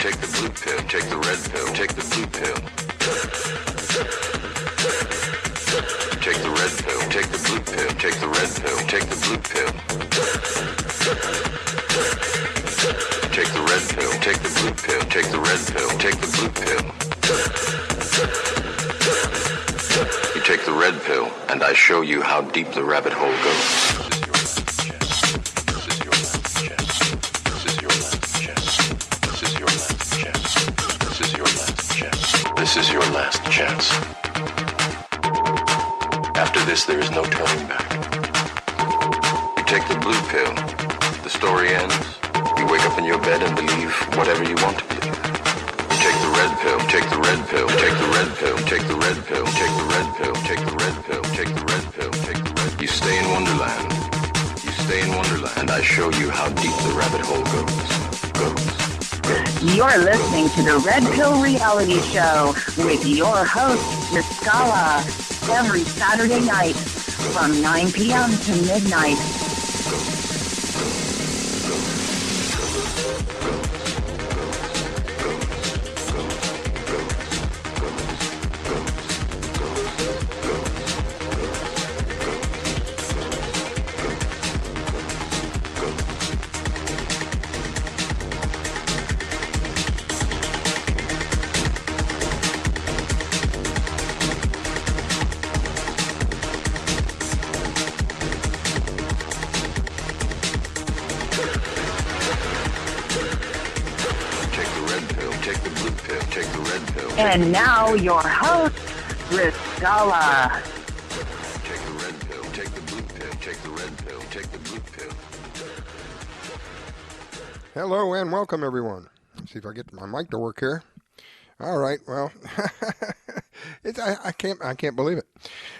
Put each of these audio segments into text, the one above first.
take the blue pill, take the red pill, take the blue pill. Take the red pill, take the blue pill, take the red pill, take the blue pill. Take the red pill, take the blue pill, take the red pill, take the blue pill. You take the red pill, and I show you how deep the rabbit hole goes. This is your last chance. After this, there is no turning back. You take the blue pill, the story ends. You wake up in your bed and believe whatever you want to believe. You take the red pill, take the red pill, take the red pill, take the red pill, take the red pill, take the red pill, take the red pill, take the red. You stay in Wonderland. You stay in Wonderland, and I show you how deep the rabbit hole goes. You're listening to the Red Pill Reality Show with your host, Miss Scala, every Saturday night from 9 p.m. to midnight. And now your host, Riscala. Take the red pill, take the blue pill, take the red pill, take the blue pill. Hello and welcome everyone. Let's see if I get my mic to work here. All right, well, I can't believe it.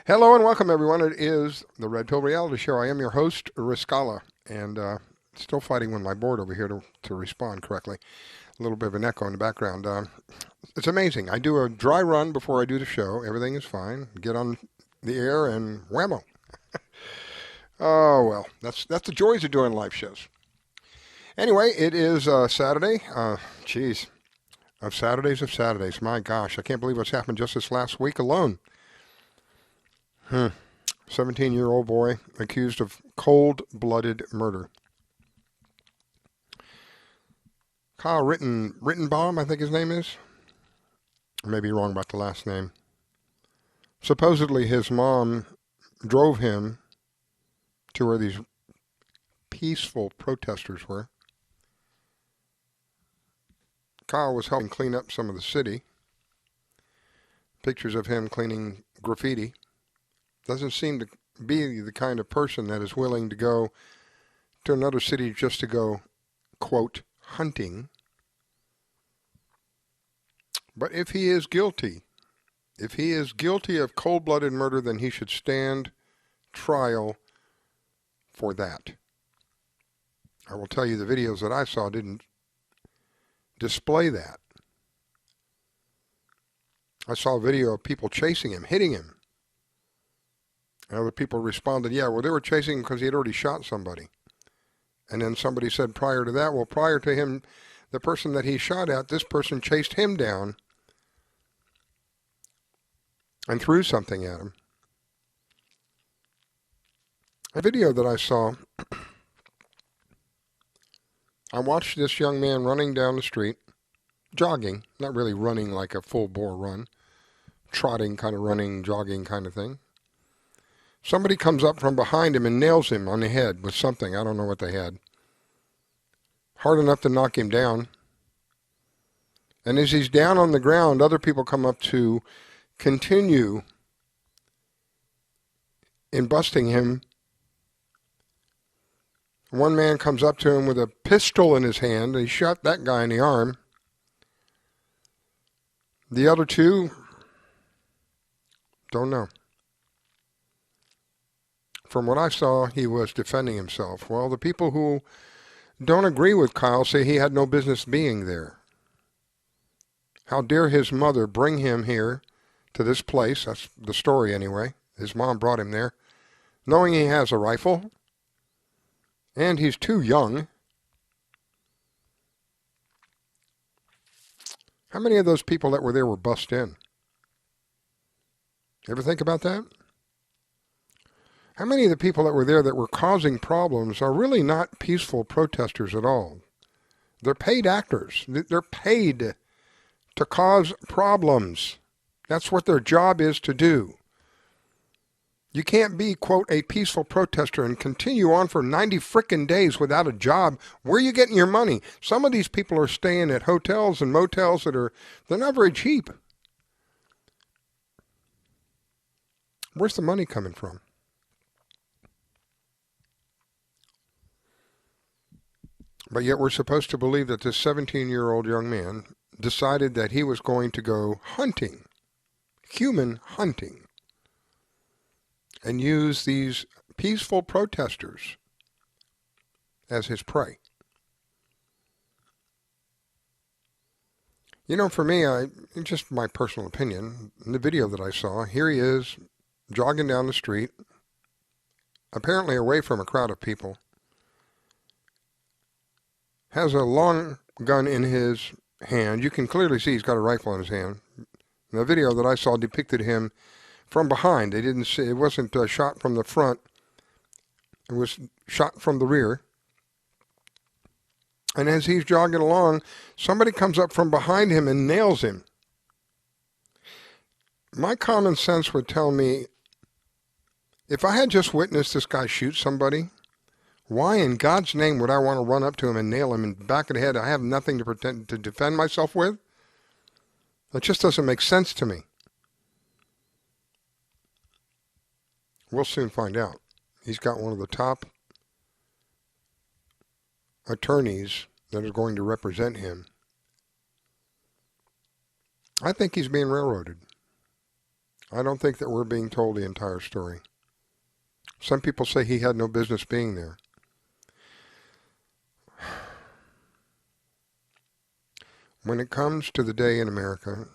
Hello and welcome everyone. It is the Red Pill Reality Show. I am your host, Riscala, and still fighting with my board over here to respond correctly. A little bit of an echo in the background. It's amazing. I do a dry run before I do the show. Everything is fine. Get on the air and whammo. Oh, well, that's the joys of doing live shows. Anyway, it is Saturday. Of Saturdays. My gosh, I can't believe what's happened just this last week alone. 17-year-old boy accused of cold-blooded murder. Kyle Rittenbaum, I think his name is. I may be wrong about the last name. Supposedly his mom drove him to where these peaceful protesters were. Kyle was helping clean up some of the city. Pictures of him cleaning graffiti. Doesn't seem to be the kind of person that is willing to go to another city just to go, quote, hunting. But if he is guilty of cold-blooded murder, then he should stand trial for that. I will tell you the videos that I saw didn't display that. I saw a video of people chasing him, hitting him. And other people responded, yeah, well, they were chasing him because he had already shot somebody. And then somebody said prior to that, well, prior to him, the person that he shot at, this person chased him down and threw something at him. A video that I saw, I watched this young man running down the street, jogging, not really running like a full-bore run, trotting kind of running, jogging kind of thing. Somebody comes up from behind him and nails him on the head with something. I don't know what they had. Hard enough to knock him down. And as he's down on the ground, other people come up to continue in busting him. One man comes up to him with a pistol in his hand. He shot that guy in the arm. The other two, don't know. From what I saw, he was defending himself. Well, the people who don't agree with Kyle say he had no business being there. How dare his mother bring him here to this place? That's the story anyway. His mom brought him there, knowing he has a rifle, and he's too young. How many of those people that were there were bussed in? Ever think about that? How many of the people that were there that were causing problems are really not peaceful protesters at all? They're paid actors. They're paid to cause problems. That's what their job is to do. You can't be, quote, a peaceful protester and continue on for 90 frickin' days without a job. Where are you getting your money? Some of these people are staying at hotels and motels they're not very cheap. Where's the money coming from? But yet we're supposed to believe that this 17-year-old young man decided that he was going to go hunting, human hunting, and use these peaceful protesters as his prey. You know, for me, just my personal opinion, in the video that I saw, here he is jogging down the street, apparently away from a crowd of people, has a long gun in his hand. You can clearly see he's got a rifle in his hand. The video that I saw depicted him from behind. They didn't see, it wasn't shot from the front. It was shot from the rear. And as he's jogging along, somebody comes up from behind him and nails him. My common sense would tell me, if I had just witnessed this guy shoot somebody, why in God's name would I want to run up to him and nail him in the back of the head? I have nothing to pretend to defend myself with. That just doesn't make sense to me. We'll soon find out. He's got one of the top attorneys that is going to represent him. I think he's being railroaded. I don't think that we're being told the entire story. Some people say he had no business being there. When it comes to the day in America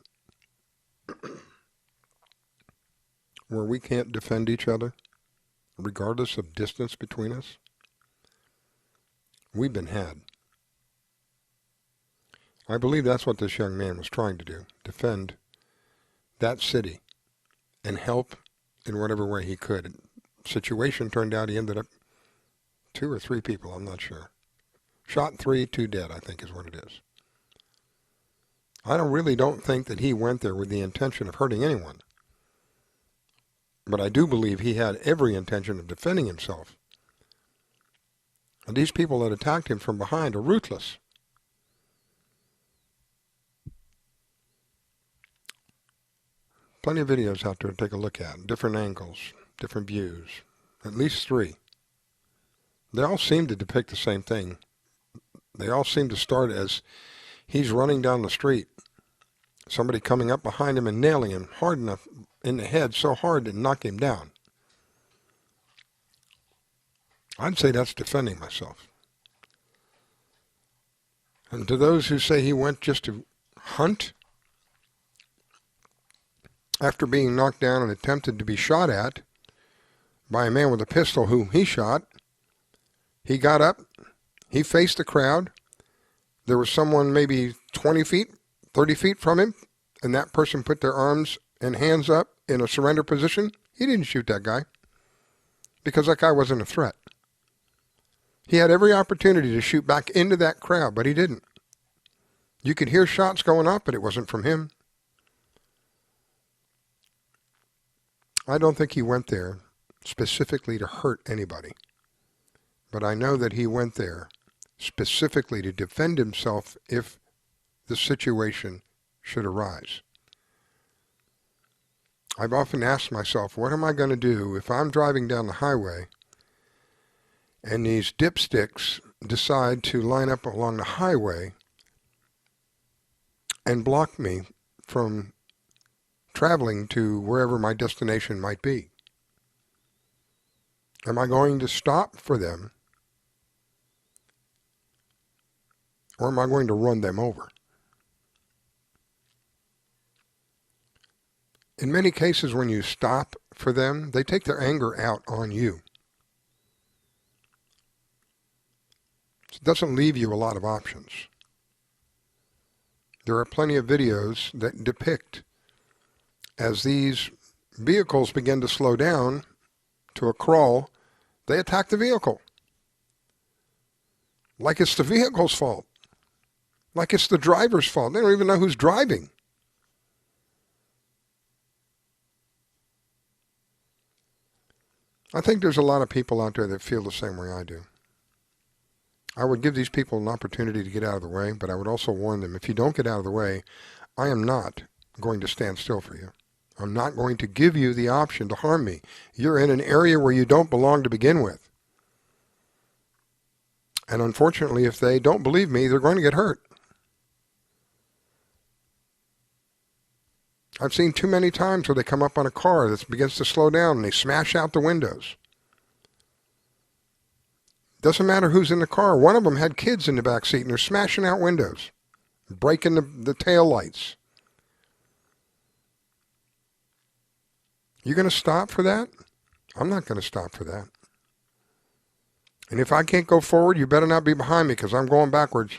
where we can't defend each other, regardless of distance between us, we've been had. I believe that's what this young man was trying to do, defend that city and help in whatever way he could. Situation turned out he ended up 2 or 3 people, I'm not sure. Shot 3, 2 dead, I think is what it is. I really don't think that he went there with the intention of hurting anyone. But I do believe he had every intention of defending himself. And these people that attacked him from behind are ruthless. Plenty of videos out there to take a look at, different angles, different views, at least 3. They all seem to depict the same thing. They all seem to start as he's running down the street, somebody coming up behind him and nailing him hard enough in the head, so hard to knock him down. I'd say that's defending myself. And to those who say he went just to hunt, after being knocked down and attempted to be shot at by a man with a pistol whom he shot, he got up, he faced the crowd. There was someone maybe 20 feet, 30 feet from him, and that person put their arms and hands up in a surrender position. He didn't shoot that guy because that guy wasn't a threat. He had every opportunity to shoot back into that crowd, but he didn't. You could hear shots going off, but it wasn't from him. I don't think he went there specifically to hurt anybody. But I know that he went there specifically to defend himself if the situation should arise. I've often asked myself, what am I going to do if I'm driving down the highway and these dipsticks decide to line up along the highway and block me from traveling to wherever my destination might be? Am I going to stop for them, or am I going to run them over? In many cases, when you stop for them, they take their anger out on you. It doesn't leave you a lot of options. There are plenty of videos that depict as these vehicles begin to slow down to a crawl, they attack the vehicle. Like it's the vehicle's fault. Like it's the driver's fault. They don't even know who's driving. I think there's a lot of people out there that feel the same way I do. I would give these people an opportunity to get out of the way, but I would also warn them, if you don't get out of the way, I am not going to stand still for you. I'm not going to give you the option to harm me. You're in an area where you don't belong to begin with. And unfortunately, if they don't believe me, they're going to get hurt. I've seen too many times where they come up on a car that begins to slow down and they smash out the windows. Doesn't matter who's in the car. One of them had kids in the back seat and they're smashing out windows, breaking the tail lights. You going to stop for that? I'm not going to stop for that. And if I can't go forward, you better not be behind me because I'm going backwards.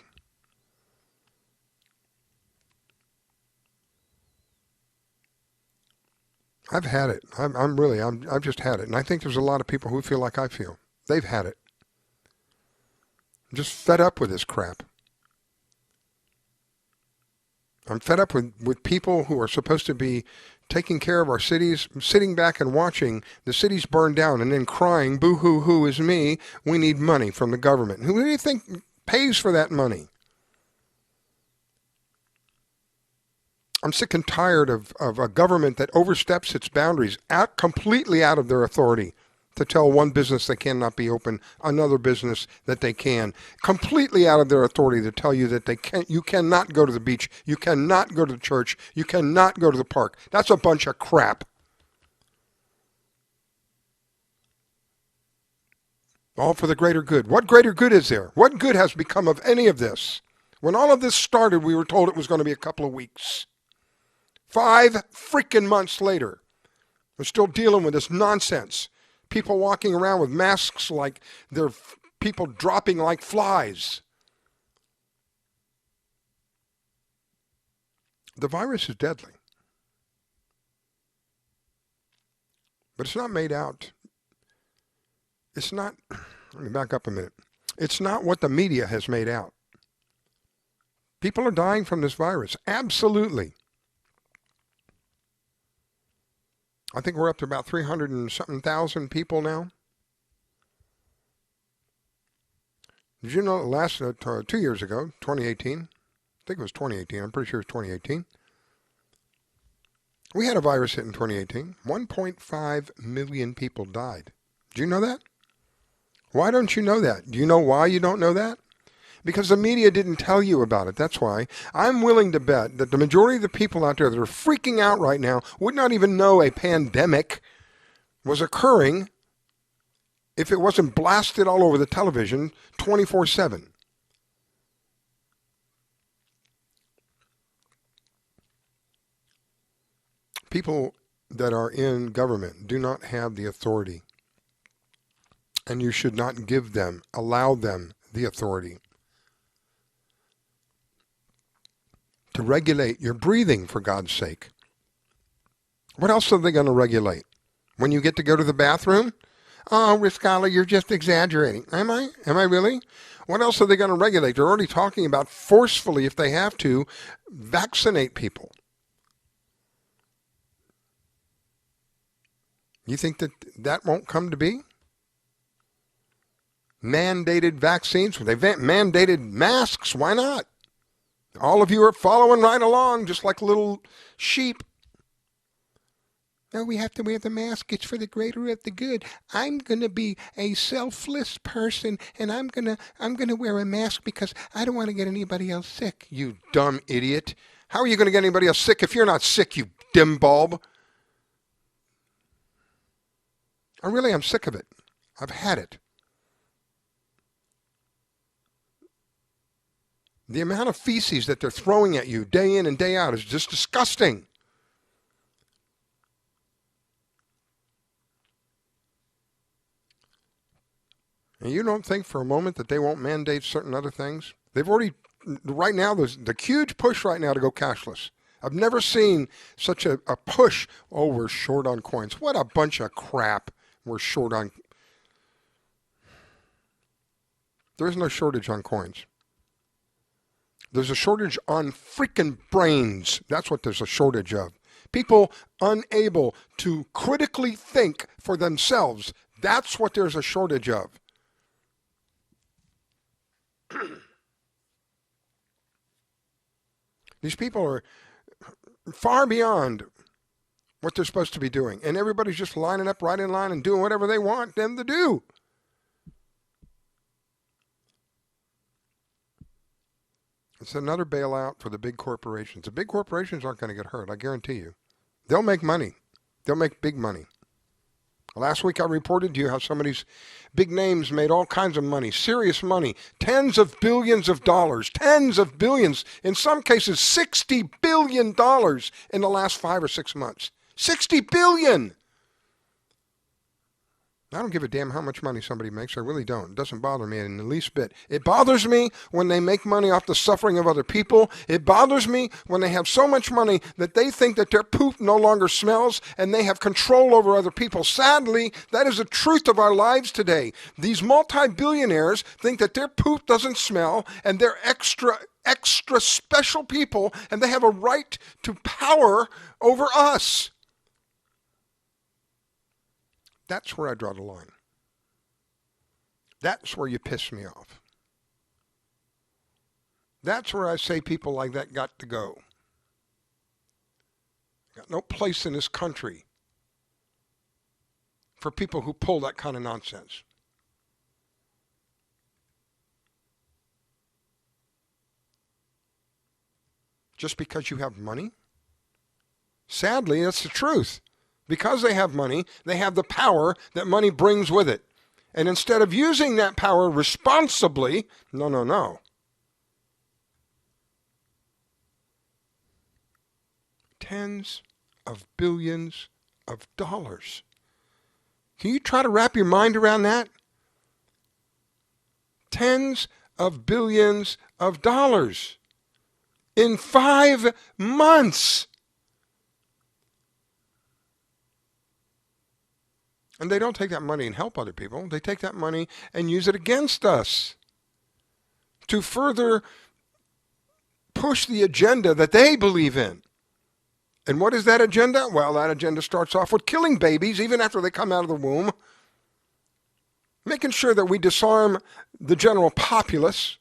I've had it. I've just had it. And I think there's a lot of people who feel like I feel. They've had it. I'm just fed up with this crap. I'm fed up with people who are supposed to be taking care of our cities, sitting back and watching the cities burn down and then crying, boo-hoo-hoo is me, we need money from the government. Who do you think pays for that money? I'm sick and tired of a government that oversteps its boundaries, completely out of their authority to tell one business they cannot be open, another business that they can. Completely out of their authority to tell you that you cannot go to the beach, you cannot go to the church, you cannot go to the park. That's a bunch of crap. All for the greater good. What greater good is there? What good has become of any of this? When all of this started, we were told it was going to be a couple of weeks. 5 freaking months later, we're still dealing with this nonsense. People walking around with masks like they're people dropping like flies. The virus is deadly. But it's not made out. It's not, let me back up a minute. It's not what the media has made out. People are dying from this virus. Absolutely. I think we're up to about 300 and something thousand people now. Did you know last 2 years ago, 2018, I think it was 2018, I'm pretty sure it was 2018, we had a virus hit in 2018. 1.5 million people died. Do you know that? Why don't you know that? Do you know why you don't know that? Because the media didn't tell you about it. That's why. I'm willing to bet that the majority of the people out there that are freaking out right now would not even know a pandemic was occurring if it wasn't blasted all over the television 24/7. People that are in government do not have the authority. And you should not allow them the authority to regulate your breathing, for God's sake. What else are they going to regulate? When you get to go to the bathroom? Oh, Riscala, you're just exaggerating. Am I? Am I really? What else are they going to regulate? They're already talking about forcefully, if they have to, vaccinate people. You think that won't come to be? Mandated vaccines? They mandated masks. Why not? All of you are following right along, just like little sheep. No, we have to wear the mask. It's for the greater of the good. I'm going to be a selfless person, and I'm going to wear a mask because I don't want to get anybody else sick. You dumb idiot. How are you going to get anybody else sick if you're not sick, you dim bulb? I'm sick of it. I've had it. The amount of feces that they're throwing at you day in and day out is just disgusting. And you don't think for a moment that they won't mandate certain other things? They've already right now, there's the huge push right now to go cashless. I've never seen such a push. Oh, we're short on coins. What a bunch of crap. We're short on. There's no shortage on coins. There's a shortage on freaking brains. That's what there's a shortage of. People unable to critically think for themselves. That's what there's a shortage of. These people are far beyond what they're supposed to be doing. And everybody's just lining up right in line and doing whatever they want them to do. It's another bailout for the big corporations. The big corporations aren't going to get hurt, I guarantee you. They'll make money. They'll make big money. Last week I reported to you how some of these big names made all kinds of money, serious money, tens of billions of dollars, tens of billions, in some cases $60 billion in the last 5 or 6 months. $60 billion! I don't give a damn how much money somebody makes. I really don't. It doesn't bother me in the least bit. It bothers me when they make money off the suffering of other people. It bothers me when they have so much money that they think that their poop no longer smells and they have control over other people. Sadly, that is the truth of our lives today. These multi-billionaires think that their poop doesn't smell and they're extra special people and they have a right to power over us. That's where I draw the line. That's where you piss me off. That's where I say people like that got to go. Got no place in this country for people who pull that kind of nonsense. Just because you have money? Sadly, that's the truth. Because they have money, they have the power that money brings with it. And instead of using that power responsibly, no. Tens of billions of dollars. Can you try to wrap your mind around that? Tens of billions of dollars in 5 months. And they don't take that money and help other people. They take that money and use it against us to further push the agenda that they believe in. And what is that agenda? Well, that agenda starts off with killing babies even after they come out of the womb, making sure that we disarm the general populace,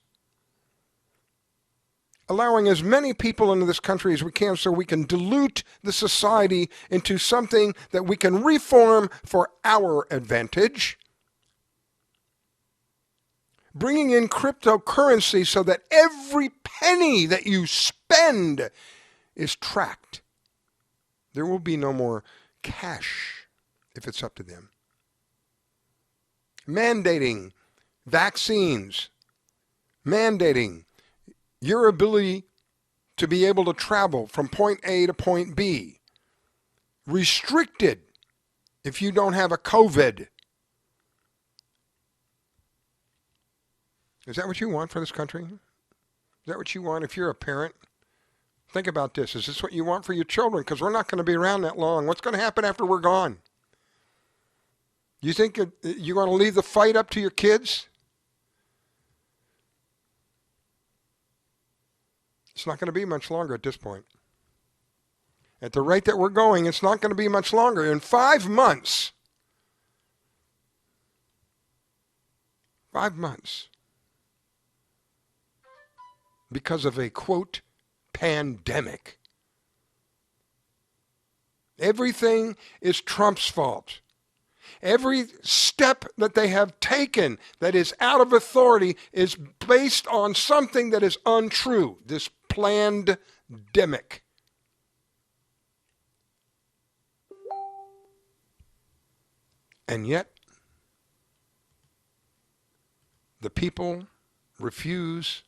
allowing as many people into this country as we can so we can dilute the society into something that we can reform for our advantage. Bringing in cryptocurrency so that every penny that you spend is tracked. There will be no more cash if it's up to them. Mandating vaccines. Mandating your ability to be able to travel from point A to point B. Restricted if you don't have a COVID. Is that what you want for this country? Is that what you want if you're a parent? Think about this. Is this what you want for your children? Because we're not going to be around that long. What's going to happen after we're gone? You think you're going to leave the fight up to your kids? It's not going to be much longer at this point. At the rate that we're going, it's not going to be much longer. In 5 months, 5 months, because of a, quote, pandemic. Everything is Trump's fault. Every step that they have taken that is out of authority is based on something that is untrue. This plandemic. And yet, the people refuse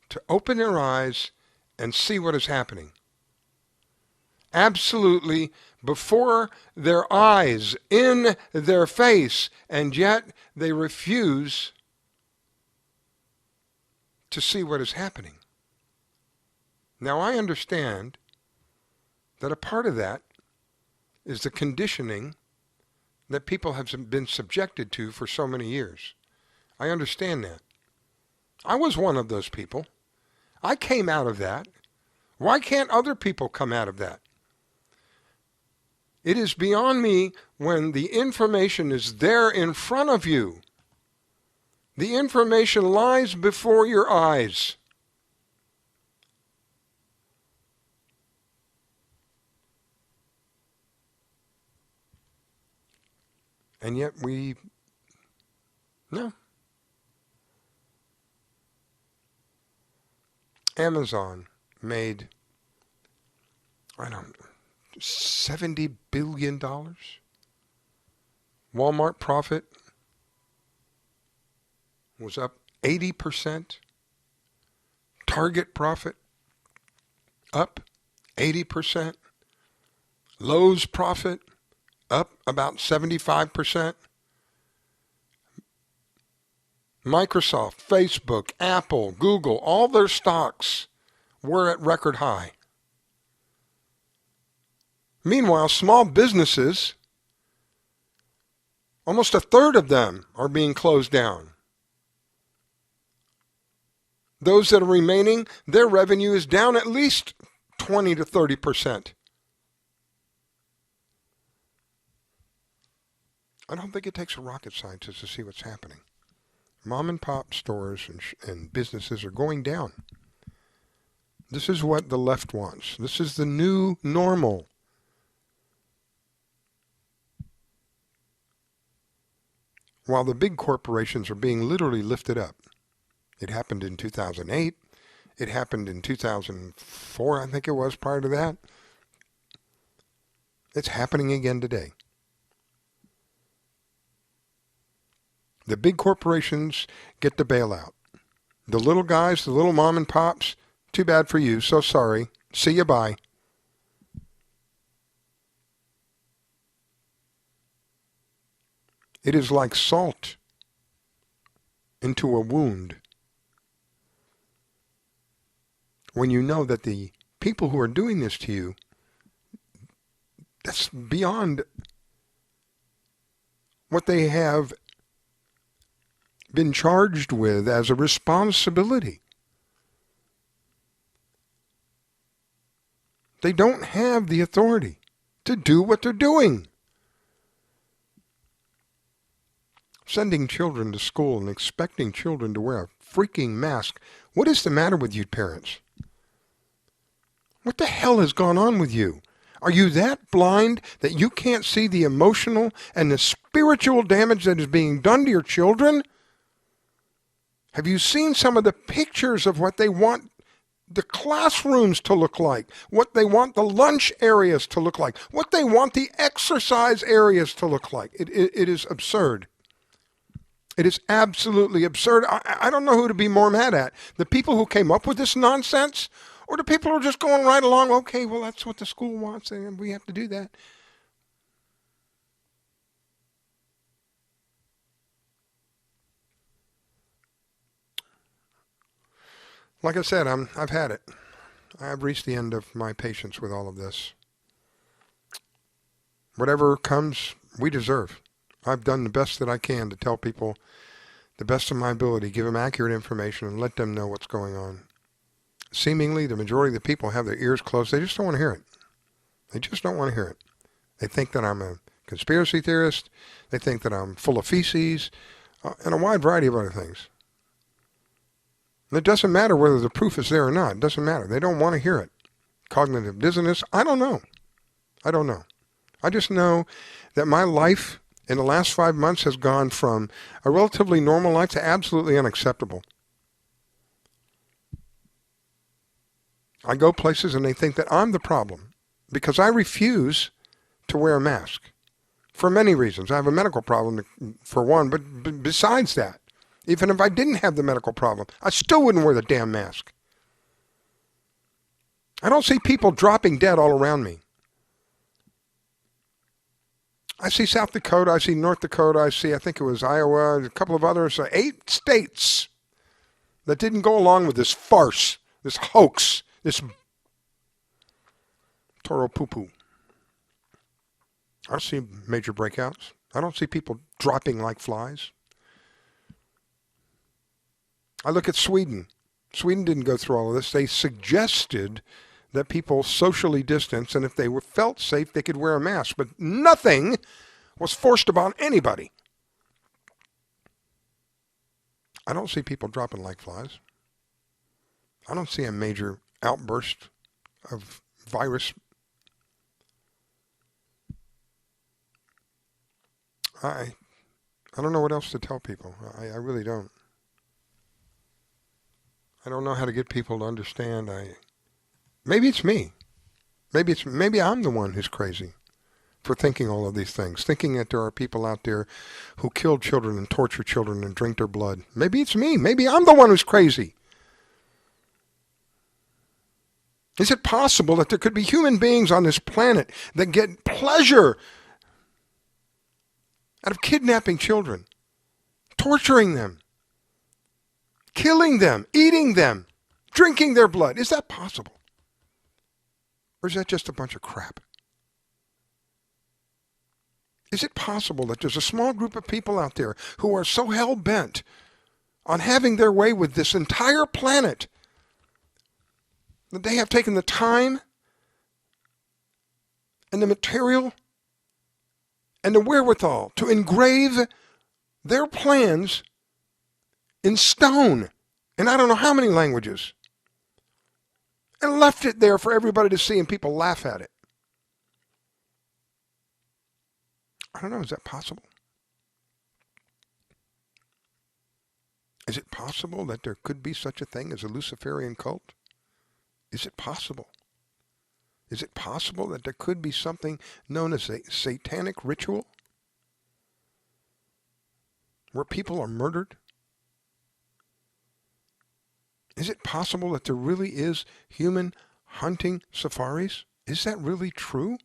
to open their eyes and see what is happening. Absolutely before their eyes, in their face, and yet they refuse to see what is happening. Now, I understand that a part of that is the conditioning that people have been subjected to for so many years. I understand that. I was one of those people. I came out of that. Why can't other people come out of that? It is beyond me when the information is there in front of you. The information lies before your eyes. And yet no. Amazon made, I don't know, $70 billion. Walmart profit was up 80%. Target profit up 80%. Lowe's profit up about 75%. Microsoft, Facebook, Apple, Google, all their stocks were at record high. Meanwhile, small businesses, almost a third of them are being closed down. Those that are remaining, their revenue is down at least 20 to 30%. I don't think it takes a rocket scientist to see what's happening. Mom and pop stores and businesses are going down. This is what the left wants. This is the new normal. While the big corporations are being literally lifted up. It happened in 2008. It happened in 2004, I think it was, prior to that. It's happening again today. The big corporations get the bailout. The little guys, the little mom and pops, too bad for you. So sorry. See you, bye. It is like salt into a wound. When you know that the people who are doing this to you, that's beyond what they have been charged with as a responsibility. They don't have the authority to do what they're doing. Sending children to school and expecting children to wear a freaking mask. What is the matter with you parents? What the hell has gone on with you? Are you that blind that you can't see the emotional and the spiritual damage that is being done to your children? Have you seen some of the pictures of what they want the classrooms to look like, what they want the lunch areas to look like, what they want the exercise areas to look like? It is absurd. It is absolutely absurd. I don't know who to be more mad at. The people who came up with this nonsense, or the people who are just going right along, okay, well, that's what the school wants, and we have to do that. Like I said, I've had it. I've reached the end of my patience with all of this. Whatever comes, we deserve. I've done the best that I can to tell people the best of my ability, give them accurate information, and let them know what's going on. Seemingly, the majority of the people have their ears closed. They just don't want to hear it. They just don't want to hear it. They think that I'm a conspiracy theorist. They think that I'm full of feces, and a wide variety of other things. And it doesn't matter whether the proof is there or not. It doesn't matter. They don't want to hear it. Cognitive dissonance, I don't know. I don't know. I just know that my life in the last 5 months has gone from a relatively normal life to absolutely unacceptable. I go places and they think that I'm the problem because I refuse to wear a mask for many reasons. I have a medical problem for one, but besides that, even if I didn't have the medical problem, I still wouldn't wear the damn mask. I don't see people dropping dead all around me. I see South Dakota, I see North Dakota, I think it was Iowa, a couple of others, 8 states that didn't go along with this farce, this hoax, this Toro poo-poo. I don't see major breakouts. I don't see people dropping like flies. I look at Sweden. Sweden didn't go through all of this. They suggested that people socially distance, and if they felt safe, they could wear a mask. But nothing was forced upon anybody. I don't see people dropping like flies. I don't see a major outburst of virus. I don't know what else to tell people. I really don't. I don't know how to get people to understand. Maybe it's me. Maybe I'm the one who's crazy for thinking all of these things, thinking that there are people out there who kill children and torture children and drink their blood. Maybe it's me. Maybe I'm the one who's crazy. Is it possible that there could be human beings on this planet that get pleasure out of kidnapping children, torturing them, killing them, eating them, drinking their blood? Is that possible? Or is that just a bunch of crap? Is it possible that there's a small group of people out there who are so hell-bent on having their way with this entire planet that they have taken the time and the material and the wherewithal to engrave their plans in stone, in I don't know how many languages, and left it there for everybody to see and people laugh at it? I don't know, is that possible? Is it possible that there could be such a thing as a Luciferian cult? Is it possible? Is it possible that there could be something known as a satanic ritual where people are murdered? Is it possible that there really is human hunting safaris? Is that really true?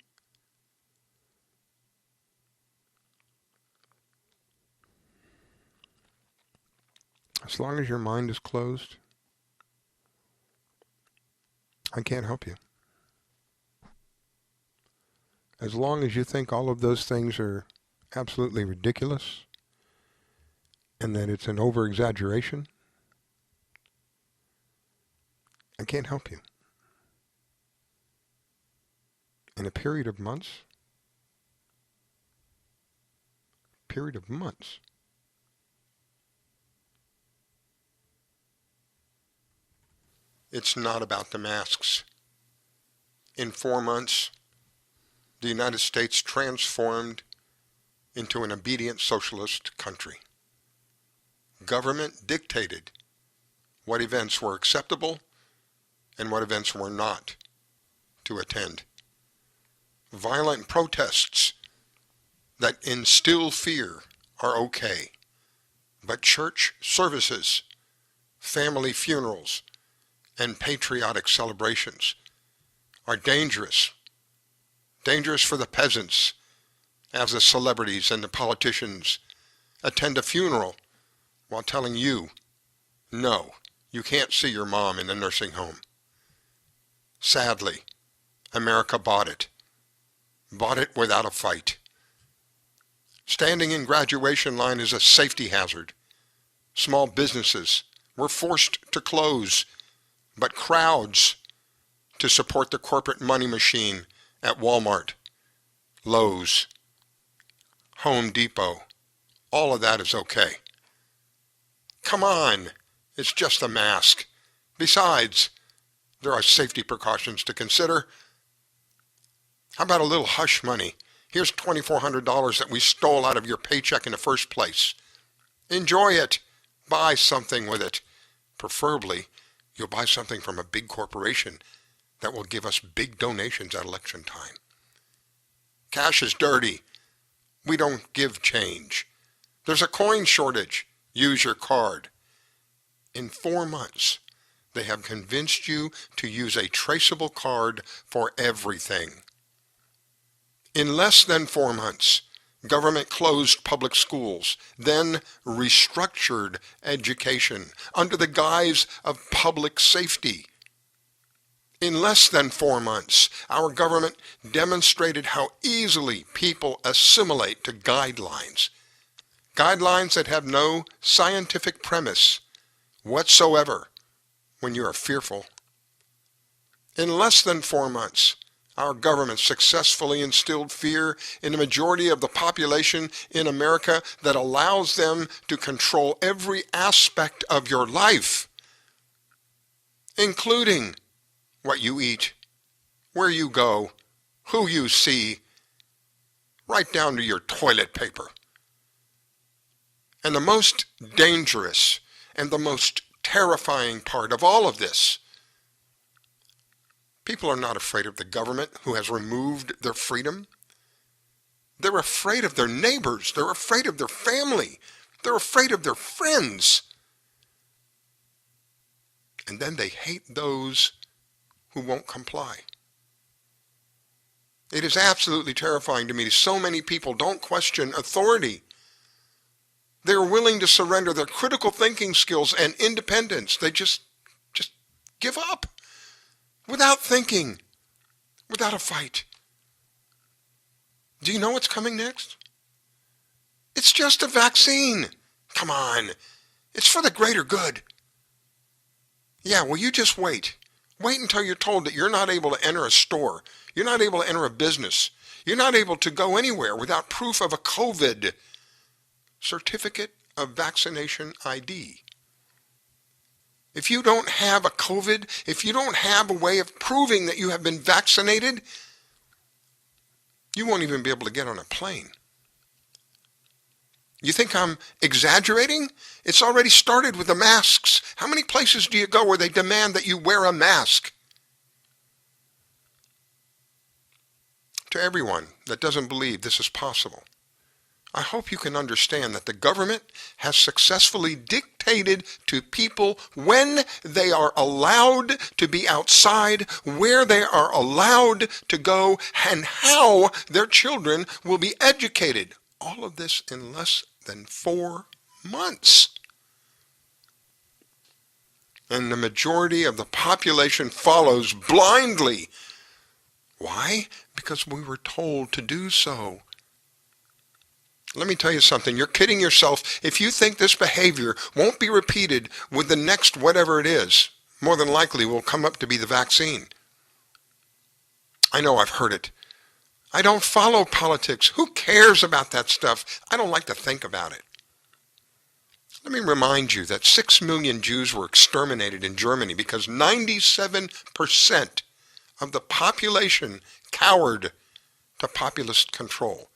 As long as your mind is closed, I can't help you. As long as you think all of those things are absolutely ridiculous and that it's an over-exaggeration, I can't help you. In a period of months, it's not about the masks. In 4 months, the United States transformed into an obedient socialist country. Government dictated what events were acceptable and what events were not to attend. Violent protests that instill fear are okay, but church services, family funerals, and patriotic celebrations are dangerous. Dangerous for the peasants as the celebrities and the politicians attend a funeral while telling you, no, you can't see your mom in the nursing home. Sadly, America bought it without a fight. Standing in graduation line is a safety hazard. Small businesses were forced to close, but crowds to support the corporate money machine at Walmart, Lowe's, Home Depot. All of that is okay. Come on, it's just a mask. Besides, there are safety precautions to consider. How about a little hush money? Here's $2,400 that we stole out of your paycheck in the first place. Enjoy it. Buy something with it. Preferably, you'll buy something from a big corporation that will give us big donations at election time. Cash is dirty. We don't give change. There's a coin shortage. Use your card. In 4 months, they have convinced you to use a traceable card for everything. In less than 4 months, government closed public schools, then restructured education under the guise of public safety. In less than 4 months, our government demonstrated how easily people assimilate to guidelines. Guidelines that have no scientific premise whatsoever when you are fearful. In less than 4 months, our government successfully instilled fear in the majority of the population in America that allows them to control every aspect of your life, including what you eat, where you go, who you see, right down to your toilet paper. And the most dangerous and the most terrifying part of all of this, people are not afraid of the government who has removed their freedom. They're afraid of their neighbors. They're afraid of their family. They're afraid of their friends. And then they hate those who won't comply. It is absolutely terrifying to me. So many people don't question authority. They're willing to surrender their critical thinking skills and independence. They just give up without thinking, without a fight. Do you know what's coming next? It's just a vaccine. Come on. It's for the greater good. Yeah, well, you just wait. Wait until you're told that you're not able to enter a store. You're not able to enter a business. You're not able to go anywhere without proof of a COVID certificate of vaccination ID. If you don't have a COVID, if you don't have a way of proving that you have been vaccinated, you won't even be able to get on a plane. You think I'm exaggerating? It's already started with the masks. How many places do you go where they demand that you wear a mask? To everyone that doesn't believe this is possible, I hope you can understand that the government has successfully dictated to people when they are allowed to be outside, where they are allowed to go, and how their children will be educated. All of this in less than 4 months. And the majority of the population follows blindly. Why? Because we were told to do so. Let me tell you something. You're kidding yourself if you think this behavior won't be repeated with the next whatever it is. More than likely will come up to be the vaccine. I know, I've heard it. I don't follow politics. Who cares about that stuff? I don't like to think about it. Let me remind you that 6 million Jews were exterminated in Germany because 97% of the population cowered to populist control.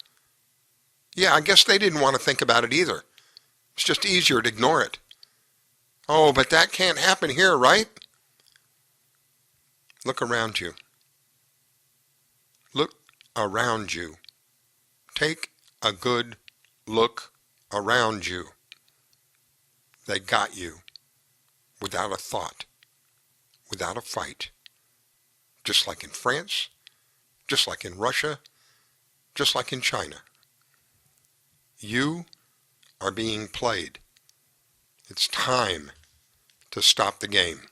Yeah, I guess they didn't want to think about it either. It's just easier to ignore it. Oh, but that can't happen here, right? Look around you. Look around you. Take a good look around you. They got you without a thought, without a fight. Just like in France, just like in Russia, just like in China. You are being played. It's time to stop the game.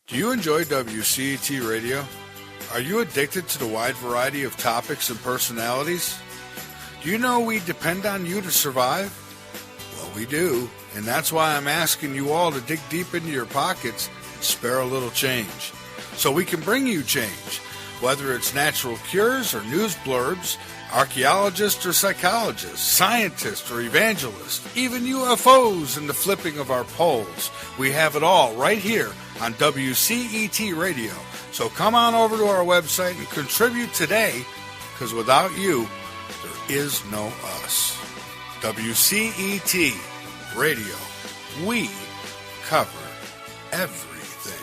Do you enjoy WCET Radio? Are you addicted to the wide variety of topics and personalities? Do you know we depend on you to survive? Well, we do, and that's why I'm asking you all to dig deep into your pockets and spare a little change, so we can bring you change, whether it's natural cures or news blurbs, archaeologists or psychologists, scientists or evangelists, even UFOs and the flipping of our poles. We have it all right here on WCET Radio. So come on over to our website and contribute today, because without you, there is no us. WCET Radio. We cover everything.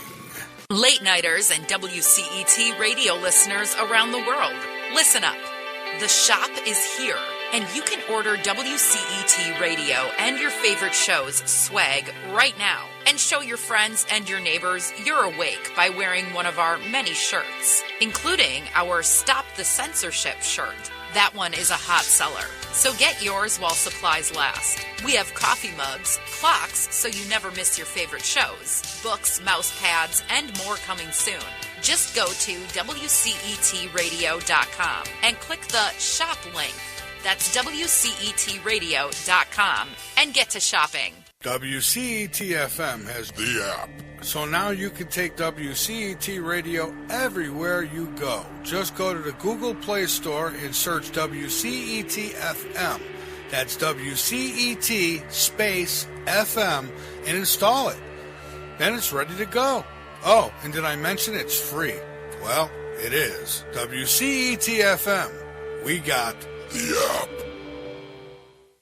Late Nighters and WCET radio listeners around the world, listen up. The shop is here, and you can order WCET Radio and your favorite shows swag right now and show your friends and your neighbors you're awake by wearing one of our many shirts, including our Stop the Censorship shirt. That one is a hot seller. So get yours while supplies last. We have coffee mugs, clocks so you never miss your favorite shows, books, mouse pads, and more coming soon. Just go to WCETradio.com and click the shop link. That's WCETradio.com and get to shopping. WCET-FM has the app. So now you can take WCET Radio everywhere you go. Just go to the Google Play Store and search WCET-FM. That's WCET space FM and install it. Then it's ready to go. Oh, and did I mention it's free? Well, it is. WCET-FM. We got the app.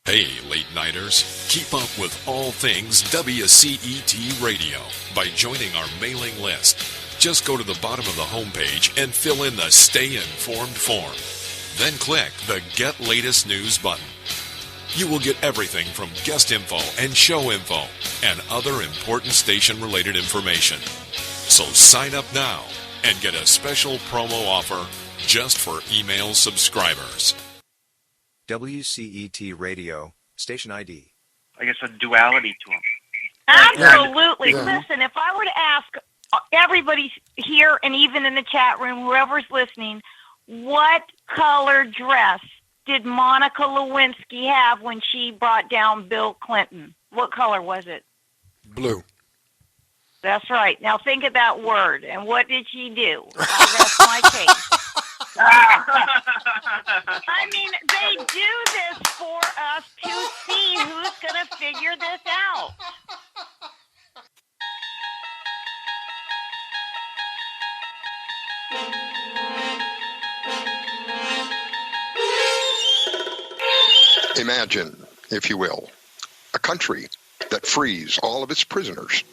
Hey, late-nighters, keep up with all things WCET Radio by joining our mailing list. Just go to the bottom of the homepage and fill in the Stay Informed form. Then click the Get Latest News button. You will get everything from guest info and show info and other important station-related information. So sign up now and get a special promo offer just for email subscribers. WCET Radio, station ID. I guess a duality to them. Absolutely. Yeah. Listen, if I were to ask everybody here and even in the chat room, whoever's listening, what color dress did Monica Lewinsky have when she brought down Bill Clinton? What color was it? Blue. That's right. Now think of that word. And what did she do? That's my case. I mean, they do this for us to see who's going to figure this out. Imagine, if you will, a country that frees all of its prisoners,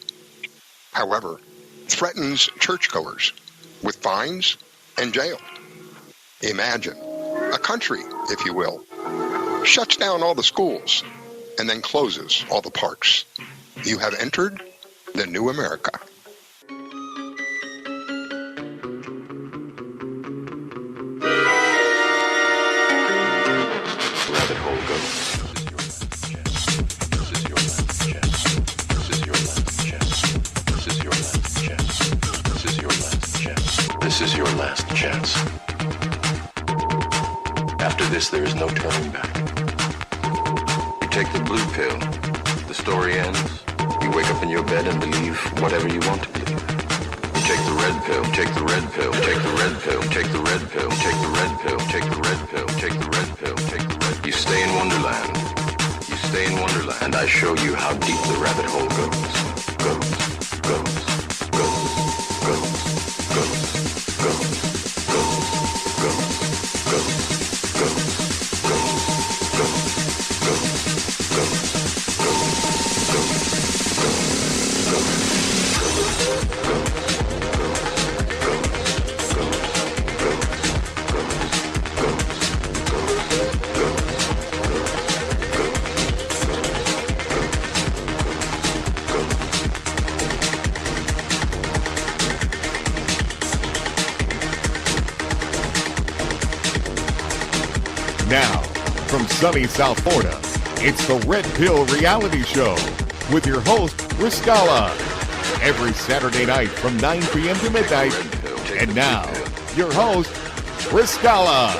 however, threatens churchgoers with fines and jail. Imagine a country, if you will, shuts down all the schools and then closes all the parks. You have entered the new America. Rabbit hole goes. This is your last chance. This is your last chance. This is your last chance. This is your last chance. This is your last chance. After this, there is no turning back. You take the blue pill, the story ends. You wake up in your bed and believe whatever you want to believe. You take the red pill, take the red pill, take the red pill, take the red pill, take the red pill, take the red pill, take the red pill, take the red. You stay in Wonderland. You stay in Wonderland, and I show you how deep the rabbit hole goes. Goes, goes, goes, goes, goes, goes, goes, goes, goes. Now, from sunny South Florida, it's the Red Pill Reality Show with your host, Riscala. Every Saturday night from 9 p.m. to midnight. And now, your host, Riscala.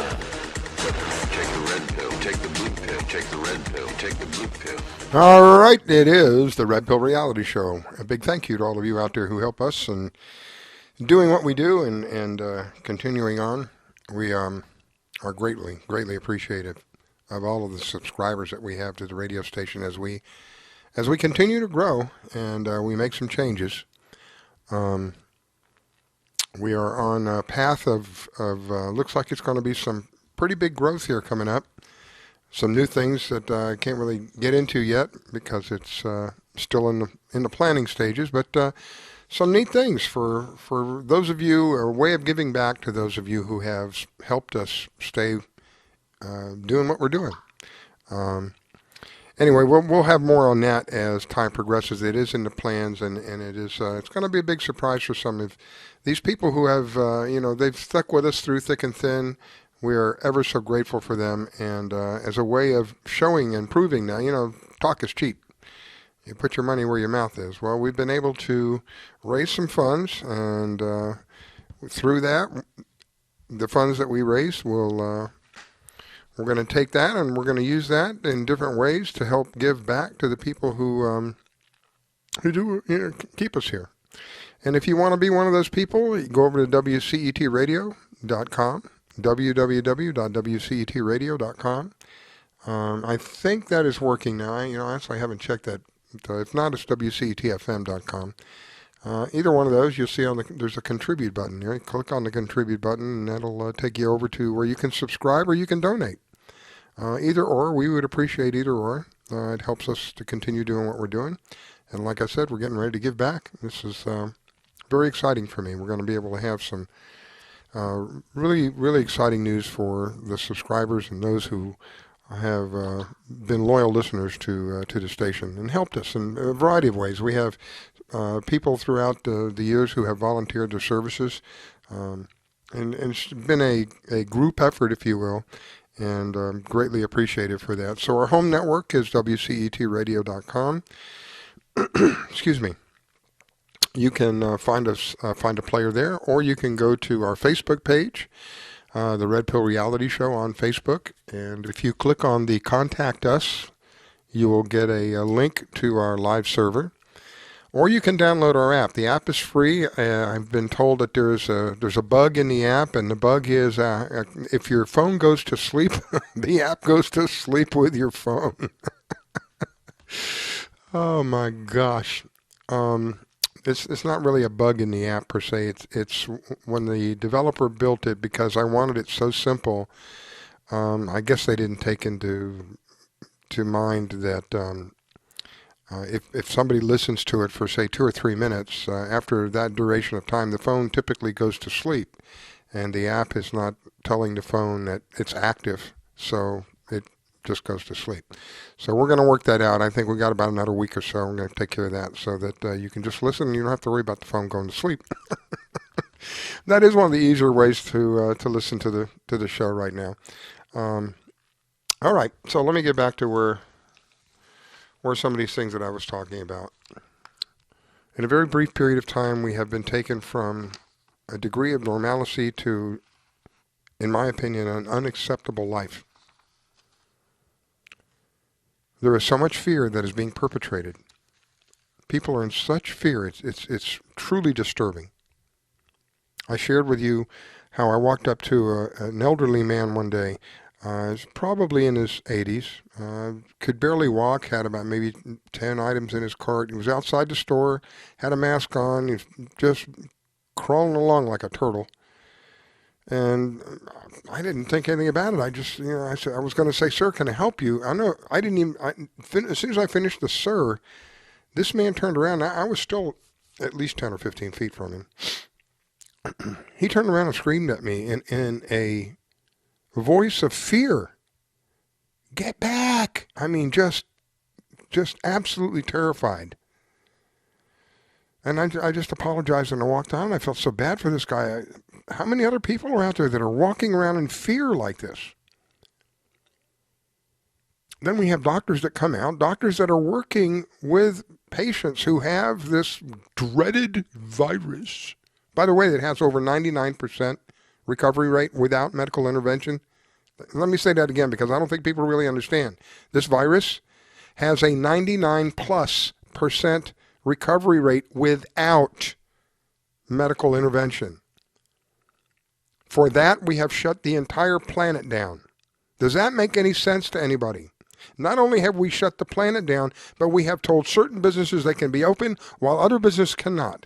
Take the red pill, take the blue pill, take the red pill, take the blue pill. All right, it is the Red Pill Reality Show. A big thank you to all of you out there who help us in doing what we do and continuing on. We are greatly appreciative of all of the subscribers that we have to the radio station as we continue to grow and we make some changes. We are on a path of looks like it's going to be some pretty big growth here coming up. Some new things that I can't really get into yet because it's still in the planning stages, but some neat things for those of you, a way of giving back to those of you who have helped us stay doing what we're doing. Anyway, we'll have more on that as time progresses. It is in the plans, and it is it's going to be a big surprise for some of these people who have they've stuck with us through thick and thin. We are ever so grateful for them, and as a way of showing and proving now, talk is cheap. You put your money where your mouth is. Well, we've been able to raise some funds, and through that, the funds that we raise we're going to take that and we're going to use that in different ways to help give back to the people who do keep us here. And if you want to be one of those people, you go over to WCETradio.com, www.wcetradio.com. I think that is working now. Actually, I haven't checked that. If not, it's WCETFM.com. Either one of those, you'll see there's a contribute button there. You click on the contribute button, and that'll take you over to where you can subscribe or you can donate. Either or, we would appreciate either or. It helps us to continue doing what we're doing. And like I said, we're getting ready to give back. This is very exciting for me. We're going to be able to have some really, really exciting news for the subscribers and those who have been loyal listeners to the station and helped us in a variety of ways. We have people throughout the years who have volunteered their services, and it's been a group effort, if you will, and greatly appreciated for that. So our home network is WCETradio.com. Excuse me. You can find a player there, or you can go to our Facebook page, the Red Pill Reality Show on Facebook, and if you click on the Contact Us, you will get a link to our live server, or you can download our app. The app is free. I've been told that there's a bug in the app, and the bug is if your phone goes to sleep, the app goes to sleep with your phone. Oh my gosh. It's not really a bug in the app per se. It's when the developer built it, because I wanted it so simple. I guess they didn't take into mind that if somebody listens to it for say 2 or 3 minutes, after that duration of time, the phone typically goes to sleep, and the app is not telling the phone that it's active, so it just goes to sleep. So we're going to work that out. I think we got about another week or so. We're going to take care of that so that you can just listen and you don't have to worry about the phone going to sleep. That is one of the easier ways to listen to the show right now. All right, so let me get back to where some of these things that I was talking about. In a very brief period of time, we have been taken from a degree of normalcy to, in my opinion, an unacceptable life. There is so much fear that is being perpetrated. People are in such fear, it's truly disturbing. I shared with you how I walked up to an elderly man one day. He's probably in his 80s, could barely walk, had about maybe 10 items in his cart. He was outside the store, had a mask on, he was just crawling along like a turtle. And I didn't think anything about it. I just, I said, I was going to say, sir, can I help you? As soon as I finished the sir, this man turned around. I was still at least 10 or 15 feet from him. He turned around and screamed at me in a voice of fear. Get back. I mean, just absolutely terrified. And I just apologized and I walked on. I felt so bad for this guy. How many other people are out there that are walking around in fear like this? Then we have doctors that come out, doctors that are working with patients who have this dreaded virus. By the way, it has over 99% recovery rate without medical intervention. Let me say that again because I don't think people really understand. This virus has a 99+% recovery rate without medical intervention. For that, we have shut the entire planet down. Does that make any sense to anybody? Not only have we shut the planet down, but we have told certain businesses they can be open while other businesses cannot.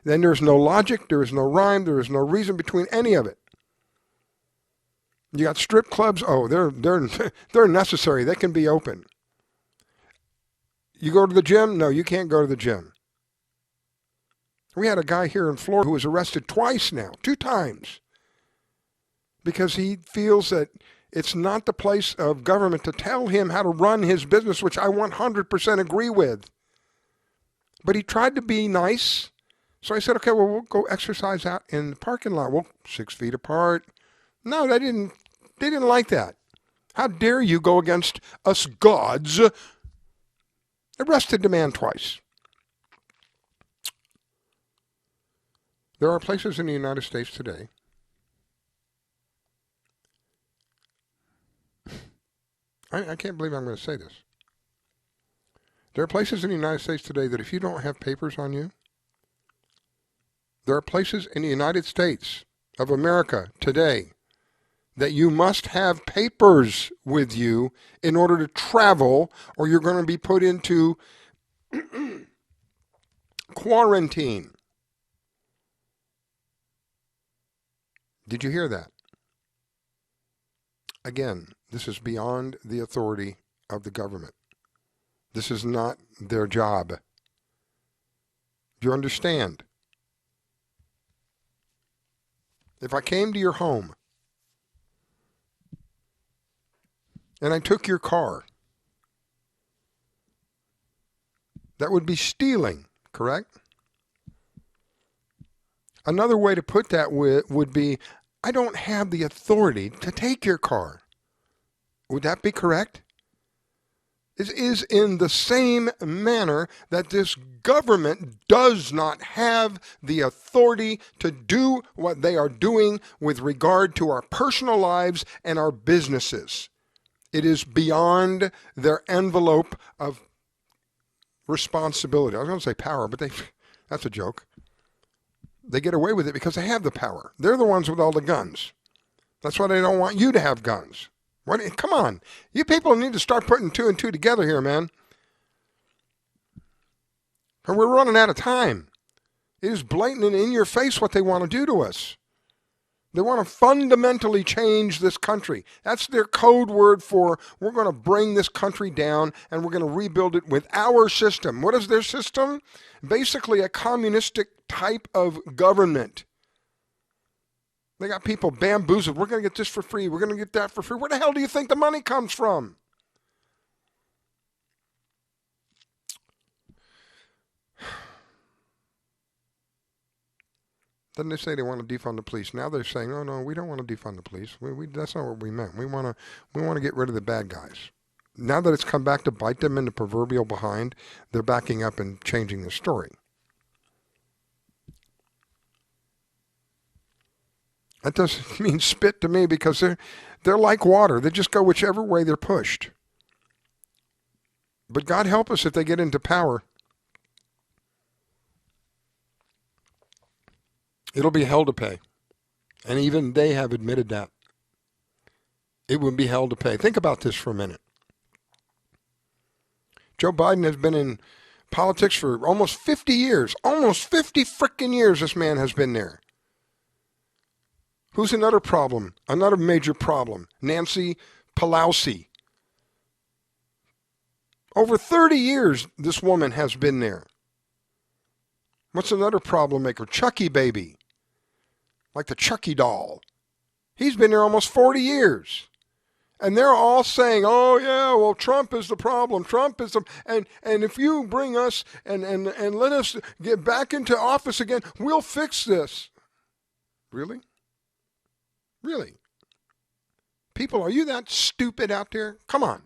Then there's no logic, there is no rhyme, there is no reason between any of it. You got strip clubs, they're necessary, they can be open. You go to the gym? No, you can't go to the gym. We had a guy here in Florida who was arrested twice now, 2 times, because he feels that it's not the place of government to tell him how to run his business, which I 100% agree with. But he tried to be nice. So I said, okay, well, we'll go exercise out in the parking lot. Well, 6 feet apart. No, they didn't They didn't like that. How dare you go against us gods? Arrested the man twice. There are places in the United States today I can't believe I'm going to say this. There are places in the United States today that if you don't have papers on you, there are places in the United States of America today that you must have papers with you in order to travel, or you're going to be put into quarantine. Did you hear that? Again, this is beyond the authority of the government. This is not their job. Do you understand? If I came to your home and I took your car, that would be stealing, correct? Another way to put that would be, I don't have the authority to take your car. Would that be correct? It is in the same manner that this government does not have the authority to do what they are doing with regard to our personal lives and our businesses. It is beyond their envelope of responsibility. I was going to say power, but that's a joke. They get away with it because they have the power. They're the ones with all the guns. That's why they don't want you to have guns. Come on. You people need to start putting two and two together here, man. And we're running out of time. It is blatant and in your face what they want to do to us. They want to fundamentally change this country. That's their code word for we're going to bring this country down and we're going to rebuild it with our system. What is their system? Basically a communistic type of government. They got people bamboozled. We're going to get this for free. We're going to get that for free. Where the hell do you think the money comes from? Then they say they want to defund the police. Now they're saying, "Oh no, we don't want to defund the police. That's not what we meant. We want to get rid of the bad guys." Now that it's come back to bite them in the proverbial behind, they're backing up and changing the story. That doesn't mean spit to me because they're like water. They just go whichever way they're pushed. But God help us if they get into power. It'll be hell to pay. And even they have admitted that. It would be hell to pay. Think about this for a minute. Joe Biden has been in politics for almost 50 years. Almost 50 frickin' years this man has been there. Who's another problem? Another major problem. Nancy Pelosi. Over 30 years this woman has been there. What's another problem maker? Chucky baby. Like the Chucky doll. He's been there almost 40 years. And they're all saying, oh yeah, well Trump is the problem. Trump is the and if you bring us and let us get back into office again, we'll fix this. Really? Really? People, are you that stupid out there? Come on.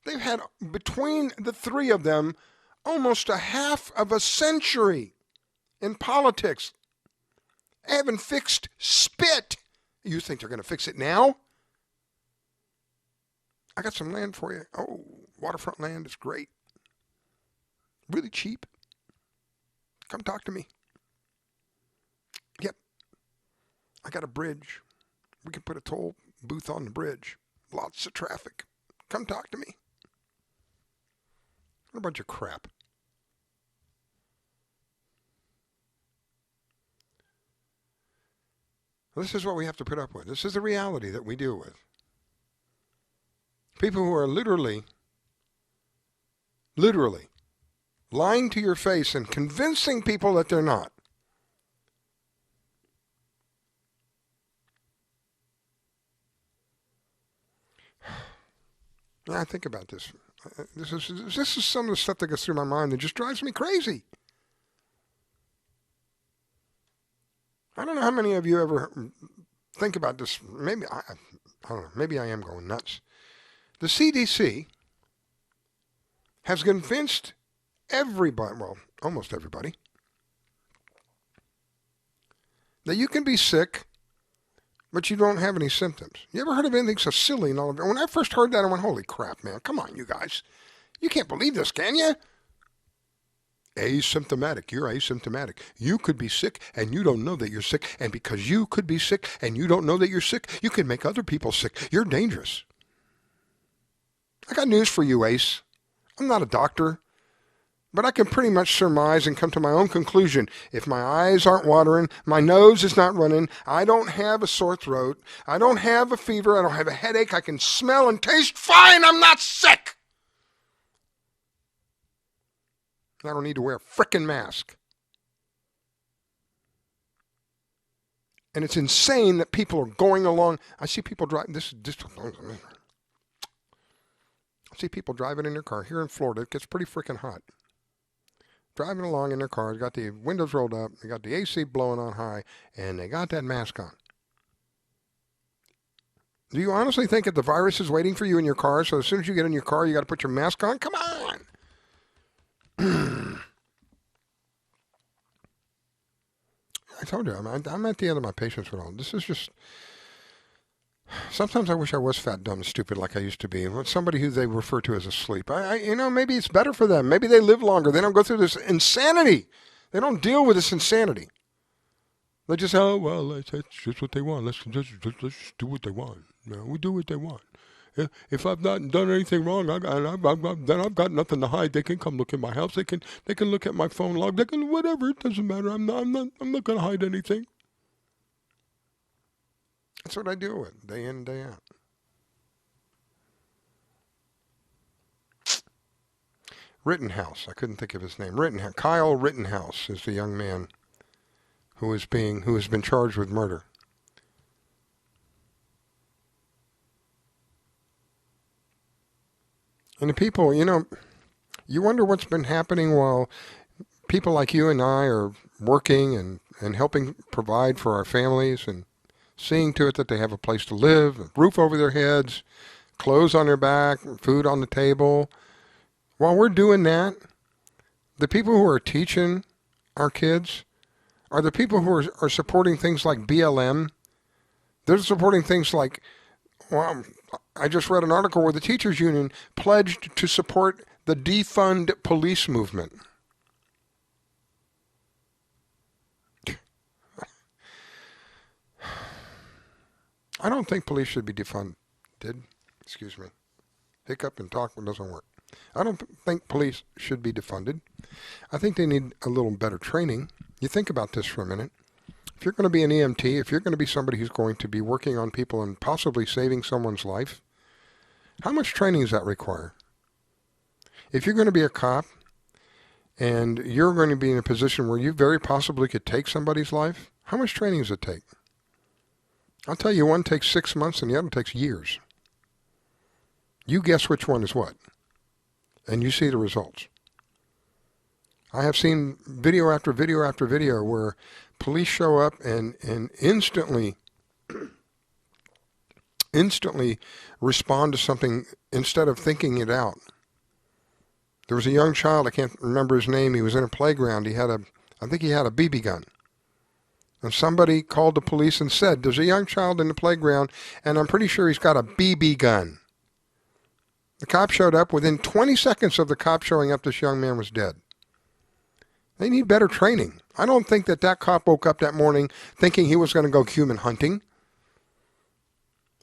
They've had, between the three of them, almost a half of a century in politics. They haven't fixed spit. You think they're going to fix it now? I got some land for you. Oh, waterfront land is great. Really cheap. Come talk to me. Yep. I got a bridge. We can put a toll booth on the bridge. Lots of traffic. Come talk to me. What a bunch of crap. This is what we have to put up with. This is the reality that we deal with. People who are literally lying to your face and convincing people that they're not. I think about this. This is some of the stuff that goes through my mind that just drives me crazy. I don't know how many of you ever think about this. Maybe I don't know. Maybe I am going nuts. The CDC has convinced everybody, well, almost everybody, that you can be sick, but you don't have any symptoms. You ever heard of anything so silly and all of it? When I first heard that, I went, holy crap, man. Come on, you guys. You can't believe this, can you? Asymptomatic. You're asymptomatic. You could be sick and you don't know that you're sick. And because you could be sick and you don't know that you're sick, you can make other people sick. You're dangerous. I got news for you, Ace. I'm not a doctor, but I can pretty much surmise and come to my own conclusion. If my eyes aren't watering, my nose is not running, I don't have a sore throat, I don't have a fever, I don't have a headache, I can smell and taste fine, I'm not sick. I don't need to wear a frickin' mask. And it's insane that people are going along. I see people drive. I see people driving in their car here in Florida. It gets pretty frickin' hot. Driving along in their cars, got the windows rolled up, they got the AC blowing on high, and they got that mask on. Do you honestly think that the virus is waiting for you in your car? So as soon as you get in your car, you got to put your mask on? Come on. I told you, I'm at the end of my patience with all. This is just. Sometimes I wish I was fat, dumb, and stupid like I used to be. Somebody who they refer to as a sleep. Maybe it's better for them. Maybe they live longer. They don't go through this insanity. They don't deal with this insanity. They just, that's just what they want. Let's just do what they want. We do what they want. If I've not done anything wrong, then I've got nothing to hide. They can come look at my house. They can look at my phone log. They can whatever. It doesn't matter. I'm not going to hide anything. That's what I deal with day in and day out. Rittenhouse. I couldn't think of his name. Kyle Rittenhouse is the young man who has been charged with murder. And the people, you wonder what's been happening while people like you and I are working and helping provide for our families and seeing to it that they have a place to live, a roof over their heads, clothes on their back, food on the table. While we're doing that, the people who are teaching our kids are the people who are supporting things like BLM. They're supporting things like, I just read an article where the teachers union pledged to support the defund police movement. I don't think police should be defunded. Excuse me. Hiccup and talk doesn't work. I don't think police should be defunded. I think they need a little better training. You think about this for a minute. If you're going to be an EMT, if you're going to be somebody who's going to be working on people and possibly saving someone's life, how much training does that require? If you're going to be a cop and you're going to be in a position where you very possibly could take somebody's life, how much training does it take? I'll tell you, one takes 6 months and the other takes years. You guess which one is what, and you see the results. I have seen video after video after video where police show up and instantly respond to something instead of thinking it out. There was a young child, I can't remember his name, he was in a playground, I think he had a BB gun. And somebody called the police and said, there's a young child in the playground, and I'm pretty sure he's got a BB gun. The cop showed up. Within 20 seconds of the cop showing up, this young man was dead. They need better training. I don't think that cop woke up that morning thinking he was going to go human hunting.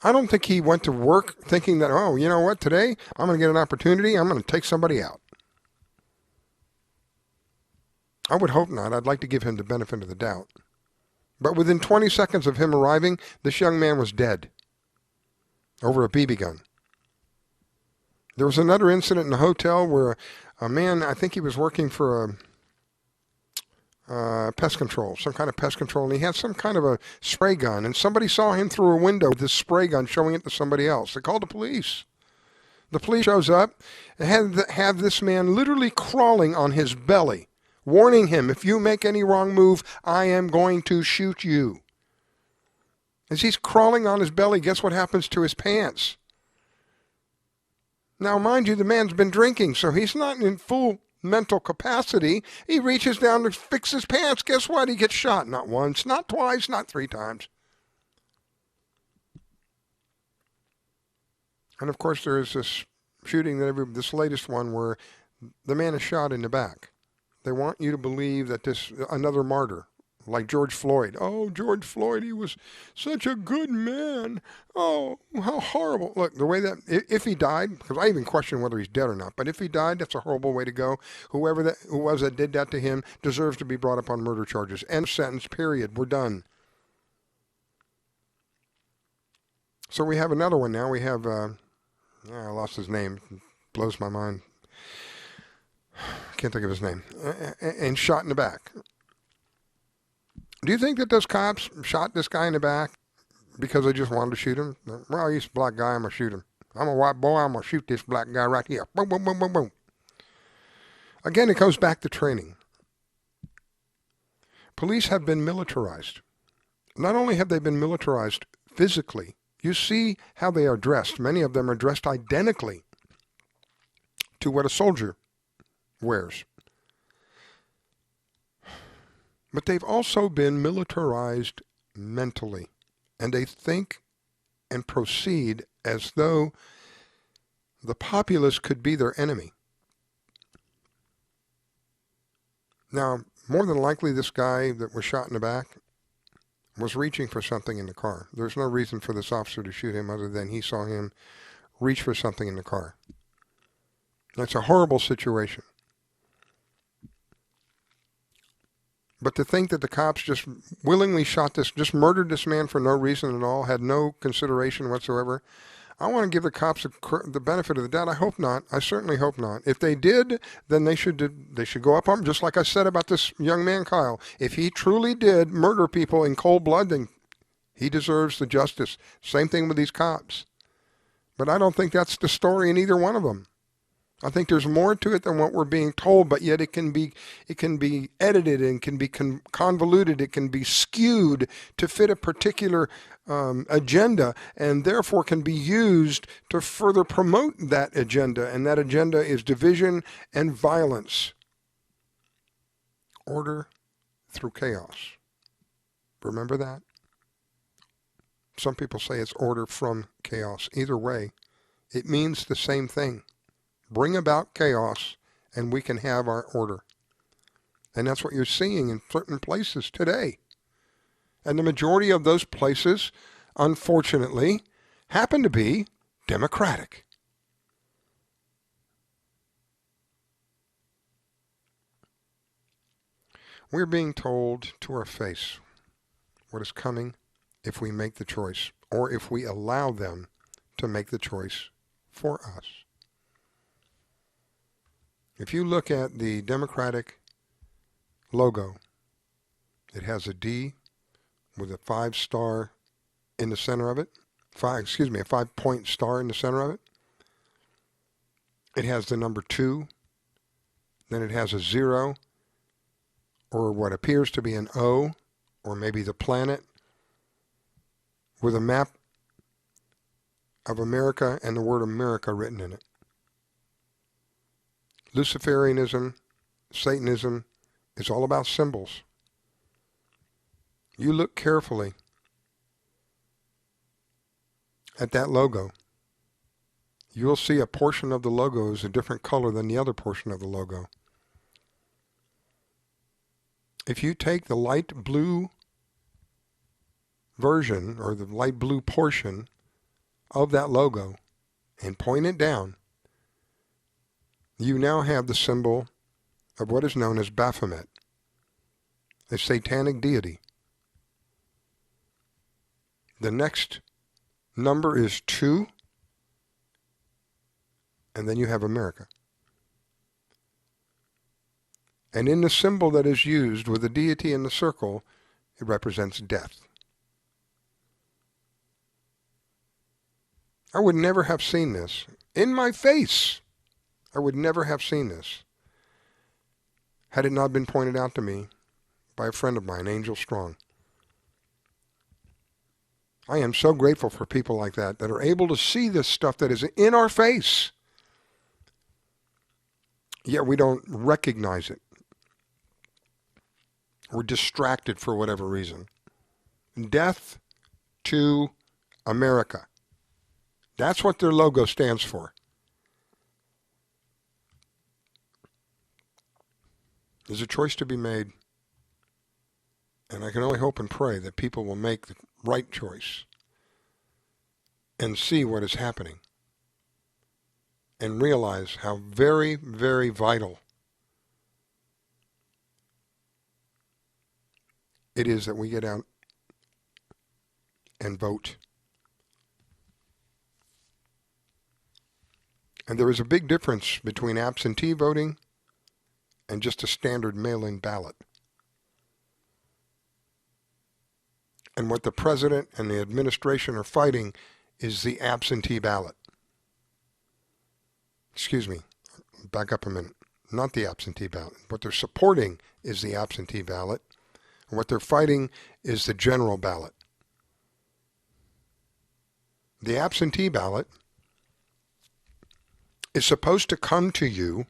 I don't think he went to work thinking that, oh, you know what, today I'm going to get an opportunity, I'm going to take somebody out. I would hope not. I'd like to give him the benefit of the doubt. But within 20 seconds of him arriving, this young man was dead over a BB gun. There was another incident in a hotel where a man, I think he was working for pest control, some kind of pest control, and he had some kind of a spray gun, and somebody saw him through a window with this spray gun showing it to somebody else. They called the police. The police shows up and have this man literally crawling on his belly, warning him, if you make any wrong move, I am going to shoot you. As he's crawling on his belly, guess what happens to his pants? Now, mind you, the man's been drinking, so he's not in full mental capacity. He reaches down to fix his pants. Guess what? He gets shot. Not once, not twice, not 3 times. And, of course, there is this shooting, this latest one, where the man is shot in the back. They want you to believe that this another martyr, like George Floyd. Oh, George Floyd, he was such a good man. Oh, how horrible. Look, the way that, if he died, because I even question whether he's dead or not, but if he died, that's a horrible way to go. Whoever that who was that did that to him deserves to be brought up on murder charges. End sentence, period. We're done. So we have another one now. We have, I lost his name. It blows my mind. Can't think of his name. And shot in the back. Do you think that those cops shot this guy in the back because they just wanted to shoot him? Well, he's a black guy, I'm going to shoot him. I'm a white boy, I'm going to shoot this black guy right here. Boom, boom, boom, boom, boom. Again, it goes back to training. Police have been militarized. Not only have they been militarized physically, you see how they are dressed. Many of them are dressed identically to what a soldier wears. But they've also been militarized mentally, and they think and proceed as though the populace could be their enemy. Now, more than likely, this guy that was shot in the back was reaching for something in the car. There's no reason for this officer to shoot him other than he saw him reach for something in the car. That's a horrible situation. But to think that the cops just willingly just murdered this man for no reason at all, had no consideration whatsoever, I want to give the cops the benefit of the doubt. I hope not. I certainly hope not. If they did, then they should go up on him, just like I said about this young man, Kyle. If he truly did murder people in cold blood, then he deserves the justice. Same thing with these cops. But I don't think that's the story in either one of them. I think there's more to it than what we're being told, but yet it can be edited and can be convoluted. It can be skewed to fit a particular agenda, and therefore can be used to further promote that agenda. And that agenda is division and violence. Order through chaos. Remember that? Some people say it's order from chaos. Either way, it means the same thing. Bring about chaos, and we can have our order. And that's what you're seeing in certain places today. And the majority of those places, unfortunately, happen to be Democratic. We're being told to our face what is coming if we make the choice, or if we allow them to make the choice for us. If you look at the Democratic logo, it has a D with a 5-star in the center of it. A 5-point star in the center of it. It has the number 2. Then it has a 0, or what appears to be an O, or maybe the planet, with a map of America and the word America written in it. Luciferianism, Satanism, is all about symbols. You look carefully at that logo. You'll see a portion of the logo is a different color than the other portion of the logo. If you take the light blue version, or the light blue portion of that logo, and point it down, you now have the symbol of what is known as Baphomet, a satanic deity. The next number is 2, and then you have America. And in the symbol that is used with the deity in the circle, it represents death. I would never have seen this in my face. I would never have seen this had it not been pointed out to me by a friend of mine, Angel Strong. I am so grateful for people like that are able to see this stuff that is in our face, yet we don't recognize it. We're distracted for whatever reason. Death to America. That's what their logo stands for. There's a choice to be made, and I can only hope and pray that people will make the right choice and see what is happening and realize how very, very vital it is that we get out and vote. And there is a big difference between absentee voting and just a standard mail-in ballot. And what the president and the administration are fighting is the absentee ballot. Excuse me, back up a minute. Not the absentee ballot. What they're supporting is the absentee ballot. And what they're fighting is the general ballot. The absentee ballot is supposed to come to you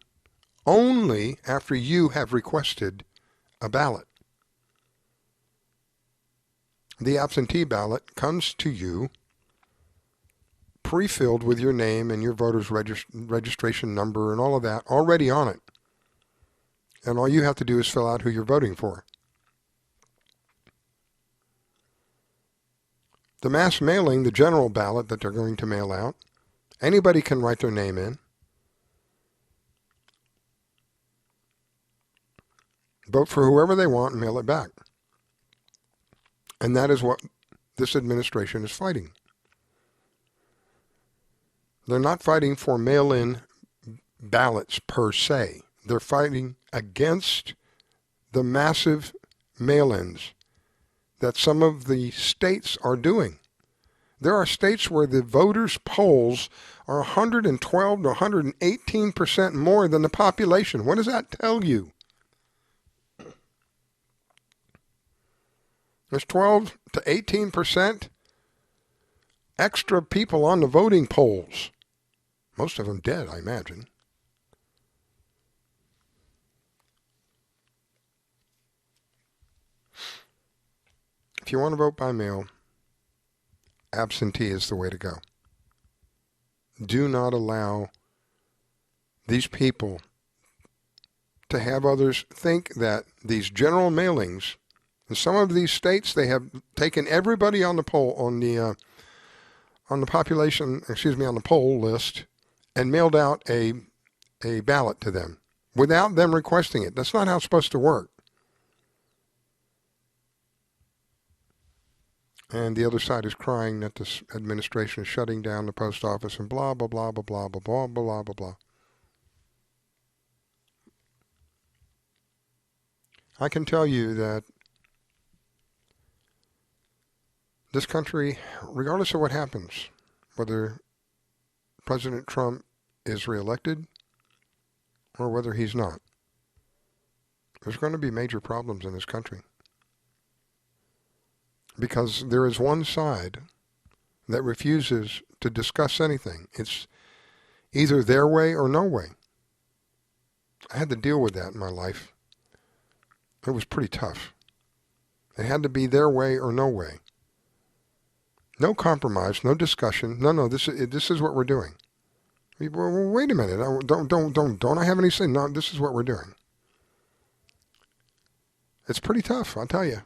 only after you have requested a ballot. The absentee ballot comes to you pre-filled with your name and your voter's registration number and all of that already on it. And all you have to do is fill out who you're voting for. The mass mailing, the general ballot that they're going to mail out, anybody can write their name in. Vote for whoever they want and mail it back. And that is what this administration is fighting. They're not fighting for mail-in ballots per se. They're fighting against the massive mail-ins that some of the states are doing. There are states where the voters' polls are 112 to 118% more than the population. What does that tell you? There's 12 to 18% extra people on the voting polls. Most of them dead, I imagine. If you want to vote by mail, absentee is the way to go. Do not allow these people to have others think that these general mailings, in some of these states, they have taken everybody on the poll, on the poll list, and mailed out a ballot to them without them requesting it. That's not how it's supposed to work. And the other side is crying that this administration is shutting down the post office and blah, blah, blah, blah, blah, blah, blah, blah, blah, blah. I can tell you that this country, regardless of what happens, whether President Trump is reelected or whether he's not, there's going to be major problems in this country. Because there is one side that refuses to discuss anything. It's either their way or no way. I had to deal with that in my life. It was pretty tough. It had to be their way or no way. No compromise, no discussion. No, this is what we're doing. Well, wait a minute. Don't I have any say? No, this is what we're doing. It's pretty tough, I'll tell you.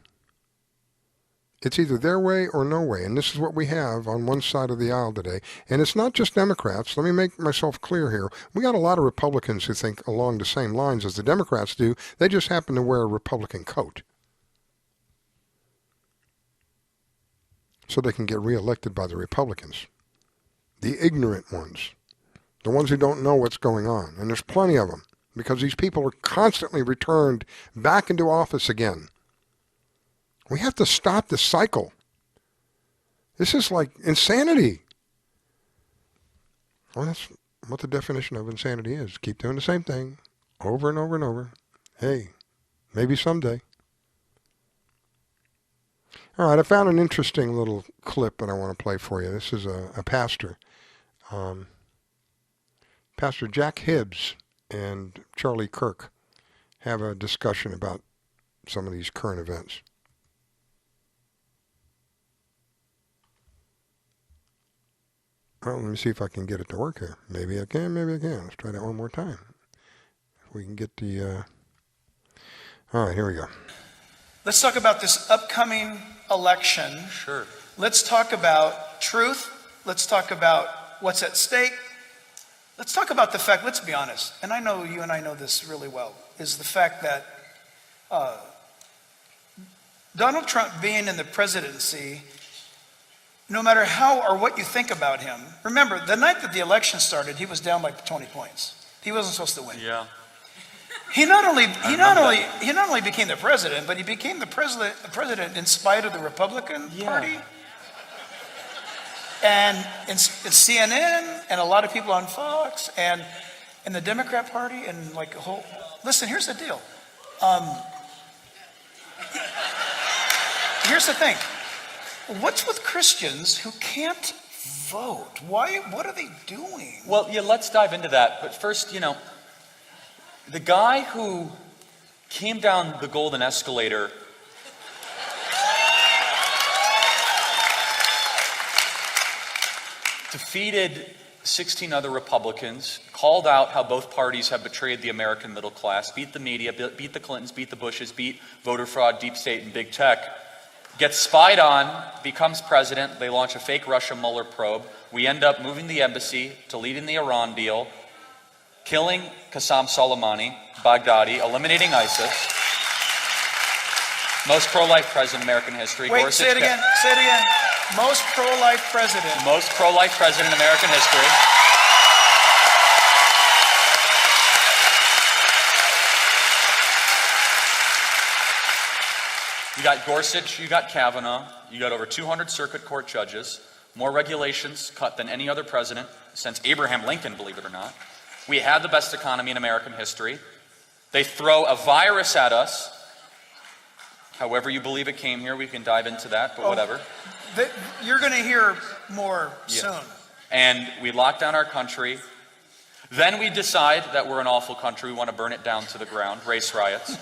It's either their way or no way, and this is what we have on one side of the aisle today. And it's not just Democrats. Let me make myself clear here. We got a lot of Republicans who think along the same lines as the Democrats do. They just happen to wear a Republican coat, so they can get reelected by the Republicans. The ignorant ones. The ones who don't know what's going on. And there's plenty of them, because these people are constantly returned back into office again. We have to stop this cycle. This is like insanity. Well, that's what the definition of insanity is. Keep doing the same thing over and over and over. Hey, maybe someday. All right, I found an interesting little clip that I want to play for you. This is a pastor. Pastor Jack Hibbs and Charlie Kirk have a discussion about some of these current events. Well, let me see if I can get it to work here. Maybe I can, maybe I can. Let's try that one more time. If we can get the... All right, here we go. Let's talk about this upcoming election. Sure. Let's talk about truth. Let's talk about what's at stake. Let's talk about the fact, let's be honest, and I know you and I know this really well, is the fact that Donald Trump being in the presidency, no matter how or what you think about him, remember, the night that the election started, he was down like 20 points. He wasn't supposed to win. Yeah. He not only became the president, but he became the president in spite of the Republican Party and in CNN and a lot of people on Fox and in the Democrat Party and like a whole. Listen, here's the deal. Here's the thing. What's with Christians who can't vote? Why? What are they doing? Well, yeah, let's dive into that. But first, the guy who came down the golden escalator defeated 16 other Republicans, called out how both parties have betrayed the American middle class, beat the media, beat the Clintons, beat the Bushes, beat voter fraud, deep state, and big tech, gets spied on, becomes president, they launch a fake Russia Mueller probe, we end up moving the embassy, deleting the Iran deal, killing Qasem Soleimani, Baghdadi, eliminating ISIS, most pro-life president in American history. Wait, say it again. Most pro-life president. Most pro-life president in American history. You got Gorsuch, you got Kavanaugh, you got over 200 circuit court judges, more regulations cut than any other president since Abraham Lincoln, believe it or not. We had the best economy in American history. They throw a virus at us. However you believe it came here, we can dive into that, but whatever. You're going to hear more soon. And we lock down our country. Then we decide that we're an awful country. We want to burn it down to the ground, race riots.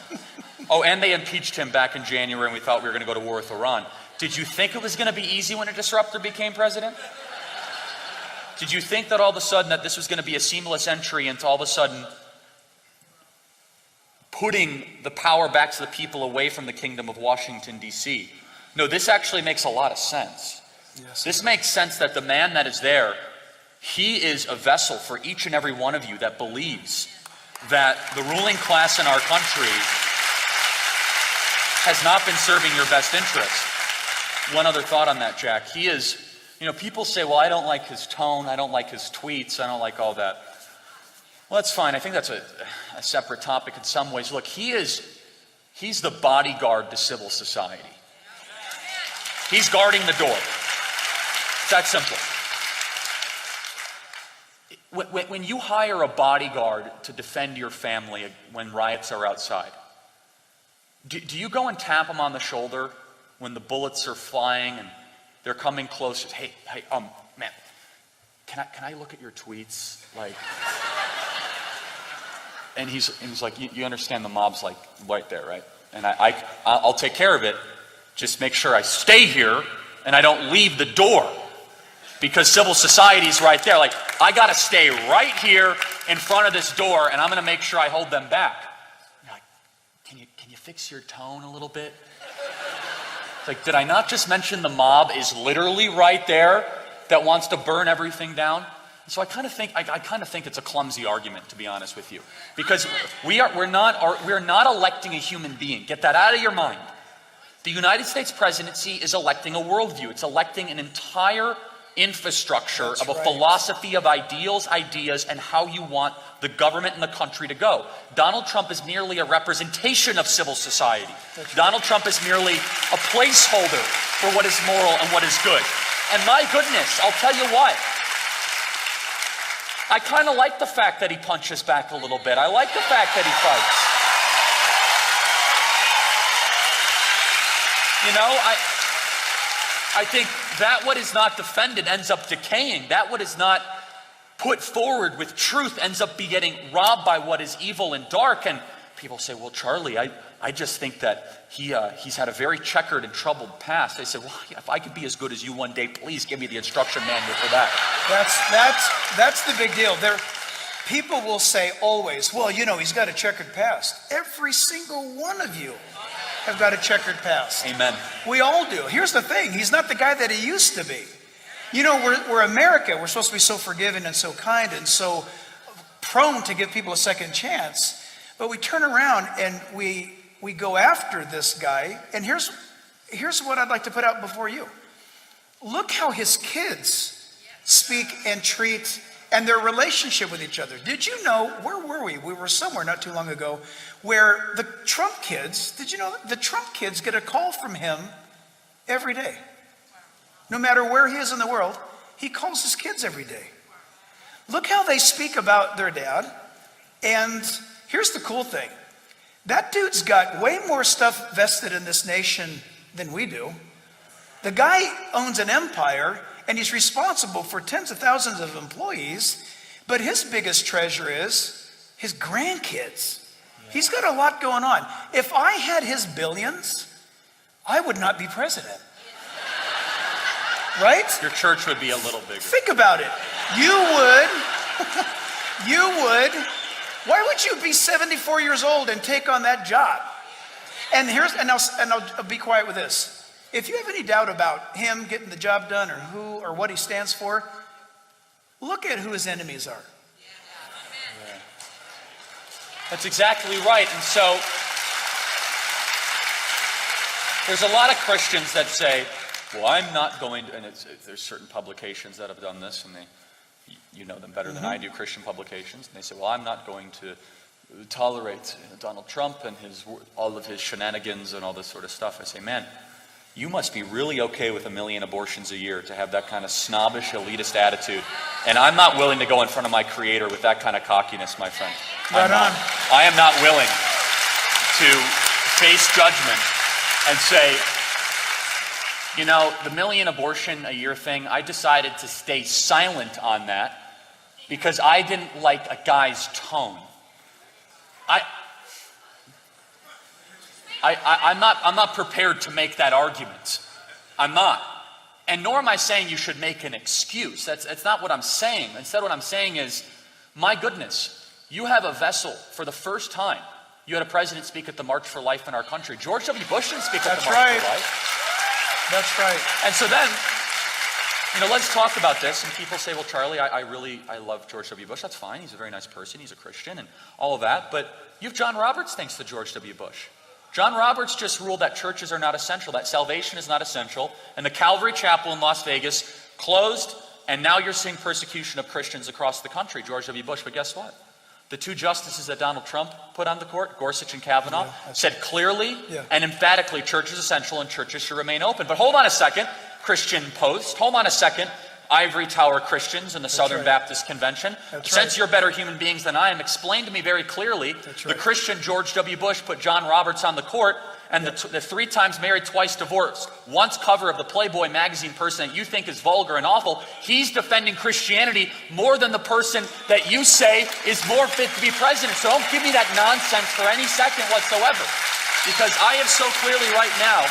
Oh, and they impeached him back in January, and we thought we were going to go to war with Iran. Did you think it was going to be easy when a disruptor became president? Did you think that all of a sudden that this was going to be a seamless entry into all of a sudden putting the power back to the people away from the kingdom of Washington, D.C.? No, this actually makes a lot of sense. Yes. This makes sense that the man that is there, he is a vessel for each and every one of you that believes that the ruling class in our country has not been serving your best interest. One other thought on that, Jack. He is, people say, well, I don't like his tone, I don't like his tweets, I don't like all that. Well, that's fine. I think that's a separate topic in some ways. Look, he's the bodyguard to civil society. He's guarding the door. It's that simple. When you hire a bodyguard to defend your family when riots are outside, do you go and tap them on the shoulder when the bullets are flying and they're coming closer? Hey, man, can I look at your tweets? And he's like, you understand the mob's like right there, right? And I'll take care of it. Just make sure I stay here and I don't leave the door because civil society's right there. Like, I got to stay right here in front of this door and I'm going to make sure I hold them back. You're like, can you fix your tone a little bit? It's like, did I not just mention the mob is literally right there that wants to burn everything down? So I kind of think it's a clumsy argument, to be honest with you, because we're not electing a human being. Get that out of your mind. The United States presidency is electing a worldview. It's electing an entire infrastructure of a philosophy of ideals, ideas, and how you want the government and the country to go. Donald Trump is merely a representation of civil society. Donald Trump is merely a placeholder for what is moral and what is good. And my goodness, I'll tell you what. I kind of like the fact that he punches back a little bit. I like the fact that he fights. I think that what is not defended ends up decaying. That what is not put forward with truth ends up be getting robbed by what is evil and dark. And people say, well, Charlie, I just think that he's had a very checkered and troubled past. I said, well, if I could be as good as you one day, please give me the instruction manual for that. That's the big deal. People will say always, well, he's got a checkered past. Every single one of you have got a checkered past. Amen. We all do. Here's the thing. He's not the guy that he used to be. We're America. We're supposed to be so forgiving and so kind and so prone to give people a second chance. But we turn around and we go after this guy. And here's what I'd like to put out before you. Look how his kids speak and treat and their relationship with each other. Did you know, where were we? We were somewhere not too long ago where the Trump kids, did you know the Trump kids get a call from him every day? No matter where he is in the world, he calls his kids every day. Look how they speak about their dad. And here's the cool thing. That dude's got way more stuff vested in this nation than we do. The guy owns an empire and he's responsible for tens of thousands of employees, but his biggest treasure is his grandkids. He's got a lot going on. If I had his billions, I would not be president. Right? Your church would be a little bigger. Think about it. You would. Why would you be 74 years old and take on that job? And I'll be quiet with this. If you have any doubt about him getting the job done or who or what he stands for, look at who his enemies are. Yeah. That's exactly right. And so there's a lot of Christians that say, well, I'm not going to, and there's certain publications that have done this, and you know them better than I do, Christian publications, and they say, well, I'm not going to tolerate Donald Trump and all of his shenanigans and all this sort of stuff. I say, man, you must be really okay with 1 million abortions a year to have that kind of snobbish, elitist attitude. And I'm not willing to go in front of my Creator with that kind of cockiness, my friend. Right on. I am not willing to face judgment and say, the 1 million abortion a year thing, I decided to stay silent on that because I didn't like a guy's tone. I'm not prepared to make that argument. I'm not. And nor am I saying you should make an excuse. That's not what I'm saying. Instead, what I'm saying is, my goodness, you have a vessel for the first time. You had a president speak at the March for Life in our country. George W. Bush didn't speak at the March for Life. That's right. And so then, let's talk about this. And people say, well, Charlie, I love George W. Bush. That's fine. He's a very nice person. He's a Christian and all of that. But you have John Roberts thanks to George W. Bush. John Roberts just ruled that churches are not essential, that salvation is not essential, and the Calvary Chapel in Las Vegas closed, and now you're seeing persecution of Christians across the country, George W. Bush. But guess what? The two justices that Donald Trump put on the court, Gorsuch and Kavanaugh, said clearly and emphatically church is essential and churches should remain open. But hold on a second, Christian Post, hold on a second, Ivory Tower Christians in the Southern Baptist Convention. Since you're better human beings than I am, explain to me very clearly, the Christian George W. Bush put John Roberts on the court, and the 3 times married, twice divorced, once cover of the Playboy magazine person that you think is vulgar and awful, he's defending Christianity more than the person that you say is more fit to be president. So don't give me that nonsense for any second whatsoever. Because I have so clearly right now,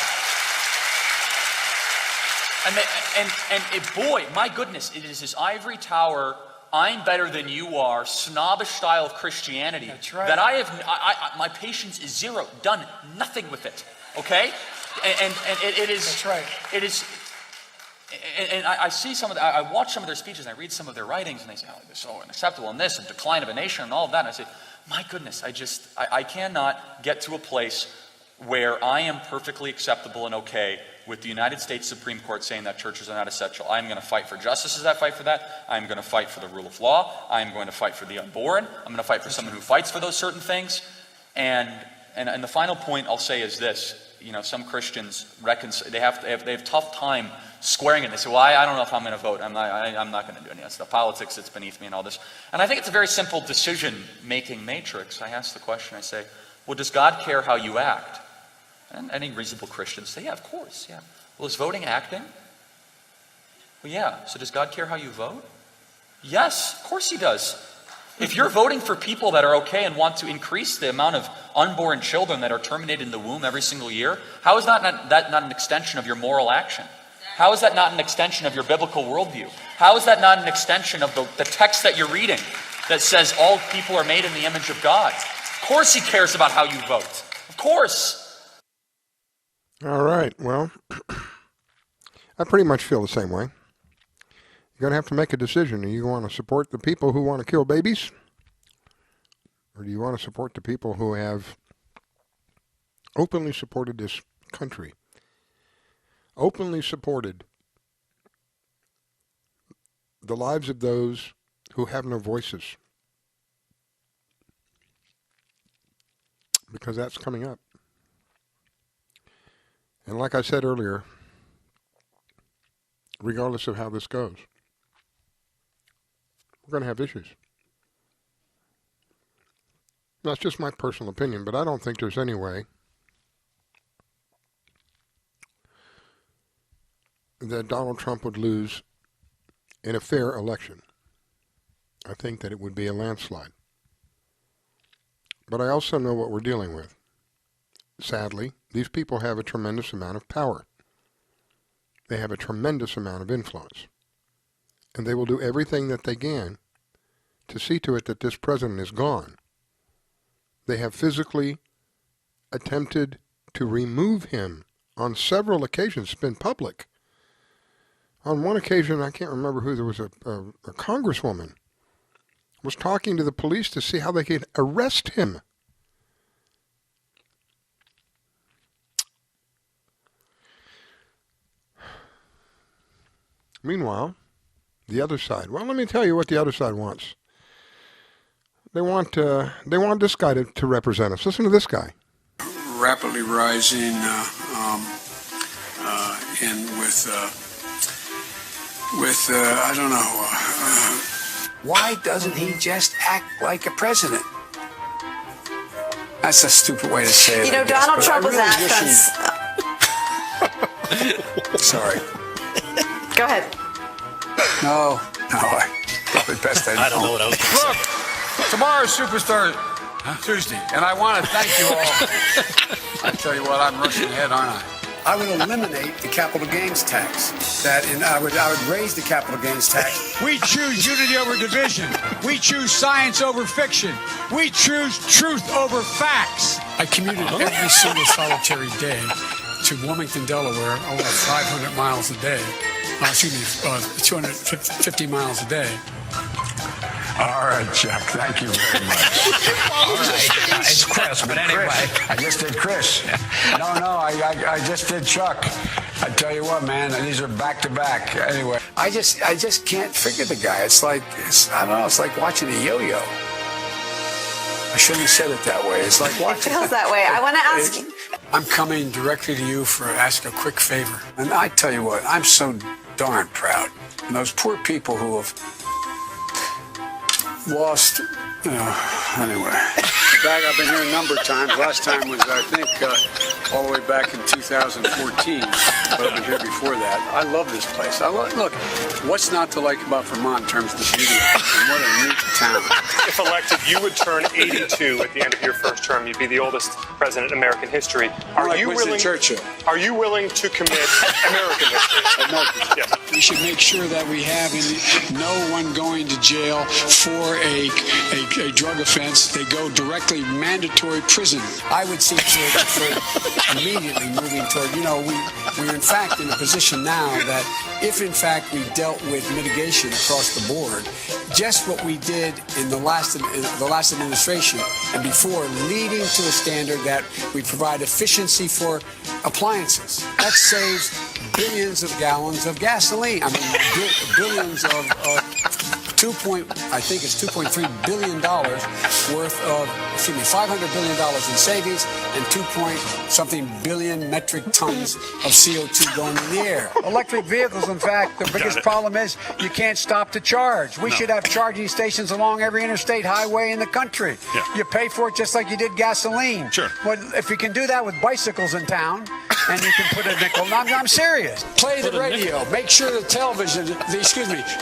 and boy, my goodness, it is this ivory tower, I'm better than you are, snobbish style of Christianity. That's right. That my patience is zero, done nothing with it. Okay? And it is. That's right. It is. And I see I watch some of their speeches and I read some of their writings and they say, oh, they're so unacceptable in this and decline of a nation and all of that. And I say, my goodness, I cannot get to a place where I am perfectly acceptable and okay with the United States Supreme Court saying that churches are not essential. I'm going to fight for justices that fight for that. I'm going to fight for the rule of law. I'm going to fight for the unborn. I'm going to fight for someone who fights for those certain things. And the final point I'll say is this. Some Christians they have tough time squaring it. They say, well, I don't know if I'm going to vote. I'm not going to do any of that stuff. Politics, it's beneath me and all this. And I think it's a very simple decision-making matrix. I ask the question, I say, well, does God care how you act? And any reasonable Christians say, yeah, of course, yeah. Well, is voting acting? Well, yeah. So does God care how you vote? Yes, of course he does. If you're voting for people that are okay and want to increase the amount of unborn children that are terminated in the womb every single year, how is that not an extension of your moral action? How is that not an extension of your biblical worldview? How is that not an extension of the text that you're reading that says all people are made in the image of God? Of course he cares about how you vote. Of course. All right. Well, I pretty much feel the same way. You're going to have to make a decision. Do you want to support the people who want to kill babies? Or do you want to support the people who have openly supported this country? Openly supported the lives of those who have no voices. Because that's coming up. And like I said earlier, regardless of how this goes, we're going to have issues. That's just my personal opinion, but I don't think there's any way that Donald Trump would lose in a fair election. I think that it would be a landslide. But I also know what we're dealing with. Sadly, these people have a tremendous amount of power. They have a tremendous amount of influence. And they will do everything that they can to see to it that this president is gone. They have physically attempted to remove him on several occasions. It's been public. On one occasion, I can't remember who, there was a congresswoman was talking to the police to see how they could arrest him. Meanwhile, the other side. Well, let me tell you what the other side wants. They want this guy to represent us. Listen to this guy. Rapidly rising with I don't know. Why doesn't he just act like a president? That's a stupid way to say it. You know, Donald Trump was asked on. Sorry. Go ahead. No, probably best I don't know what I was going to say. Look, tomorrow's Superstar Tuesday, and I want to thank you all. I tell you what, I'm rushing ahead, aren't I? I would eliminate the capital gains tax. I would raise the capital gains tax. We choose unity over division. We choose science over fiction. We choose truth over facts. I commuted every single solitary day to Wilmington, Delaware, over 500 miles a day. 250 miles a day. All right, Chuck. Thank you very much. All right. It's Chris, but anyway. I just did Chris. No, I just did Chuck. I tell you what, man, these are back to back. Anyway, I just can't figure the guy. It's like watching a yo-yo. I shouldn't have said it that way. It's like watching. It feels that way. I want to ask you. I'm coming directly to you for ask a quick favor. And I tell you what, I'm so darn proud. And those poor people who have lost, anyway. I've been here a number of times. Last time was, I think, all the way back in 2014. But I've been here before that. I love this place. Look, what's not to like about Vermont in terms of the beauty of it? And what a neat town. If elected, you would turn 82 at the end of your first term. You'd be the oldest president in American history. Are you willing to commit American history? Yes. We should make sure that we have no one going to jail for a drug offense. They go directly mandatory prison. I would see for immediately moving toward, we're in fact in a position now that if in fact we dealt with mitigation across the board, just what we did in the last administration and before, leading to a standard that we provide efficiency for appliances. That saves billions of gallons of gasoline. I mean, billions of $2.3 billion worth of, $500 billion in savings and 2-something billion metric tons of CO2 going in the air. Electric vehicles, in fact, the biggest problem is you can't stop to charge. We should have charging stations along every interstate highway in the country. Yeah. You pay for it just like you did gasoline. Sure. But if you can do that with bicycles in town, and you can put a nickel. I'm serious. Play the radio. Make sure the television,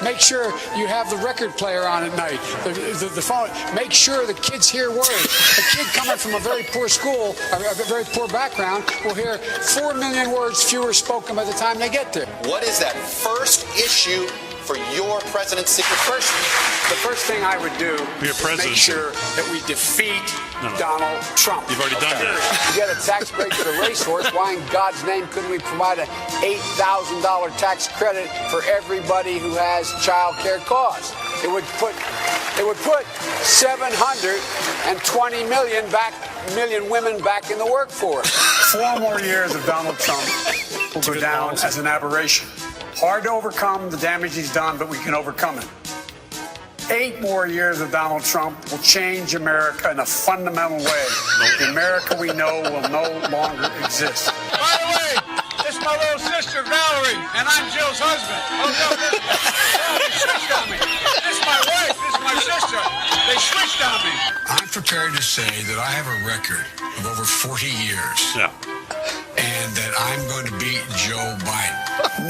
make sure you have the record player on at night, the phone. Make sure the kids hear words. A kid coming from a very poor school, a very poor background, will hear 4 million words fewer spoken by the time they get there. What is that first issue for your presidency? The first thing I would do is make sure that we defeat Donald Trump. You've already done that. You get a tax break for the racehorse. Why in God's name couldn't we provide an $8,000 tax credit for everybody who has child care costs? It would put 720 million women back in the workforce. 4 more years of Donald Trump will go down as an aberration. Hard to overcome the damage he's done, but we can overcome it. 8 more years of Donald Trump will change America in a fundamental way. The America we know will no longer exist. By the way, this is my little sister, Valerie, and I'm Jill's husband. Oh, no, they switched on me. This is my wife, this is my sister. They switched on me. I'm prepared to say that I have a record of over 40 years. Yeah. And that I'm going to beat Joe Biden.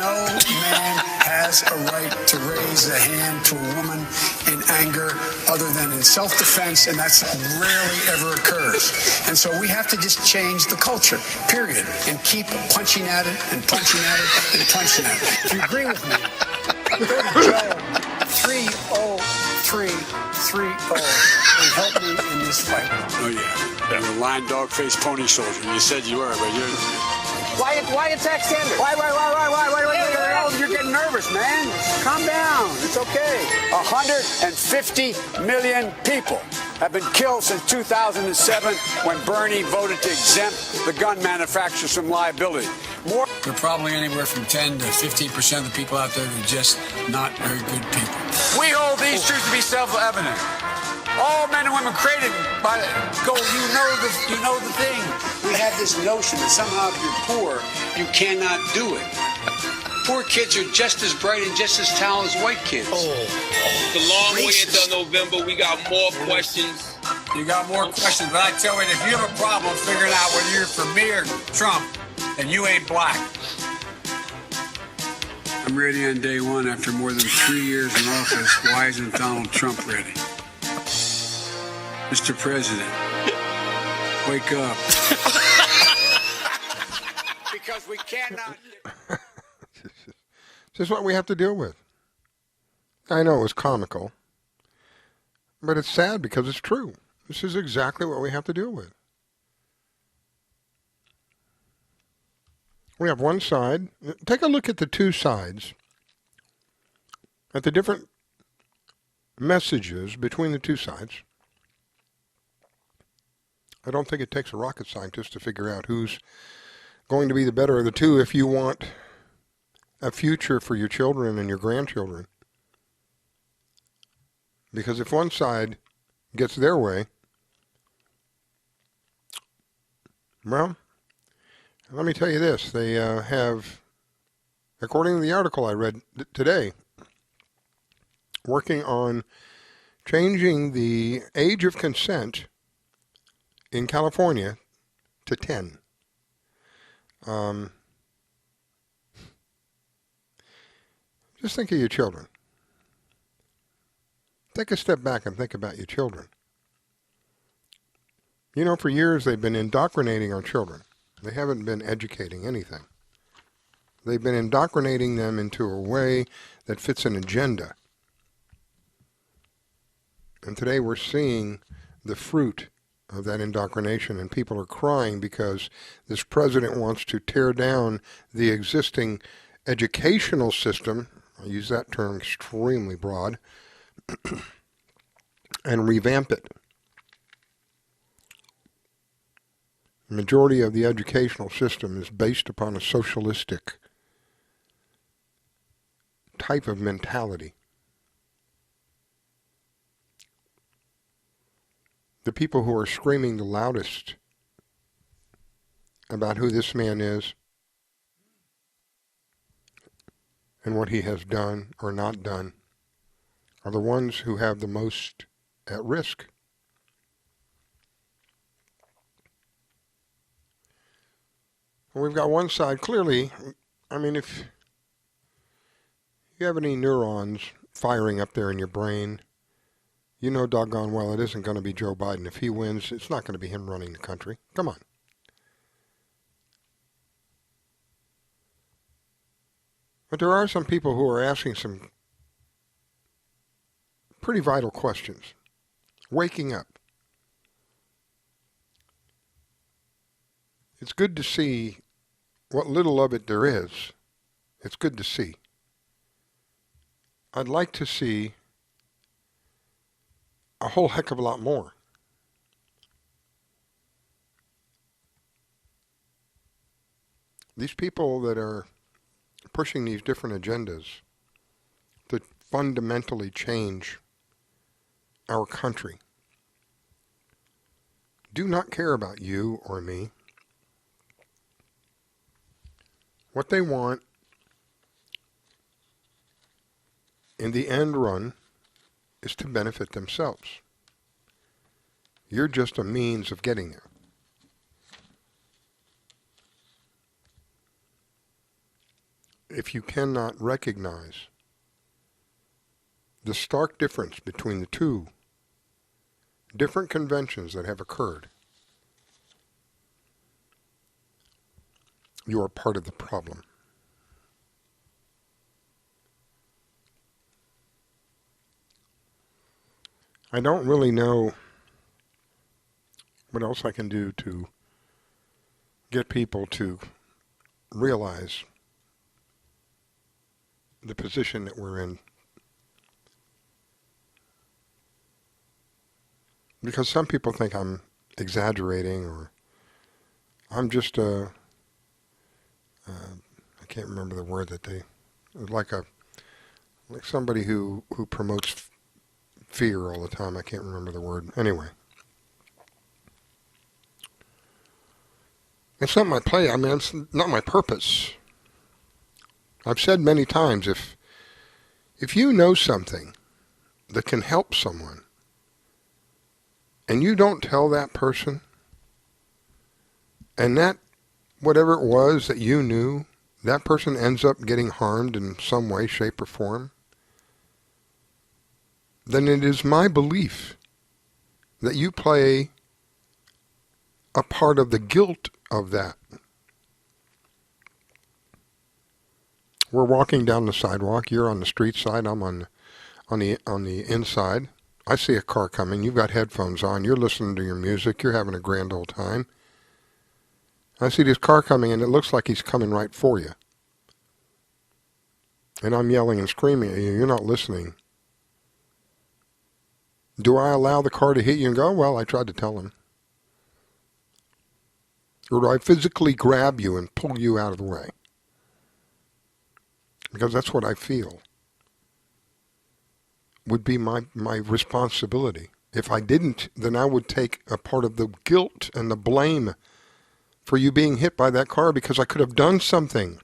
No man has a right to raise a hand to a woman in anger other than in self-defense, and that's rarely ever occurs. And so we have to just change the culture, period, and keep punching at it and punching at it and punching at it. If you agree with me, go to Joe 30330 and help me in this fight. Oh, yeah. You're a lying dog-faced pony soldier. You said you were, but you're... Why attack Sanders? Why? You're getting nervous, man. Calm down. It's okay. 150 million people have been killed since 2007 when Bernie voted to exempt the gun manufacturers from liability. There are probably anywhere from 10 to 15% of the people out there that are just not very good people. We hold these truths to be self-evident. All men and women created by gold. You know the thing. We have this notion that somehow if you're poor, you cannot do it. Poor kids are just as bright and just as talented as white kids. It's a long way until November. We got more questions. You got more questions, but I tell you, if you have a problem figuring out whether you're for me or Trump, then you ain't black. I'm ready on day one after more than 3 years in office. Why isn't Donald Trump ready? Mr. President, wake up. Because we cannot... This is what we have to deal with. I know it was comical, but it's sad because it's true. This is exactly what we have to deal with. We have one side. Take a look at the two sides, at the different messages between the two sides. I don't think it takes a rocket scientist to figure out who's going to be the better of the two if you want a future for your children and your grandchildren. Because if one side gets their way, well, let me tell you this. They have, according to the article I read today, working on changing the age of consent in California to 10. Just think of your children. Take a step back and think about your children. You know, for years they've been indoctrinating our children. They haven't been educating anything. They've been indoctrinating them into a way that fits an agenda. And today we're seeing the fruit of that indoctrination, and people are crying because this president wants to tear down the existing educational system. I use that term extremely broad, and revamp it. The majority of the educational system is based upon a socialistic type of mentality. The people who are screaming the loudest about who this man is and what he has done or not done are the ones who have the most at risk. We've got one side, clearly, I mean, if you have any neurons firing up there in your brain, you know doggone well it isn't going to be Joe Biden. If he wins, it's not going to be him running the country. Come on. But there are some people who are asking some pretty vital questions. Waking up. It's good to see what little of it there is. It's good to see. I'd like to see a whole heck of a lot more. These people that are pushing these different agendas that fundamentally change our country do not care about you or me. What they want in the end run is to benefit themselves. You're just a means of getting there. If you cannot recognize the stark difference between the two different conventions that have occurred, you are part of the problem. I don't really know what else I can do to get people to realize the position that we're in. Because some people think I'm exaggerating, or I'm just I can't remember the word that they, like somebody who promotes fear all the time. I can't remember the word. Anyway. It's not my play. I mean, it's not my purpose. I've said many times, if you know something that can help someone, and you don't tell that person, and that, whatever it was that you knew, that person ends up getting harmed in some way, shape, or form, then it is my belief that you play a part of the guilt of that. We're walking down the sidewalk. You're on the street side. I'm on the inside. I see a car coming. You've got headphones on. You're listening to your music. You're having a grand old time. I see this car coming, and it looks like he's coming right for you. And I'm yelling and screaming at you. You're not listening. Do I allow the car to hit you and go, well, I tried to tell him? Or do I physically grab you and pull you out of the way? Because that's what I feel would be my responsibility. If I didn't, then I would take a part of the guilt and the blame for you being hit by that car, because I could have done something.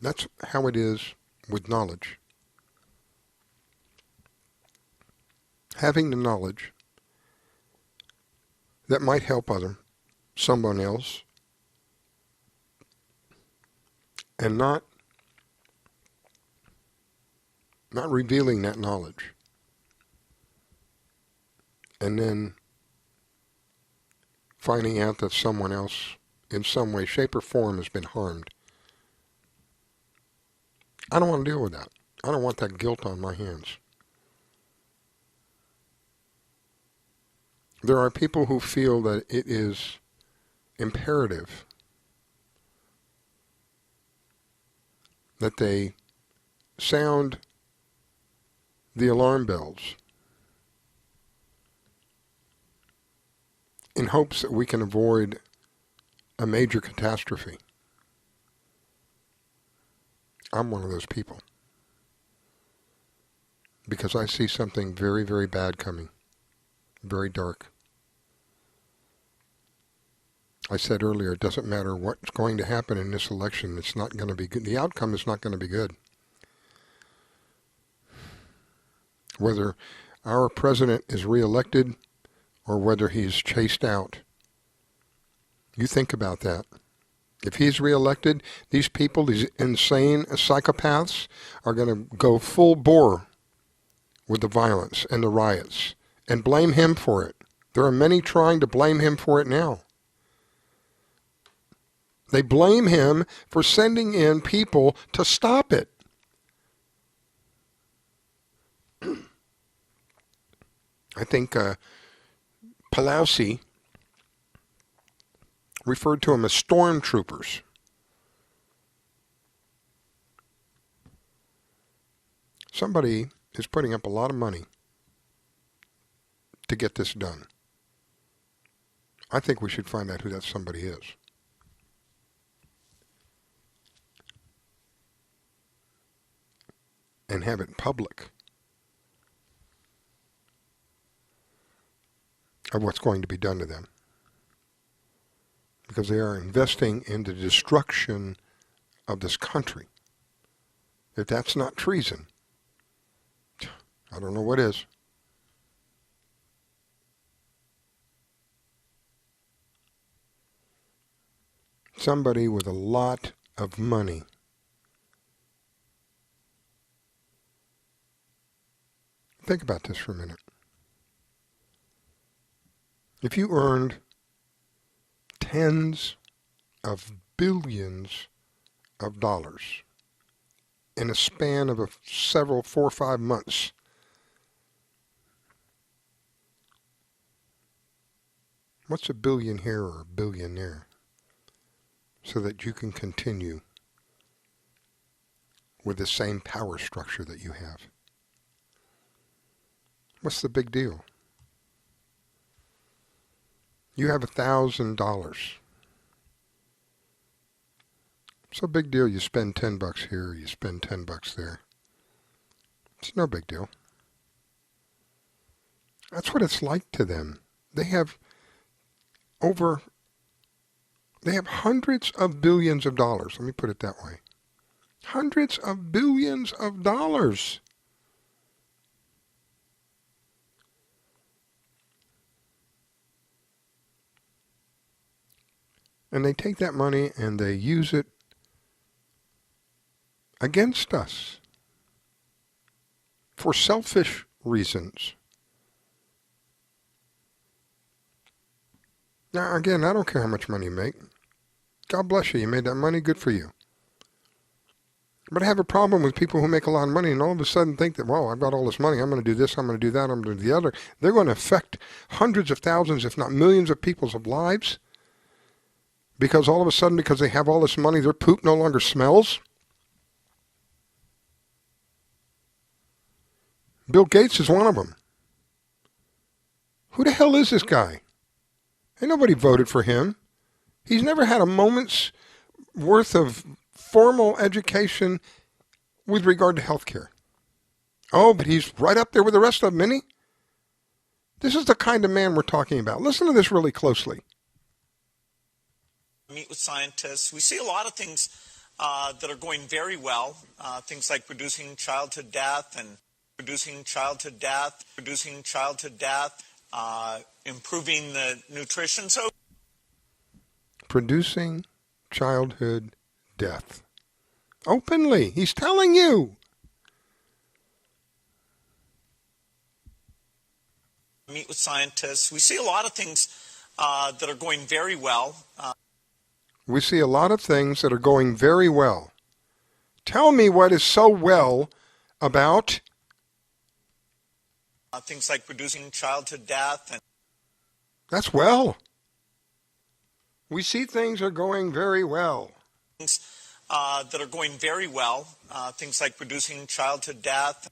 That's how it is with knowledge. Having the knowledge that might help someone else, and not revealing that knowledge, and then finding out that someone else in some way, shape, or form has been harmed. I don't want to deal with that. I don't want that guilt on my hands. There are people who feel that it is imperative that they sound the alarm bells in hopes that we can avoid a major catastrophe. I'm one of those people, because I see something very, very bad coming, very dark. I said earlier, it doesn't matter what's going to happen in this election. It's not going to be good. The outcome is not going to be good. Whether our president is reelected or whether he's chased out You think about that. If he's reelected, these people, these insane psychopaths, are going to go full bore with the violence and the riots and blame him for it. There are many trying to blame him for it now. They blame him for sending in people to stop it. I think Pelosi referred to them as stormtroopers. Somebody is putting up a lot of money to get this done. I think we should find out who that somebody is. And have it public of what's going to be done to them. Because they are investing in the destruction of this country. If that's not treason, I don't know what is. Somebody with a lot of money think about this for a minute. If you earned tens of billions of dollars in a span of several, 4 or 5 months, what's a billion here or a billion there? So that you can continue with the same power structure that you have. What's the big deal? You have $1,000. It's no big deal. You spend $10 here, you spend $10 there. It's no big deal. That's what it's like to them. They have hundreds of billions of dollars. Let me put it that way. Hundreds of billions of dollars. And they take that money and they use it against us for selfish reasons. Now, again, I don't care how much money you make. God bless you. You made that money. Good for you. But I have a problem with people who make a lot of money and all of a sudden think that, well, I've got all this money. I'm going to do this. I'm going to do that. I'm going to do the other. They're going to affect hundreds of thousands, if not millions of people's lives. Because all of a sudden, because they have all this money, their poop no longer smells. Bill Gates is one of them. Who the hell is this guy? Ain't nobody voted for him. He's never had a moment's worth of formal education with regard to health care. Oh, but he's right up there with the rest of them, isn't he? This is the kind of man we're talking about. Listen to this really closely. Meet with scientists. We see a lot of things that are going very well. Things like reducing childhood death and reducing childhood death, improving the nutrition. So, producing childhood death. Openly, he's telling you. Meet with scientists. We see a lot of things that are going very well. We see a lot of things that are going very well. Tell me what is so well about things like reducing childhood death. And that's well. We see things are going very well. Things that are going very well. Things like reducing childhood death.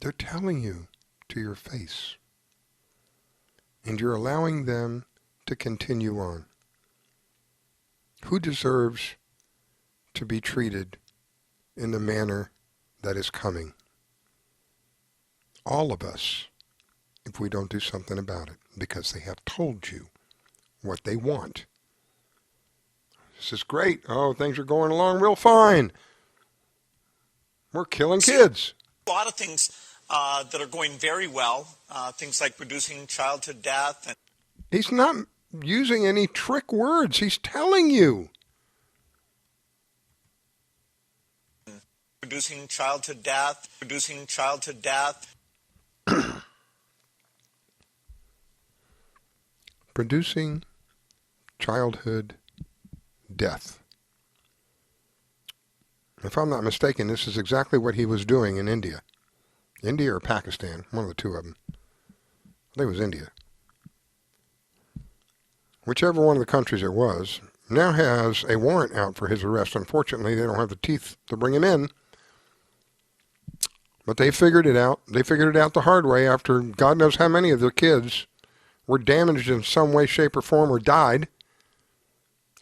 They're telling you to your face. And you're allowing them to continue on. Who deserves to be treated in the manner that is coming? All of us, if we don't do something about it, because they have told you what they want. This is great. Oh, things are going along real fine. We're killing kids. A lot of things that are going very well. Things like reducing childhood death. And he's not using any trick words. He's telling you. Reducing childhood death, reducing childhood death. Producing childhood death. If I'm not mistaken, this is exactly what he was doing in India. India or Pakistan, one of the two of them. I think it was India. Whichever one of the countries it was, now has a warrant out for his arrest. Unfortunately, they don't have the teeth to bring him in. But they figured it out. They figured it out the hard way after God knows how many of their kids were damaged in some way, shape, or form or died.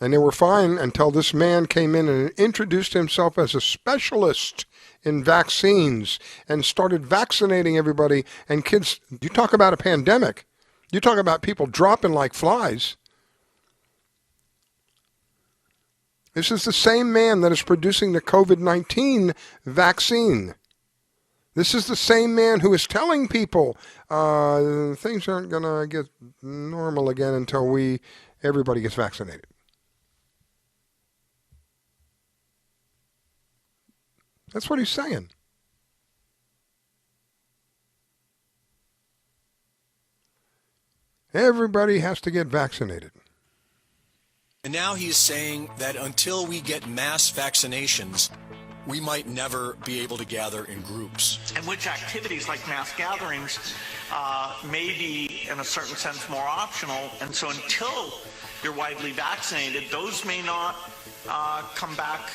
And they were fine until this man came in and introduced himself as a specialist in vaccines and started vaccinating everybody. And kids, you talk about a pandemic. You talk about people dropping like flies. This is the same man that is producing the COVID-19 vaccine. This is the same man who is telling people things aren't going to get normal again until everybody gets vaccinated. That's what he's saying. Everybody has to get vaccinated. And now he's saying that until we get mass vaccinations, we might never be able to gather in groups. And which activities like mass gatherings may be, in a certain sense, more optional. And so until you're widely vaccinated, those may not come back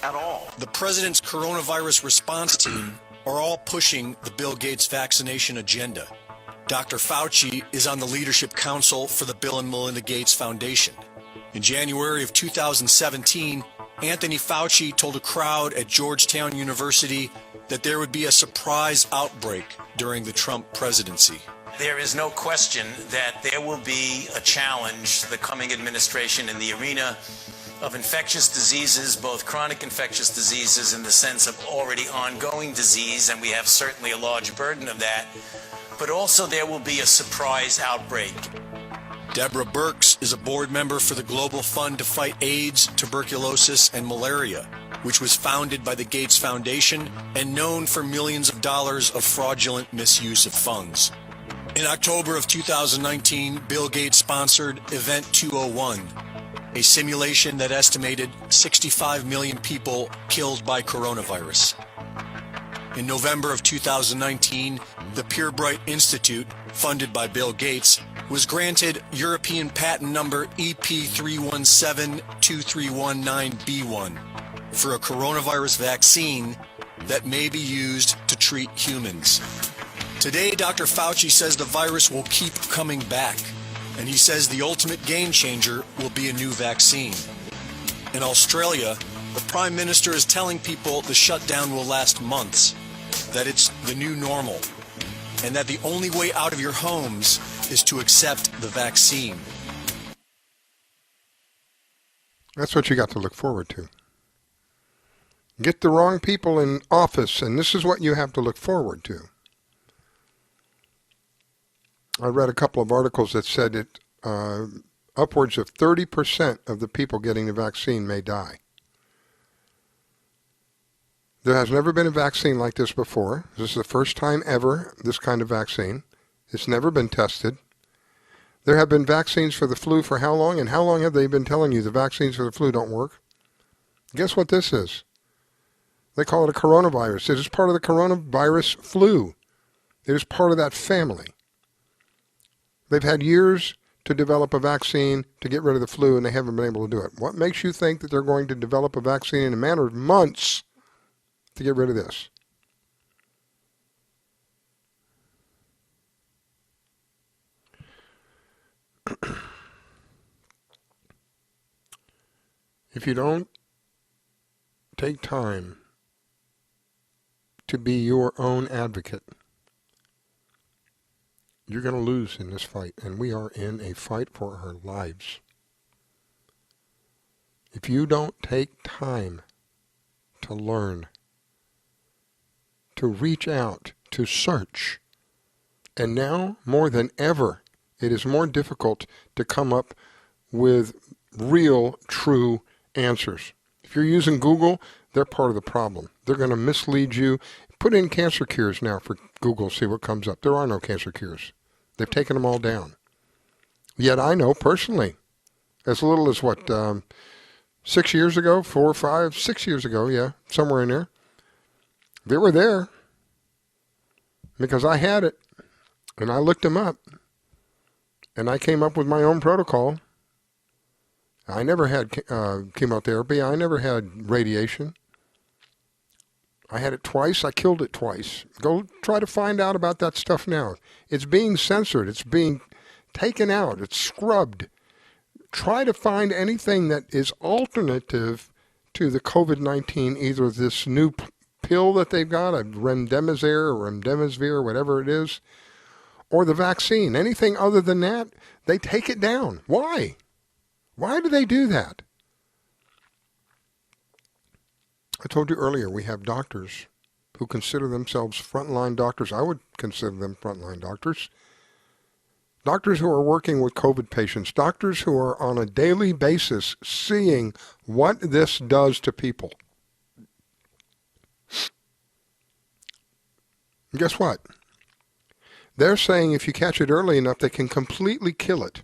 at all. The president's coronavirus response team are all pushing the Bill Gates vaccination agenda. Dr. Fauci is on the leadership council for the Bill and Melinda Gates Foundation. In January of 2017, Anthony Fauci told a crowd at Georgetown University that there would be a surprise outbreak during the Trump presidency. There is no question that there will be a challenge, the coming administration, in the arena of infectious diseases, both chronic infectious diseases in the sense of already ongoing disease, and we have certainly a large burden of that, but also there will be a surprise outbreak. Deborah Birx is a board member for the Global Fund to Fight AIDS, Tuberculosis, and Malaria, which was founded by the Gates Foundation and known for millions of dollars of fraudulent misuse of funds. In October of 2019, Bill Gates sponsored Event 201, a simulation that estimated 65 million people killed by coronavirus. In November of 2019, the Purebright Institute, funded by Bill Gates, was granted European patent number EP3172319B1 for a coronavirus vaccine that may be used to treat humans. Today, Dr. Fauci says the virus will keep coming back, and he says the ultimate game changer will be a new vaccine. In Australia, the Prime Minister is telling people the shutdown will last months, that it's the new normal, and that the only way out of your homes is to accept the vaccine. That's what you got to look forward to. Get the wrong people in office, and this is what you have to look forward to. I read a couple of articles that said that upwards of 30% of the people getting the vaccine may die. There has never been a vaccine like this before. This is the first time ever, this kind of vaccine. It's never been tested. There have been vaccines for the flu for how long? And how long have they been telling you the vaccines for the flu don't work? Guess what this is? They call it a coronavirus. It is part of the coronavirus flu. It is part of that family. They've had years to develop a vaccine to get rid of the flu, and they haven't been able to do it. What makes you think that they're going to develop a vaccine in a matter of months to get rid of this? If you don't take time to be your own advocate, you're going to lose in this fight, and we are in a fight for our lives. If you don't take time to learn, to reach out, to search, and now more than ever It is more difficult to come up with real, true answers. If you're using Google, they're part of the problem. They're going to mislead you. Put in cancer cures now for Google, see what comes up. There are no cancer cures. They've taken them all down. Yet I know personally, as little as 6 years ago, 4 or 5, 6 years ago, yeah, somewhere in there, they were there because I had it, and I looked them up, and I came up with my own protocol. I never had chemotherapy. I never had radiation. I had it twice. I killed it twice. Go try to find out about that stuff now. It's being censored. It's being taken out. It's scrubbed. Try to find anything that is alternative to the COVID-19, either this new pill that they've got, a remdesivir or remdesivir, whatever it is, or the vaccine. Anything other than that, they take it down. Why? Why do they do that? I told you earlier, we have doctors who consider themselves frontline doctors. I would consider them frontline doctors. Doctors who are working with COVID patients. Doctors who are on a daily basis seeing what this does to people. And guess what? They're saying if you catch it early enough, they can completely kill it.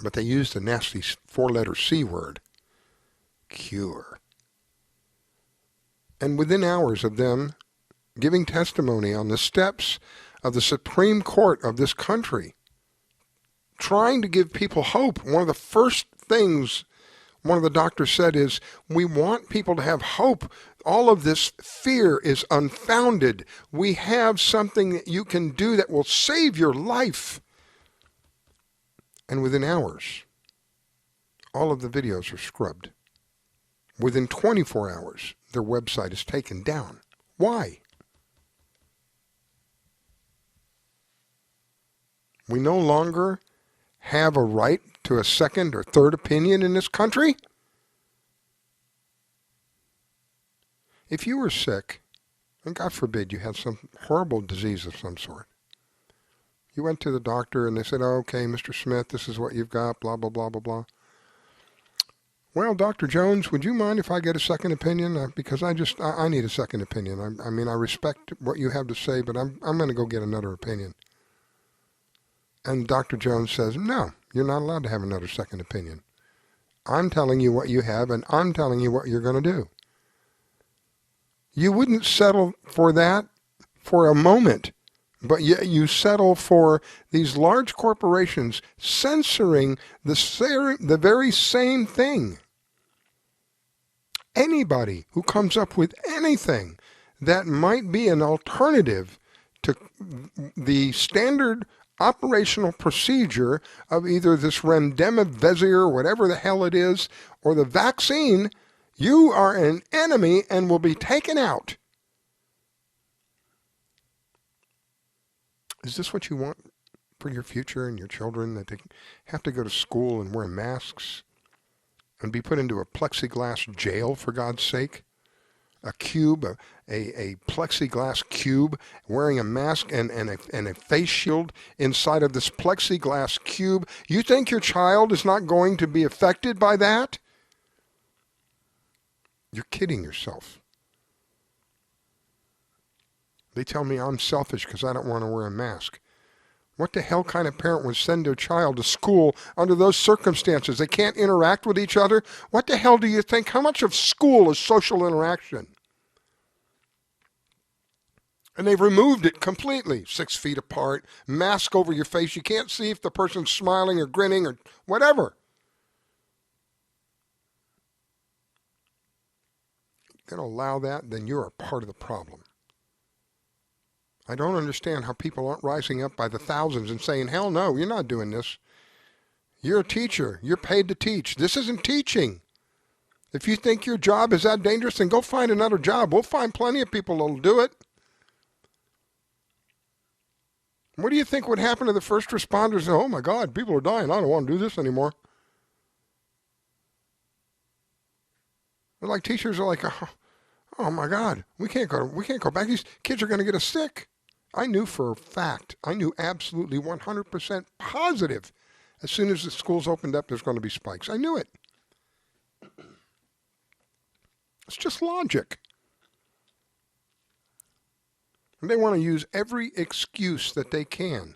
But they use the nasty 4-letter C word, cure. And within hours of them giving testimony on the steps of the Supreme Court of this country, trying to give people hope, one of the first things one of the doctors said is, we want people to have hope. All of this fear is unfounded. We have something that you can do that will save your life. And within hours, all of the videos are scrubbed. Within 24 hours, their website is taken down. Why? We no longer have a right to a second or third opinion in this country? If you were sick, and God forbid you had some horrible disease of some sort, you went to the doctor and they said, oh, okay, Mr. Smith, this is what you've got, blah, blah, blah, blah, blah. Well, Dr. Jones, would you mind if I get a second opinion? Because I need a second opinion. I mean, I respect what you have to say, but I'm going to go get another opinion. And Dr. Jones says, no, you're not allowed to have another second opinion. I'm telling you what you have, and I'm telling you what you're going to do. You wouldn't settle for that for a moment, but yet you settle for these large corporations censoring the very same thing. Anybody who comes up with anything that might be an alternative to the standard operational procedure of either this remdesivir, whatever the hell it is, or the vaccine, you are an enemy and will be taken out. Is this what you want for your future and your children, that they have to go to school and wear masks and be put into a plexiglass jail, for God's sake? A cube, a plexiglass cube, wearing a mask and a face shield inside of this plexiglass cube. You think your child is not going to be affected by that? You're kidding yourself. They tell me I'm selfish because I don't want to wear a mask. What the hell kind of parent would send their child to school under those circumstances? They can't interact with each other. What the hell do you think? How much of school is social interaction? And they've removed it completely. 6 feet apart, mask over your face. You can't see if the person's smiling or grinning or whatever. You're going to allow that, then you're a part of the problem. I don't understand how people aren't rising up by the thousands and saying, hell no, you're not doing this. You're a teacher. You're paid to teach. This isn't teaching. If you think your job is that dangerous, then go find another job. We'll find plenty of people that'll do it. What do you think would happen to the first responders? Oh my God, people are dying. I don't want to do this anymore. They're like, teachers are like, oh my God, we can't go back. These kids are going to get us sick. I knew for a fact, I knew absolutely 100% positive, as soon as the schools opened up, there's going to be spikes. I knew it. It's just logic. And they want to use every excuse that they can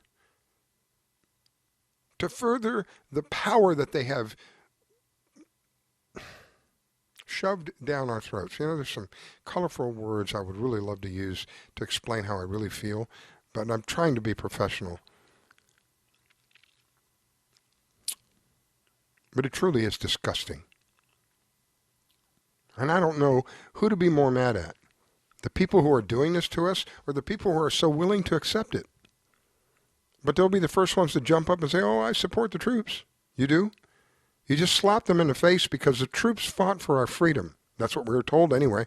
to further the power that they have shoved down our throats. You know, there's some colorful words I would really love to use to explain how I really feel, but I'm trying to be professional. But it truly is disgusting. And I don't know who to be more mad at. The people who are doing this to us or the people who are so willing to accept it. But they'll be the first ones to jump up and say, oh, I support the troops. You do? You just slap them in the face because the troops fought for our freedom. That's what we were told anyway.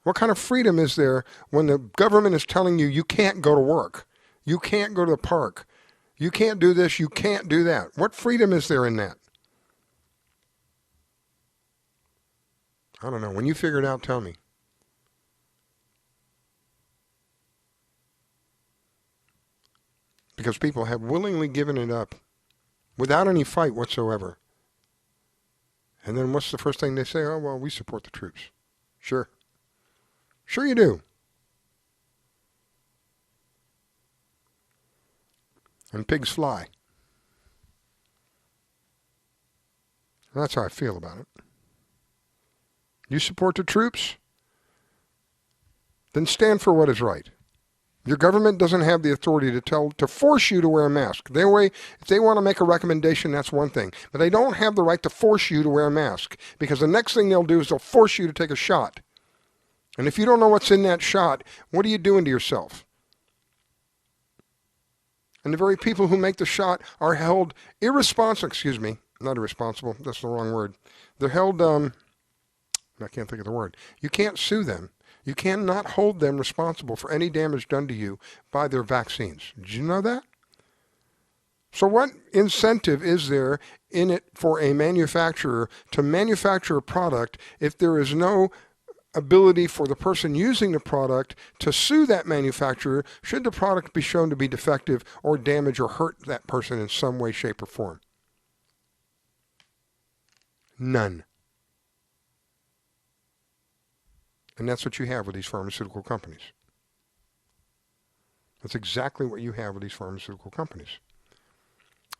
What kind of freedom is there when the government is telling you you can't go to work? You can't go to the park. You can't do this. You can't do that. What freedom is there in that? I don't know. When you figure it out, tell me. Because people have willingly given it up without any fight whatsoever. And then what's the first thing they say? Oh, well, we support the troops. Sure. Sure you do. And pigs fly. And that's how I feel about it. You support the troops? Then stand for what is right. Your government doesn't have the authority to force you to wear a mask. If they want to make a recommendation, that's one thing. But they don't have the right to force you to wear a mask. Because the next thing they'll do is they'll force you to take a shot. And if you don't know what's in that shot, what are you doing to yourself? And the very people who make the shot are held irresponsible. Excuse me, not irresponsible. That's the wrong word. They're held, I can't think of the word. You can't sue them. You cannot hold them responsible for any damage done to you by their vaccines. Did you know that? So what incentive is there in it for a manufacturer to manufacture a product if there is no ability for the person using the product to sue that manufacturer should the product be shown to be defective or damage or hurt that person in some way, shape, or form? None. And that's what you have with these pharmaceutical companies. That's exactly what you have with these pharmaceutical companies.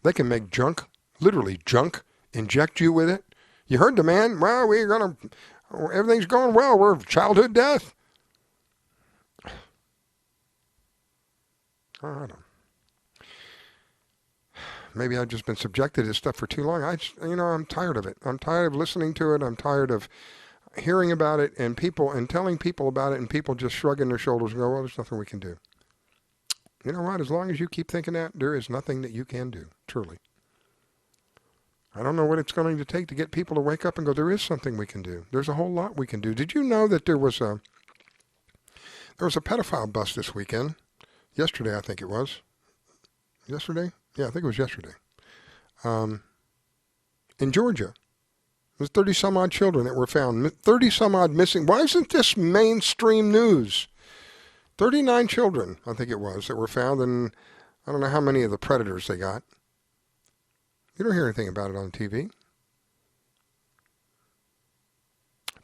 They can make junk, literally junk, inject you with it. You heard the man, well, everything's going well, we're childhood death. I don't know. Maybe I've just been subjected to this stuff for too long. I'm tired of it. I'm tired of listening to it. I'm tired of hearing about it and telling people about it and people just shrugging their shoulders and go, well, there's nothing we can do. You know what? As long as you keep thinking that, there is nothing that you can do, truly. I don't know what it's going to take to get people to wake up and go, there is something we can do. There's a whole lot we can do. Did you know that there was a pedophile bust this weekend? Yesterday, I think it was. Yesterday? Yeah, I think it was yesterday. In Georgia. There's 30-some-odd children that were found. 30-some-odd missing. Why isn't this mainstream news? 39 children, I think it was, that were found, and I don't know how many of the predators they got. You don't hear anything about it on TV.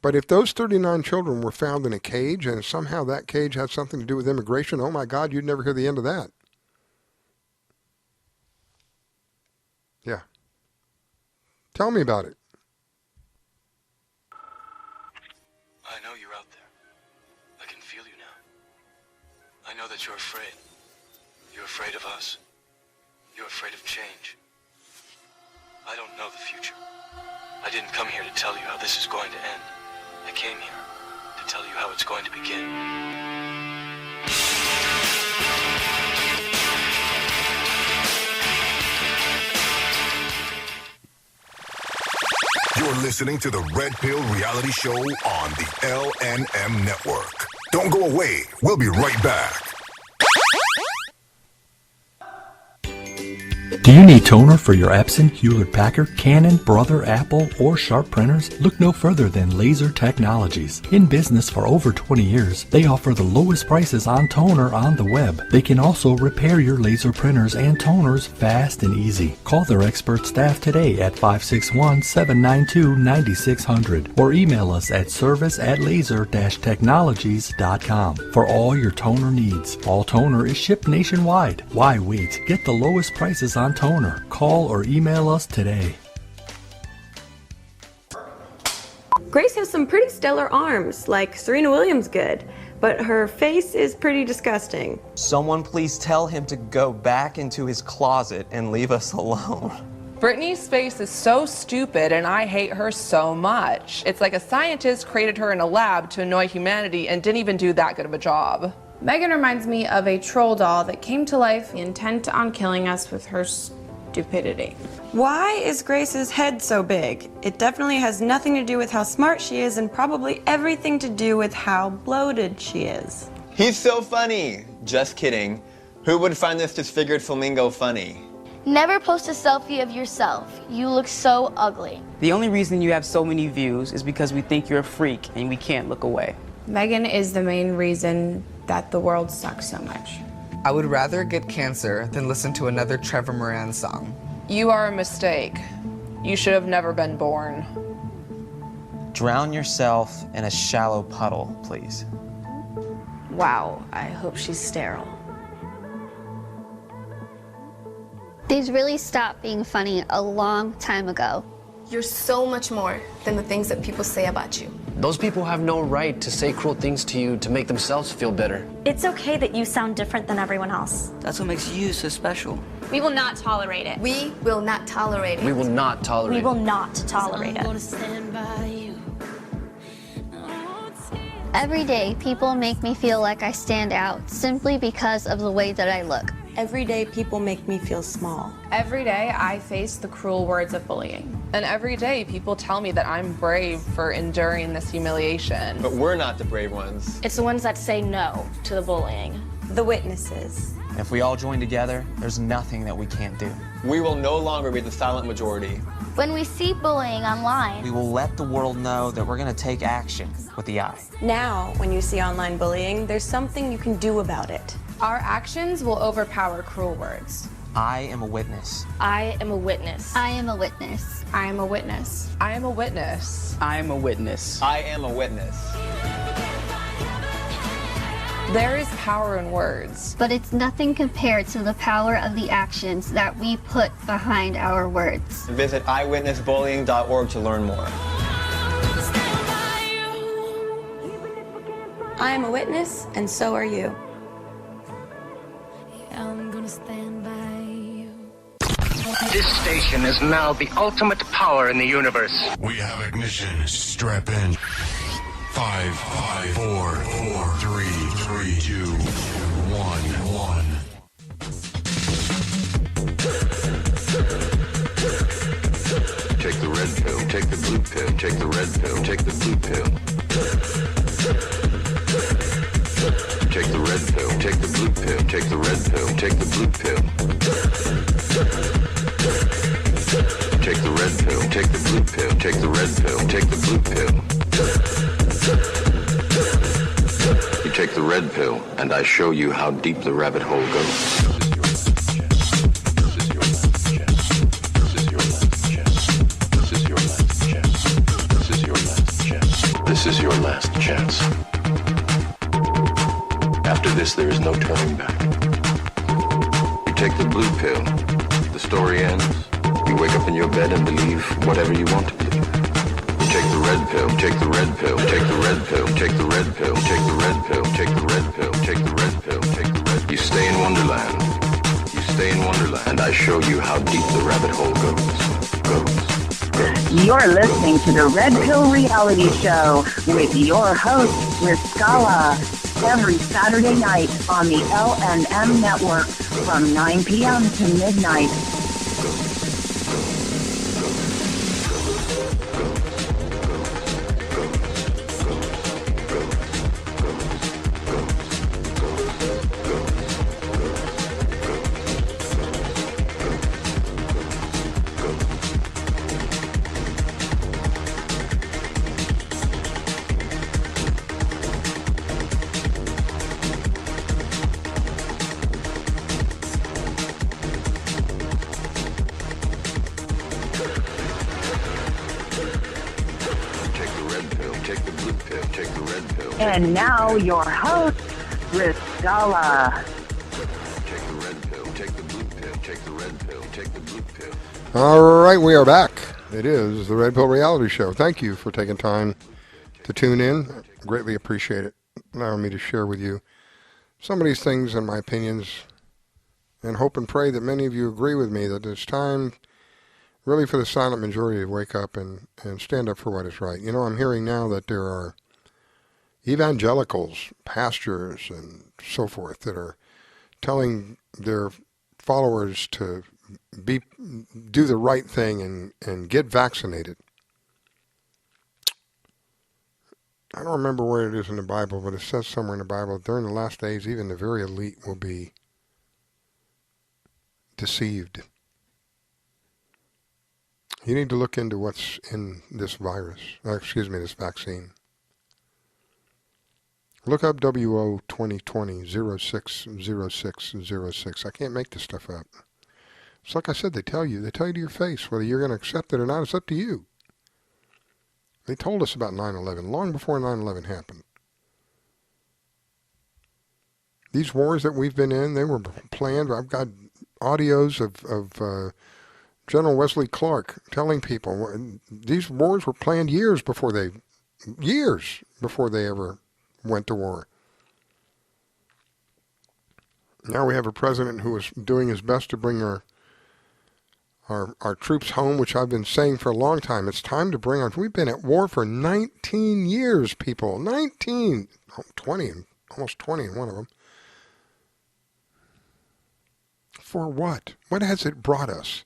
But if those 39 children were found in a cage, and somehow that cage had something to do with immigration, oh my God, you'd never hear the end of that. Yeah. Tell me about it. I know you're out there. I can feel you now. I know that you're afraid. You're afraid of us. You're afraid of change. I don't know the future. I didn't come here to tell you how this is going to end. I came here to tell you how it's going to begin. You're listening to the Red Pill Reality Show on the LNM Network. Don't go away. We'll be right back. Do you need toner for your Epson, Hewlett-Packard, Canon, Brother, Apple, or Sharp printers? Look no further than Laser Technologies. In business for over 20 years, they offer the lowest prices on toner on the web. They can also repair your laser printers and toners fast and easy. Call their expert staff today at 561-792-9600 or email us at service@laser-technologies.com for all your toner needs. All toner is shipped nationwide. Why wait? Get the lowest prices on toner. Call or email us today. Grace has some pretty stellar arms, like Serena Williams good, but her face is pretty disgusting. Someone please tell him to go back into his closet and leave us alone. Britney's face is so stupid and I hate her so much. It's like a scientist created her in a lab to annoy humanity and didn't even do that good of a job. Megan reminds me of a troll doll that came to life intent on killing us with her stupidity. Why is Grace's head so big? It definitely has nothing to do with how smart she is and probably everything to do with how bloated she is. He's so funny. Just kidding. Who would find this disfigured flamingo funny? Never post a selfie of yourself. You look so ugly. The only reason you have so many views is because we think you're a freak and we can't look away. Megan is the main reason that the world sucks so much. I would rather get cancer than listen to another Trevor Moran song. You are a mistake. You should have never been born. Drown yourself in a shallow puddle, please. Wow, I hope she's sterile. These really stopped being funny a long time ago. You're so much more than the things that people say about you. Those people have no right to say cruel things to you to make themselves feel better. It's okay that you sound different than everyone else. That's what makes you so special. We will not tolerate it. We will not tolerate it. We will not tolerate it. We will not tolerate it. Every day, people make me feel like I stand out simply because of the way that I look. Every day people make me feel small. Every day I face the cruel words of bullying. And every day people tell me that I'm brave for enduring this humiliation. But we're not the brave ones. It's the ones that say no to the bullying. The witnesses. If we all join together, there's nothing that we can't do. We will no longer be the silent majority. When we see bullying online, We will let the world know that we're going to take action with the eye. Now, when you see online bullying, there's something you can do about it. Our actions will overpower cruel words. I am a witness. I am a witness. I am a witness. I am a witness. I am a witness. I am a witness. I am a witness. There is power in words. But it's nothing compared to the power of the actions that we put behind our words. Visit eyewitnessbullying.org to learn more. I am a witness, and so are you. I'm gonna stand by you. This station is now the ultimate power in the universe. We have ignition. Strap in. 5, 4, 3, 2, 1. Take the red pill, take the blue pill, take the red pill, take the blue pill. Take the red pill, take the blue pill, take the red pill, take the blue pill. Take the red pill, take the blue pill, take the red pill, take the blue pill. You take the red pill, and I show you how deep the rabbit hole goes. This is your last chance. After this, there is no turning back. You take the blue pill, the story ends. You wake up in your bed and believe whatever you want to believe. You take the red pill, take the red pill, take the red pill, take the red pill, take the red pill, take the red pill, take the red pill, take the red. You stay in Wonderland. You stay in Wonderland, and I show you how deep the rabbit hole goes. You're listening to the Red Pill Reality Show with your host, Riscala, every Saturday night on the LNM Network from 9 p.m. to midnight. And now your host, Riscala. Take the red pill, take the blue pill, take the red pill, take the blue pill. All right, we are back. It is the Red Pill Reality Show. Thank you for taking time to tune in. Greatly appreciate it. Allowing me to share with you some of these things and my opinions, and hope and pray that many of you agree with me that it's time really for the silent majority to wake up and stand up for what is right. You know, I'm hearing now that there are evangelicals, pastors, and so forth that are telling their followers to do the right thing and get vaccinated. I don't remember where it is in the Bible, but it says somewhere in the Bible, during the last days, even the very elite will be deceived. You need to look into what's in this this vaccine. Look up WO 2020 060606. I can't make this stuff up. It's like I said, they tell you to your face whether you're going to accept it or not. It's up to you. They told us about 9/11 long before 9/11 happened. These wars that we've been in, they were planned. I've got audios of General Wesley Clark telling people these wars were planned years before they ever went to war. Now we have a president who is doing his best to bring our troops home, which I've been saying for a long time. It's time to bring we've been at war for 19 years, people. 19, 20, almost 20 in one of them. For what? What has it brought us?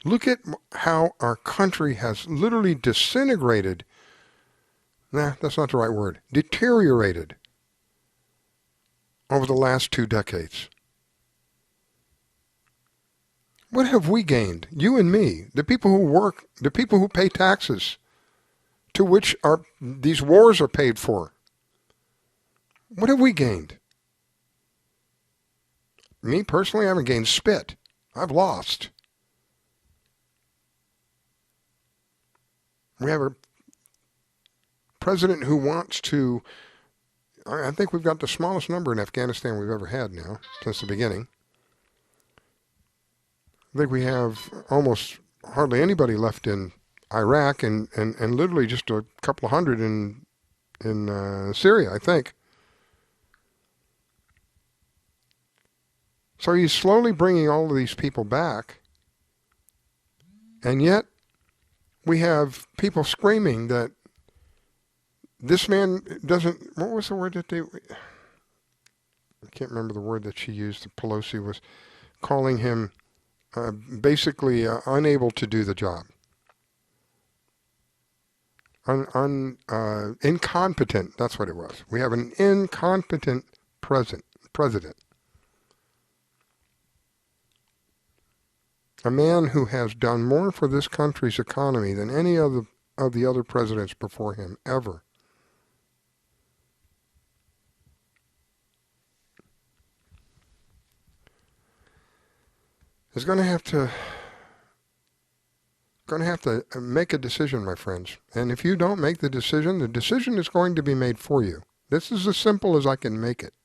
Look at how our country has literally disintegrated. Nah, that's not the right word. Deteriorated over the last 2 decades. What have we gained? You and me, the people who work, the people who pay taxes, to which these wars are paid for. What have we gained? Me personally, I haven't gained spit. I've lost. We have a president who wants to, I think we've got the smallest number in Afghanistan we've ever had now, since the beginning. I think we have almost hardly anybody left in Iraq and literally just a couple of hundred in Syria, I think. So he's slowly bringing all of these people back, and yet we have people screaming that this man doesn't, what was the word that I can't remember the word that she used, Pelosi was calling him basically unable to do the job. Incompetent, that's what it was. We have an incompetent president. A man who has done more for this country's economy than any of the other presidents before him ever. Is going to have to make a decision, my friends. And if you don't make the decision is going to be made for you. This is as simple as I can make it.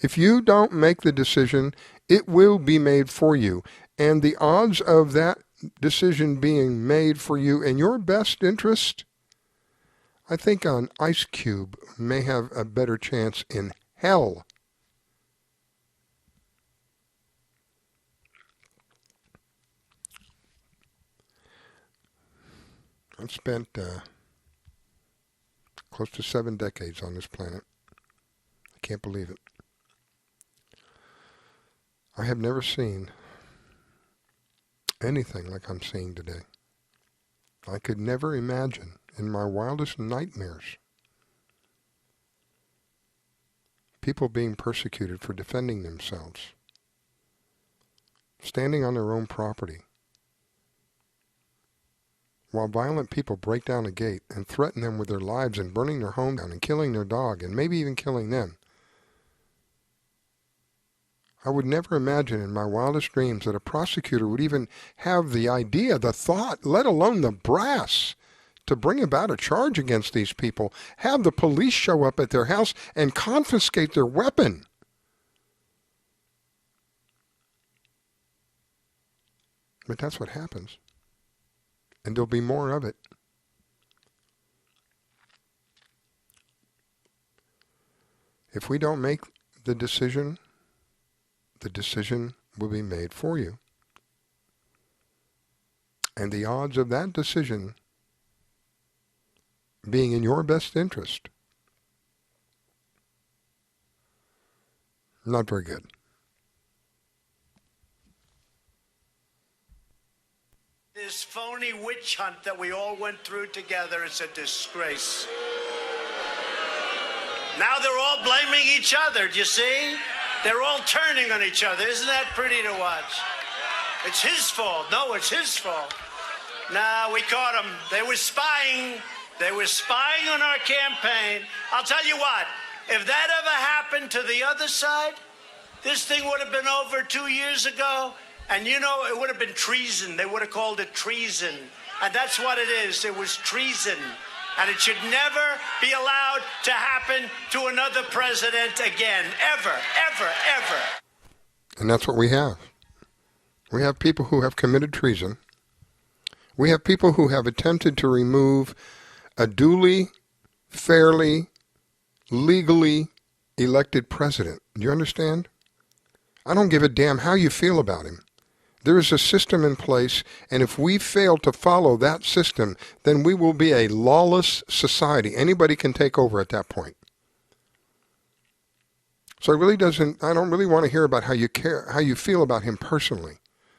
If you don't make the decision, it will be made for you. And the odds of that decision being made for you in your best interest, I think an ice cube may have a better chance in hell. I've spent close to 7 decades on this planet. I can't believe it. I have never seen anything like I'm seeing today. I could never imagine in my wildest nightmares people being persecuted for defending themselves, standing on their own property, while violent people break down a gate and threaten them with their lives and burning their home down and killing their dog and maybe even killing them. I would never imagine in my wildest dreams that a prosecutor would even have the idea, the thought, let alone the brass, to bring about a charge against these people. Have the police show up at their house and confiscate their weapon. But that's what happens. And there'll be more of it. If we don't make the decision will be made for you. And the odds of that decision being in your best interest, not very good. This phony witch hunt that we all went through together is a disgrace. Now they're all blaming each other, do you see? They're all turning on each other. Isn't that pretty to watch? It's his fault. No, it's his fault. Nah, we caught them. They were spying. They were spying on our campaign. I'll tell you what, if that ever happened to the other side, this thing would have been over 2 years ago. And you know, it would have been treason. They would have called it treason. And that's what it is. It was treason. And it should never be allowed to happen to another president again. Ever, ever, ever. And that's what we have. We have people who have committed treason. We have people who have attempted to remove a duly, fairly, legally elected president. Do you understand? I don't give a damn how you feel about him. There is a system in place, and if we fail to follow that system, then we will be a lawless society. Anybody can take over at that point. So I don't really want to hear about how you feel about him personally.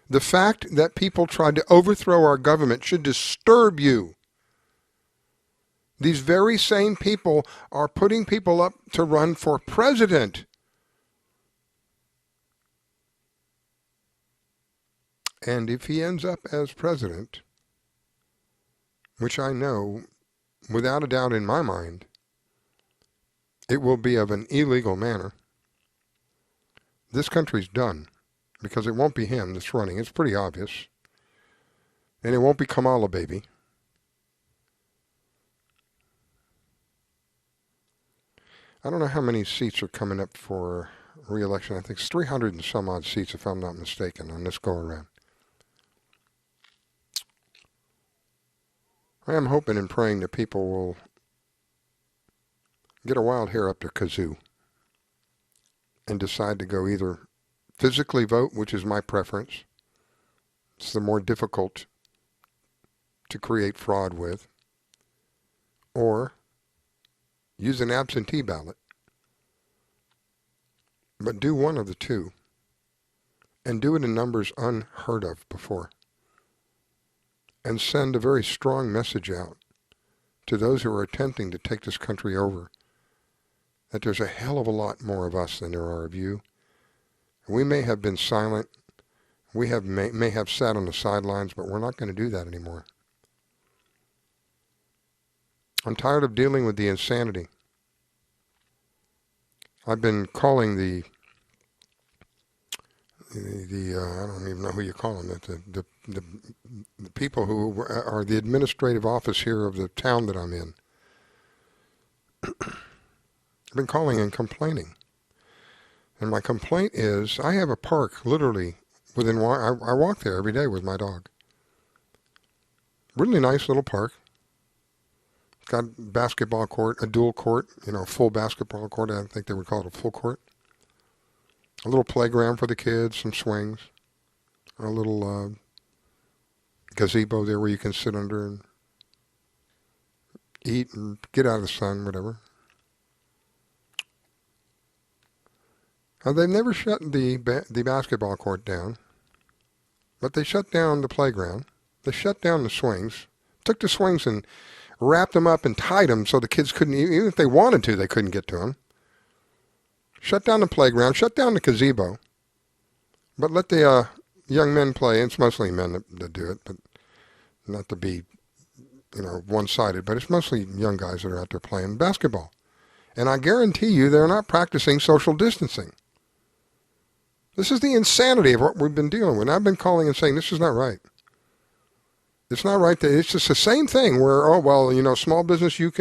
The fact that people tried to overthrow our government should disturb you. These very same people are putting people up to run for president. And if he ends up as president, which I know, without a doubt in my mind, it will be of an illegal manner, this country's done. Because it won't be him that's running. It's pretty obvious. And it won't be Kamala, baby. I don't know how many seats are coming up for re-election. I think it's 300 and some odd seats, if I'm not mistaken, on this go-around. I am hoping and praying that people will get a wild hair up their kazoo and decide to go either physically vote, which is my preference. It's the more difficult to create fraud with, or use an absentee ballot. But do one of the two, and do it in numbers unheard of before. And send a very strong message out to those who are attempting to take this country over, that there's a hell of a lot more of us than there are of you. We may have been silent, we may have sat on the sidelines, but we're not going to do that anymore. I'm tired of dealing with the insanity. I've been calling the I don't even know who you call them, the people who are the administrative office here of the town that I'm in. I've been calling and complaining. And my complaint is, I have a park literally within, I walk there every day with my dog. Really nice little park. It's got a basketball court, a dual court, full basketball court. I think they would call it a full court. A little playground for the kids, some swings. A little gazebo there where you can sit under and eat and get out of the sun, whatever. They've never shut the basketball court down, but they shut down the playground. They shut down the swings, took the swings and wrapped them up and tied them so the kids couldn't, even if they wanted to, they couldn't get to them. Shut down the playground, shut down the gazebo, but let the young men play. It's mostly men that do it, but not to be, one-sided, but it's mostly young guys that are out there playing basketball. And I guarantee you they're not practicing social distancing. This is the insanity of what we've been dealing with. And I've been calling and saying this is not right. It's not right. It's just the same thing where, oh, well, small business, you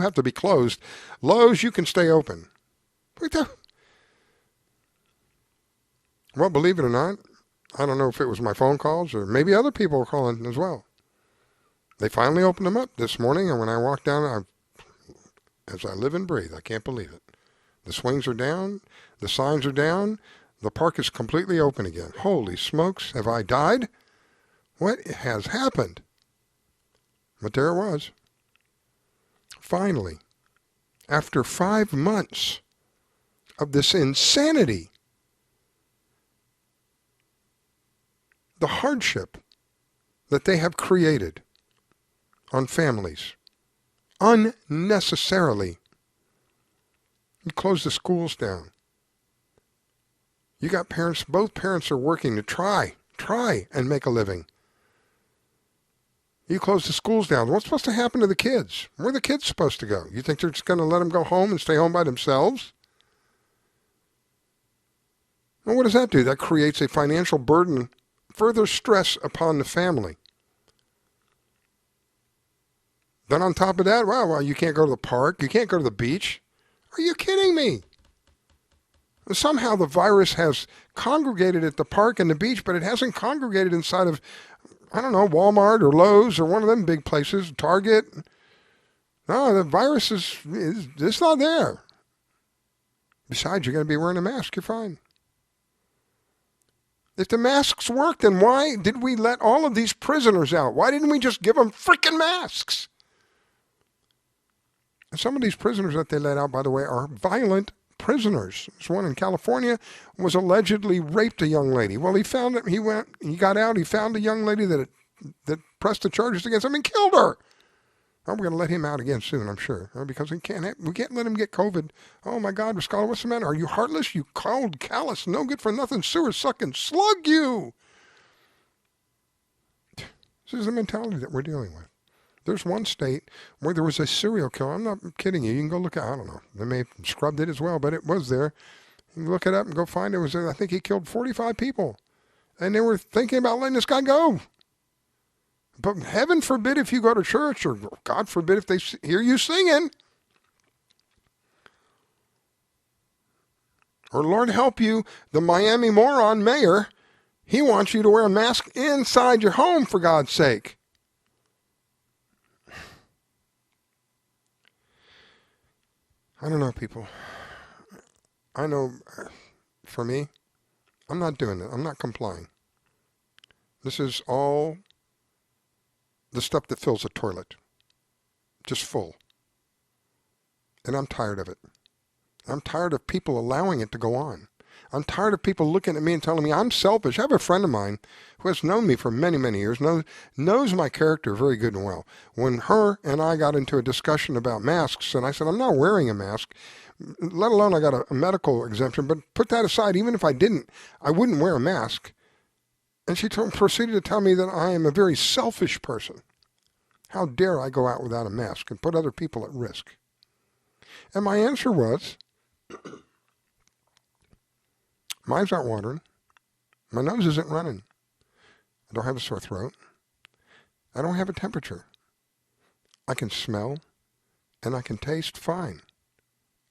have to be closed. Lowe's, you can stay open. Well, believe it or not, I don't know if it was my phone calls or maybe other people were calling as well. They finally opened them up this morning, and when I walked down, as I live and breathe, I can't believe it. The swings are down, the signs are down, the park is completely open again. Holy smokes, have I died? What has happened? But there it was. Finally, after 5 months of this insanity, the hardship that they have created on families unnecessarily. You close the schools down. You got parents, both parents are working to try and make a living. You close the schools down. What's supposed to happen to the kids? Where are the kids supposed to go? You think they're just going to let them go home and stay home by themselves? Well, what does that do? That creates a financial burden, further stress upon the family. Then on top of that, well, you can't go to the park. You can't go to the beach. Are you kidding me? Somehow the virus has congregated at the park and the beach, but it hasn't congregated inside of, I don't know, Walmart or Lowe's or one of them big places, Target. No, the virus is it's not there. Besides, you're going to be wearing a mask. You're fine. If the masks work, then why did we let all of these prisoners out? Why didn't we just give them freaking masks? And some of these prisoners that they let out, by the way, are violent prisoners. This one in California was allegedly raped a young lady. Well, he found that he got out, he found a young lady that pressed the charges against him and killed her. Oh, we're going to let him out again soon, I'm sure, because we can't let him get COVID. Oh my God, Scholar, what's the matter? Are you heartless? You cold, callous, no good for nothing, sewer sucking slug you. This is the mentality that we're dealing with. There's one state where there was a serial killer. I'm not kidding you. You can go look at, I don't know. They may have scrubbed it as well, but it was there. You can look it up and go find it. It was there. I think he killed 45 people. And they were thinking about letting this guy go. But heaven forbid if you go to church, or God forbid if they hear you singing. Or Lord help you, the Miami moron mayor, he wants you to wear a mask inside your home, for God's sake. I don't know, people. I know, for me, I'm not doing it. I'm not complying. This is all the stuff that fills a toilet. Just full. And I'm tired of it. I'm tired of people allowing it to go on. I'm tired of people looking at me and telling me I'm selfish. I have a friend of mine who has known me for many, many years, knows my character very good and well. When her and I got into a discussion about masks, and I said, I'm not wearing a mask, let alone I got a medical exemption, but put that aside, even if I didn't, I wouldn't wear a mask. And she proceeded to tell me that I am a very selfish person. How dare I go out without a mask and put other people at risk? And my answer was, my eyes aren't watering. My nose isn't running. I don't have a sore throat. I don't have a temperature. I can smell and I can taste fine.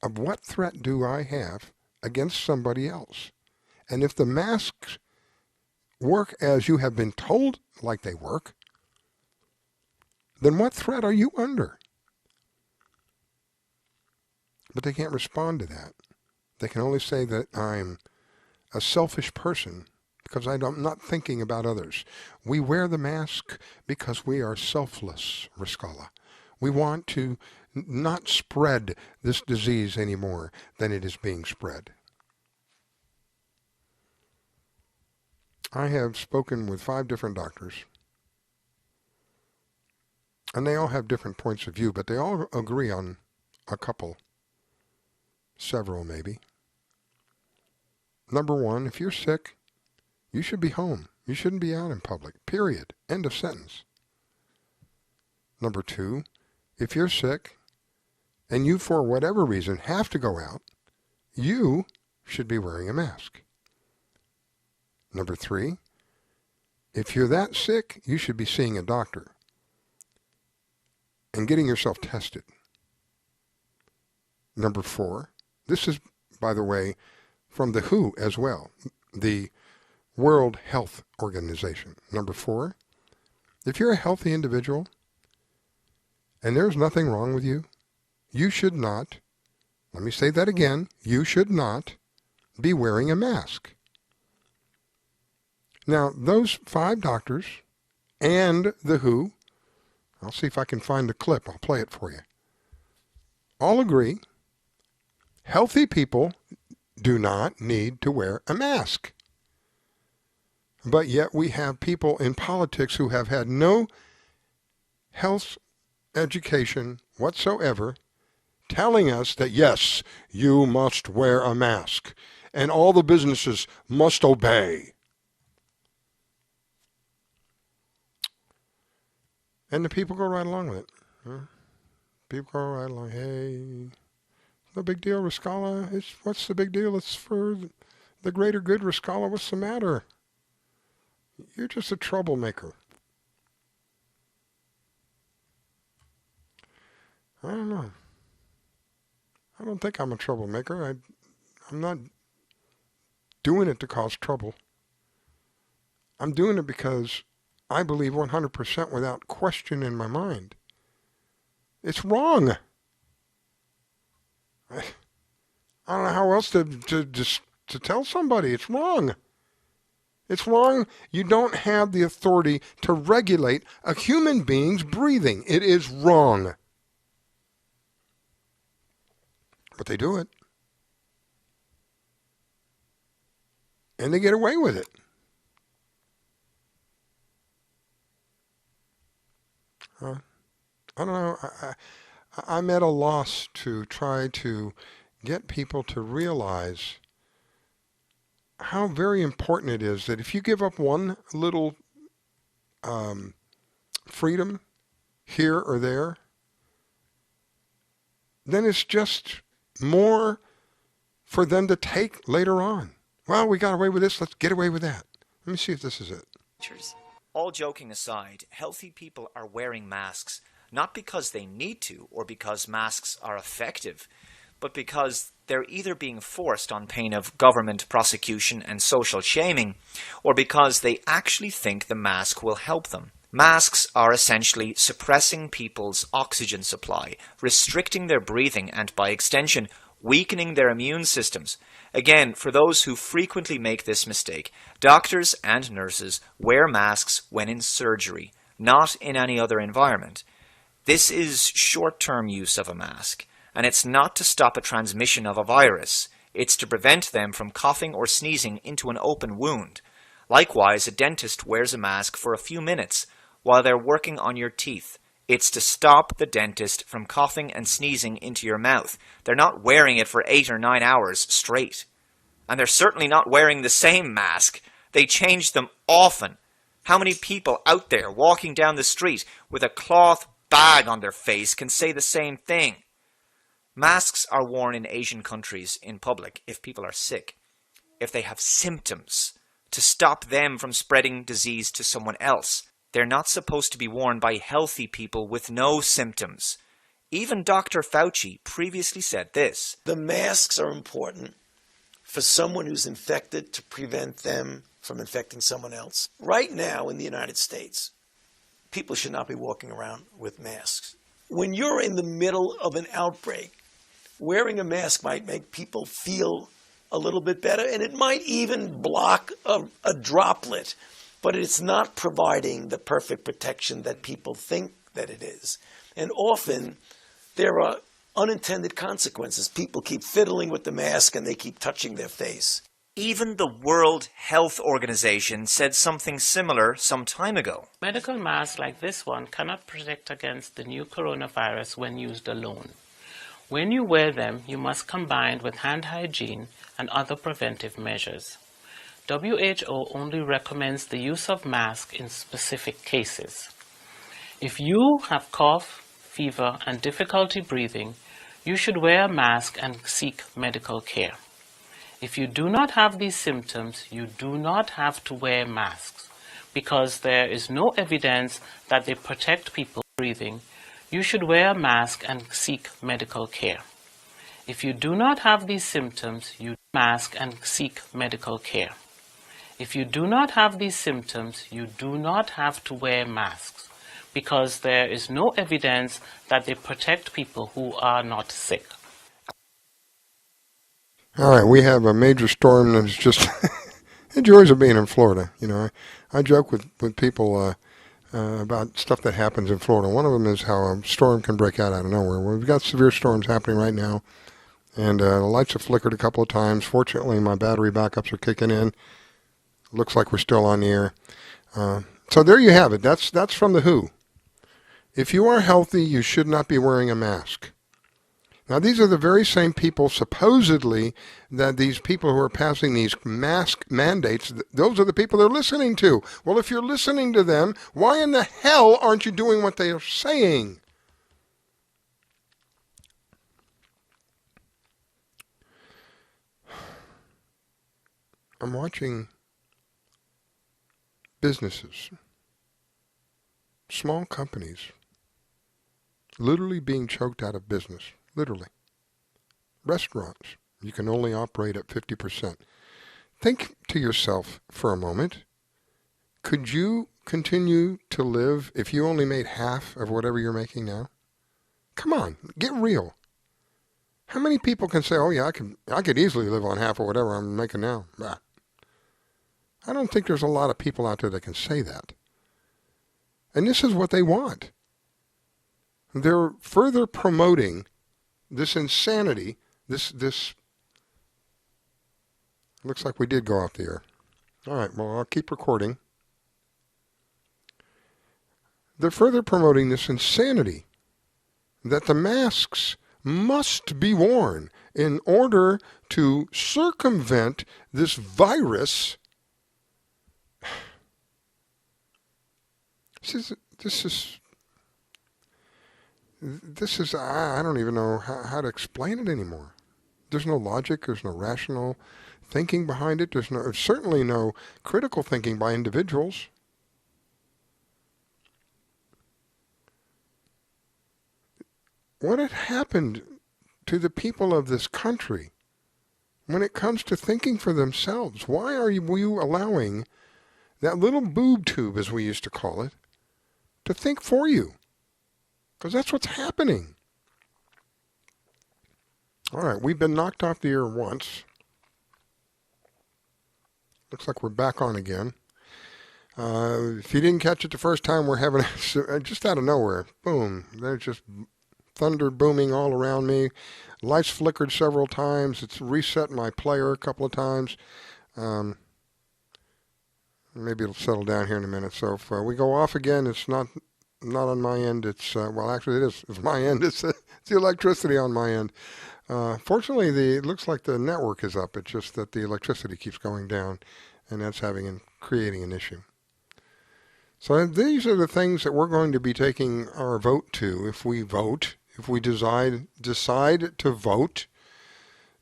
Of what threat do I have against somebody else? And if the masks work as you have been told like they work, then what threat are you under? But they can't respond to that. They can only say that I'm a selfish person because I'm not thinking about others. We wear the mask because we are selfless, Riscala. We want to not spread this disease any more than it is being spread. I have spoken with 5 different doctors, and they all have different points of view, but they all agree on a couple, several maybe. Number 1, if you're sick, you should be home. You shouldn't be out in public, period. End of sentence. Number 2, if you're sick and you, for whatever reason, have to go out, you should be wearing a mask. Number 3, If you're that sick, you should be seeing a doctor and getting yourself tested. Number 4, this is, by the way, from the WHO as well, the World Health Organization. Number 4, if you're a healthy individual and there's nothing wrong with you, you should not, let me say that again, you should not be wearing a mask. Now, those 5 doctors and the WHO, I'll see if I can find the clip, I'll play it for you, all agree healthy people do not need to wear a mask. But yet we have people in politics who have had no health education whatsoever telling us that, yes, you must wear a mask and all the businesses must obey. And the people go right along with it. People go right along, hey, no big deal, Rascala. What's the big deal? It's for the greater good, Rascala. What's the matter? You're just a troublemaker. I don't know. I don't think I'm a troublemaker. I'm not doing it to cause trouble. I'm doing it because I believe 100% without question in my mind. It's wrong. I don't know how else to tell somebody. It's wrong. It's wrong. You don't have the authority to regulate a human being's breathing. It is wrong. But they do it. And they get away with it. I don't know. I'm at a loss to try to get people to realize how very important it is that if you give up one little freedom here or there, then it's just more for them to take later on. Well, we got away with this, let's get away with that. Let me see if this is it. All joking aside, healthy people are wearing masks not because they need to or because masks are effective, but because they're either being forced on pain of government prosecution and social shaming, or because they actually think the mask will help them. Masks are essentially suppressing people's oxygen supply, restricting their breathing, and by extension, weakening their immune systems. Again, for those who frequently make this mistake, doctors and nurses wear masks when in surgery, not in any other environment. This is short-term use of a mask, and it's not to stop a transmission of a virus. It's to prevent them from coughing or sneezing into an open wound. Likewise, a dentist wears a mask for a few minutes while they're working on your teeth. It's to stop the dentist from coughing and sneezing into your mouth. They're not wearing it for 8 or 9 hours straight. And they're certainly not wearing the same mask. They change them often. How many people out there walking down the street with a cloth bag on their face can say the same thing? Masks are worn in Asian countries in public if people are sick, if they have symptoms, to stop them from spreading disease to someone else. They're not supposed to be worn by healthy people with no symptoms. Even Dr. Fauci previously said this. The masks are important for someone who's infected to prevent them from infecting someone else. Right now in the United States, people should not be walking around with masks. When you're in the middle of an outbreak, wearing a mask might make people feel a little bit better, and it might even block a droplet, but it's not providing the perfect protection that people think that it is. And often there are unintended consequences. People keep fiddling with the mask and they keep touching their face. Even the World Health Organization said something similar some time ago. Medical masks like this one cannot protect against the new coronavirus when used alone. When you wear them, you must combine with hand hygiene and other preventive measures. WHO only recommends the use of masks in specific cases. If you have cough, fever, and difficulty breathing, you should wear a mask and seek medical care. If you do not have these symptoms, you do not have to wear masks. because there is no evidence that they protect people breathing, you should wear a mask and seek medical care. If you do not have these symptoms, you mask and seek medical care. If you do not have these symptoms, you do not have to wear masks because there is no evidence that they protect people who are not sick. All right, we have a major storm that's just the joys of being in Florida. You know, I joke with people about stuff that happens in Florida. One of them is how a storm can break out of nowhere. Well, we've got severe storms happening right now, and the lights have flickered a couple of times. Fortunately, my battery backups are kicking in. Looks like we're still on the air. So there you have it. That's from the WHO. If you are healthy, you should not be wearing a mask. Now, these are the very same people, supposedly, that these people who are passing these mask mandates, those are the people they're listening to. Well, if you're listening to them, why in the hell aren't you doing what they are saying? I'm watching businesses, small companies, literally being choked out of business. Literally. Restaurants, you can only operate at 50%. Think to yourself for a moment, could you continue to live if you only made half of whatever you're making now? Come on, get real. How many people can say, oh yeah, I could easily live on half of whatever I'm making now? Bah. I don't think there's a lot of people out there that can say that. And this is what they want. They're further promoting this insanity, this looks like we did go off the air. All right, well, I'll keep recording. They're further promoting this insanity that the masks must be worn in order to circumvent this virus. This is, I don't even know how to explain it anymore. There's no logic, there's no rational thinking behind it, there's certainly no critical thinking by individuals. What had happened to the people of this country when it comes to thinking for themselves? Why are you allowing that little boob tube, as we used to call it, to think for you? Because that's what's happening. All right, we've been knocked off the air once. Looks like we're back on again. If you didn't catch it the first time, we're having just out of nowhere. Boom. There's just thunder booming all around me. Lights flickered several times. It's reset my player a couple of times. Maybe it'll settle down here in a minute. So if we go off again, it's not on my end. It's well, actually, it is. It's my end. It's the electricity on my end. Fortunately, it looks like the network is up. It's just that the electricity keeps going down, and that's creating an issue. So these are the things that we're going to be taking our vote to if we vote, if we decide to vote.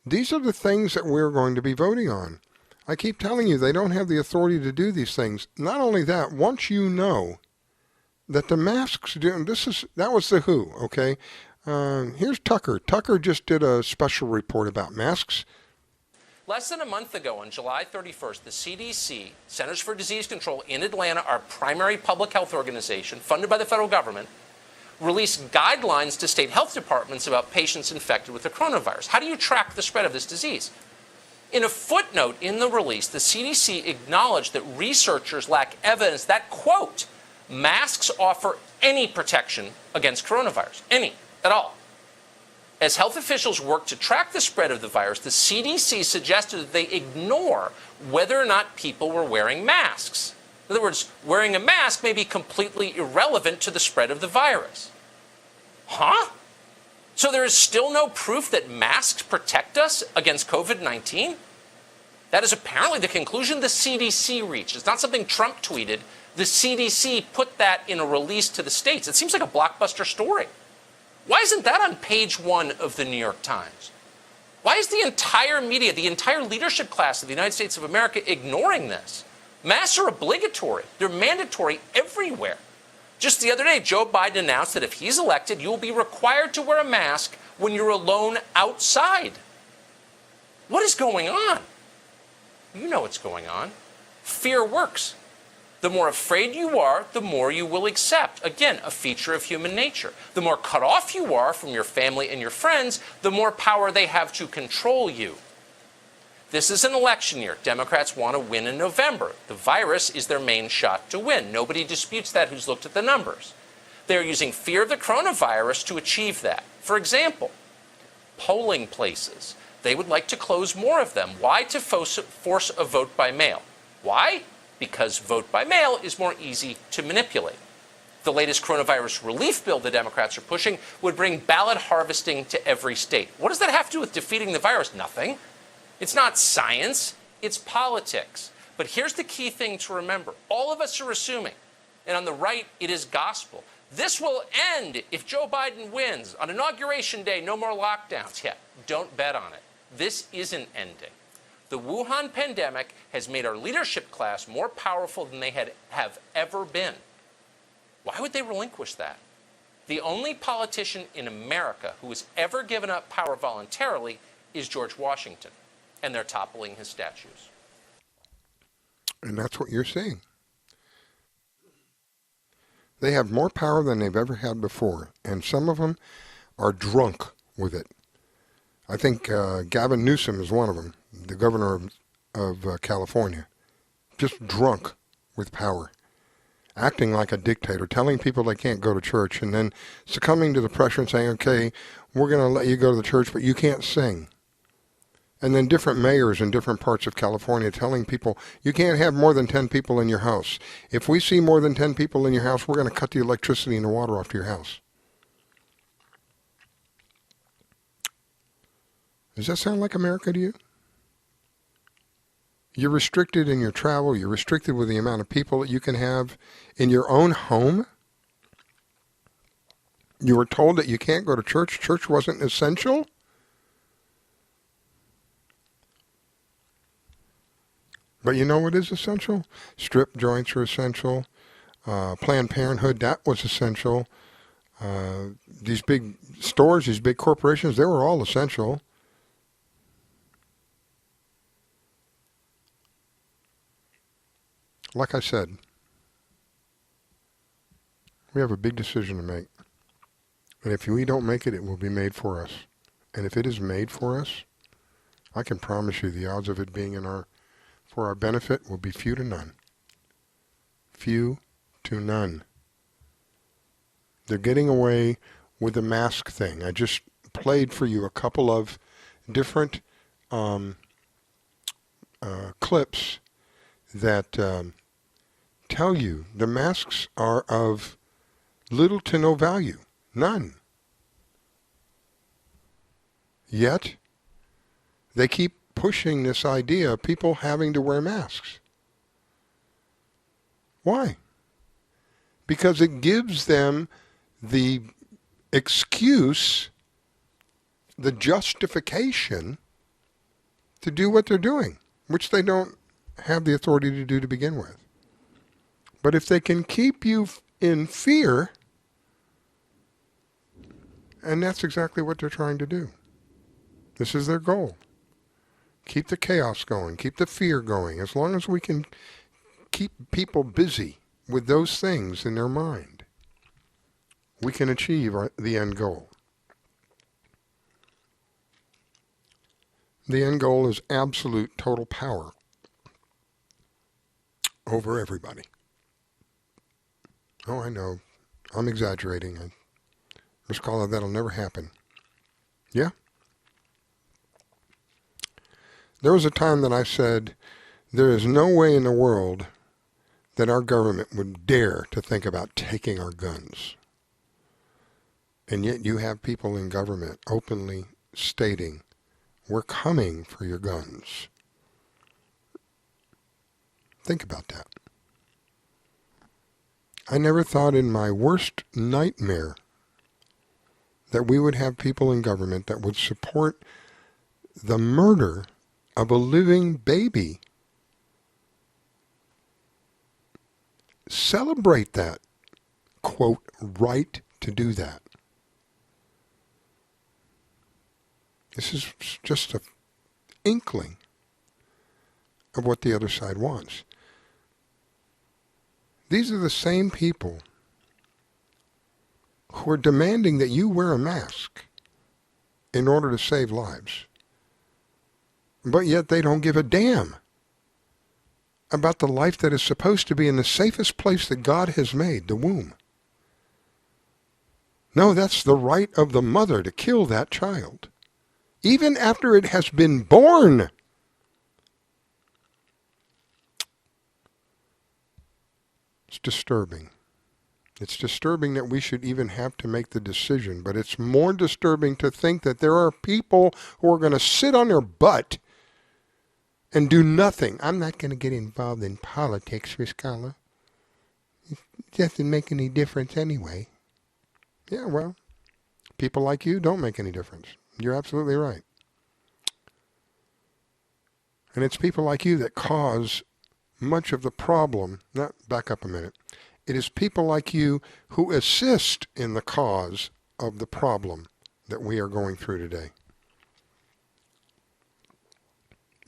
These are the things that we're going to be voting on. I keep telling you, they don't have the authority to do these things. Not only that, once you know that the masks do, that was the WHO, okay? Here's Tucker. Tucker just did a special report about masks. Less than a month ago, on July 31st, the CDC, Centers for Disease Control in Atlanta, our primary public health organization, funded by the federal government, released guidelines to state health departments about patients infected with the coronavirus. How do you track the spread of this disease? In a footnote in the release, the CDC acknowledged that researchers lack evidence that, quote, masks offer any protection against coronavirus, any, at all. As health officials work to track the spread of the virus, the CDC suggested that they ignore whether or not people were wearing masks. In other words, wearing a mask may be completely irrelevant to the spread of the virus. Huh? So there is still no proof that masks protect us against COVID-19? That is apparently the conclusion the CDC reached. It's not something Trump tweeted. The CDC put that in a release to the states. It seems like a blockbuster story. Why isn't that on page 1 of the New York Times? Why is the entire media, the entire leadership class of the United States of America ignoring this? Masks are obligatory. They're mandatory everywhere. Just the other day, Joe Biden announced that if he's elected, you will be required to wear a mask when you're alone outside. What is going on? You know what's going on. Fear works. The more afraid you are, the more you will accept. Again, a feature of human nature. The more cut off you are from your family and your friends, the more power they have to control you. This is an election year. Democrats want to win in November. The virus is their main shot to win. Nobody disputes that who's looked at the numbers. They're using fear of the coronavirus to achieve that. For example, polling places. They would like to close more of them. Why? To force a vote by mail. Why? Because vote by mail is more easy to manipulate. The latest coronavirus relief bill the Democrats are pushing would bring ballot harvesting to every state. What does that have to do with defeating the virus? Nothing. It's not science, it's politics. But here's the key thing to remember. All of us are assuming, and on the right, it is gospel. This will end if Joe Biden wins. On Inauguration Day, no more lockdowns. Yeah, don't bet on it. This isn't ending. The Wuhan pandemic has made our leadership class more powerful than they have ever been. Why would they relinquish that? The only politician in America who has ever given up power voluntarily is George Washington, and they're toppling his statues. And that's what you're seeing. They have more power than they've ever had before, and some of them are drunk with it. I think Gavin Newsom is one of them, the governor of California, just drunk with power, acting like a dictator, telling people they can't go to church, and then succumbing to the pressure and saying, okay, we're going to let you go to the church, but you can't sing. And then different mayors in different parts of California telling people, you can't have more than 10 people in your house. If we see more than 10 people in your house, we're going to cut the electricity and the water off to your house. Does that sound like America to you? You're restricted in your travel. You're restricted with the amount of people that you can have in your own home. You were told that you can't go to church. Church wasn't essential. But you know what is essential? Strip joints are essential. Planned Parenthood, that was essential. These big stores, these big corporations, they were all essential. Like I said, we have a big decision to make. And if we don't make it, it will be made for us. And if it is made for us, I can promise you the odds of it being for our benefit will be few to none. Few to none. They're getting away with the mask thing. I just played for you a couple of different clips that tell you the masks are of little to no value. None. Yet, they keep pushing this idea of people having to wear masks. Why? Because it gives them the excuse, the justification to do what they're doing, which they don't have the authority to do to begin with. But if they can keep you in fear, and that's exactly what they're trying to do. This is their goal. Keep the chaos going, keep the fear going. As long as we can keep people busy with those things in their mind, we can achieve the end goal. The end goal is absolute total power over everybody. Oh, I know. I'm exaggerating. Ms. Carla, that'll never happen. Yeah? There was a time that I said, there is no way in the world that our government would dare to think about taking our guns. And yet you have people in government openly stating, we're coming for your guns. Think about that. I never thought in my worst nightmare that we would have people in government that would support the murder of a living baby celebrate that, quote, right to do that. This is just an inkling of what the other side wants. These are the same people who are demanding that you wear a mask in order to save lives. But yet they don't give a damn about the life that is supposed to be in the safest place that God has made, the womb. No, that's the right of the mother to kill that child, even after it has been born. It's disturbing. It's disturbing that we should even have to make the decision, but it's more disturbing to think that there are people who are going to sit on their butt and do nothing. I'm not going to get involved in politics, Riskala. It doesn't make any difference anyway. Yeah, well, people like you don't make any difference. You're absolutely right. And it's people like you that cause much of the problem. Now, back up a minute. It is people like you who assist in the cause of the problem that we are going through today.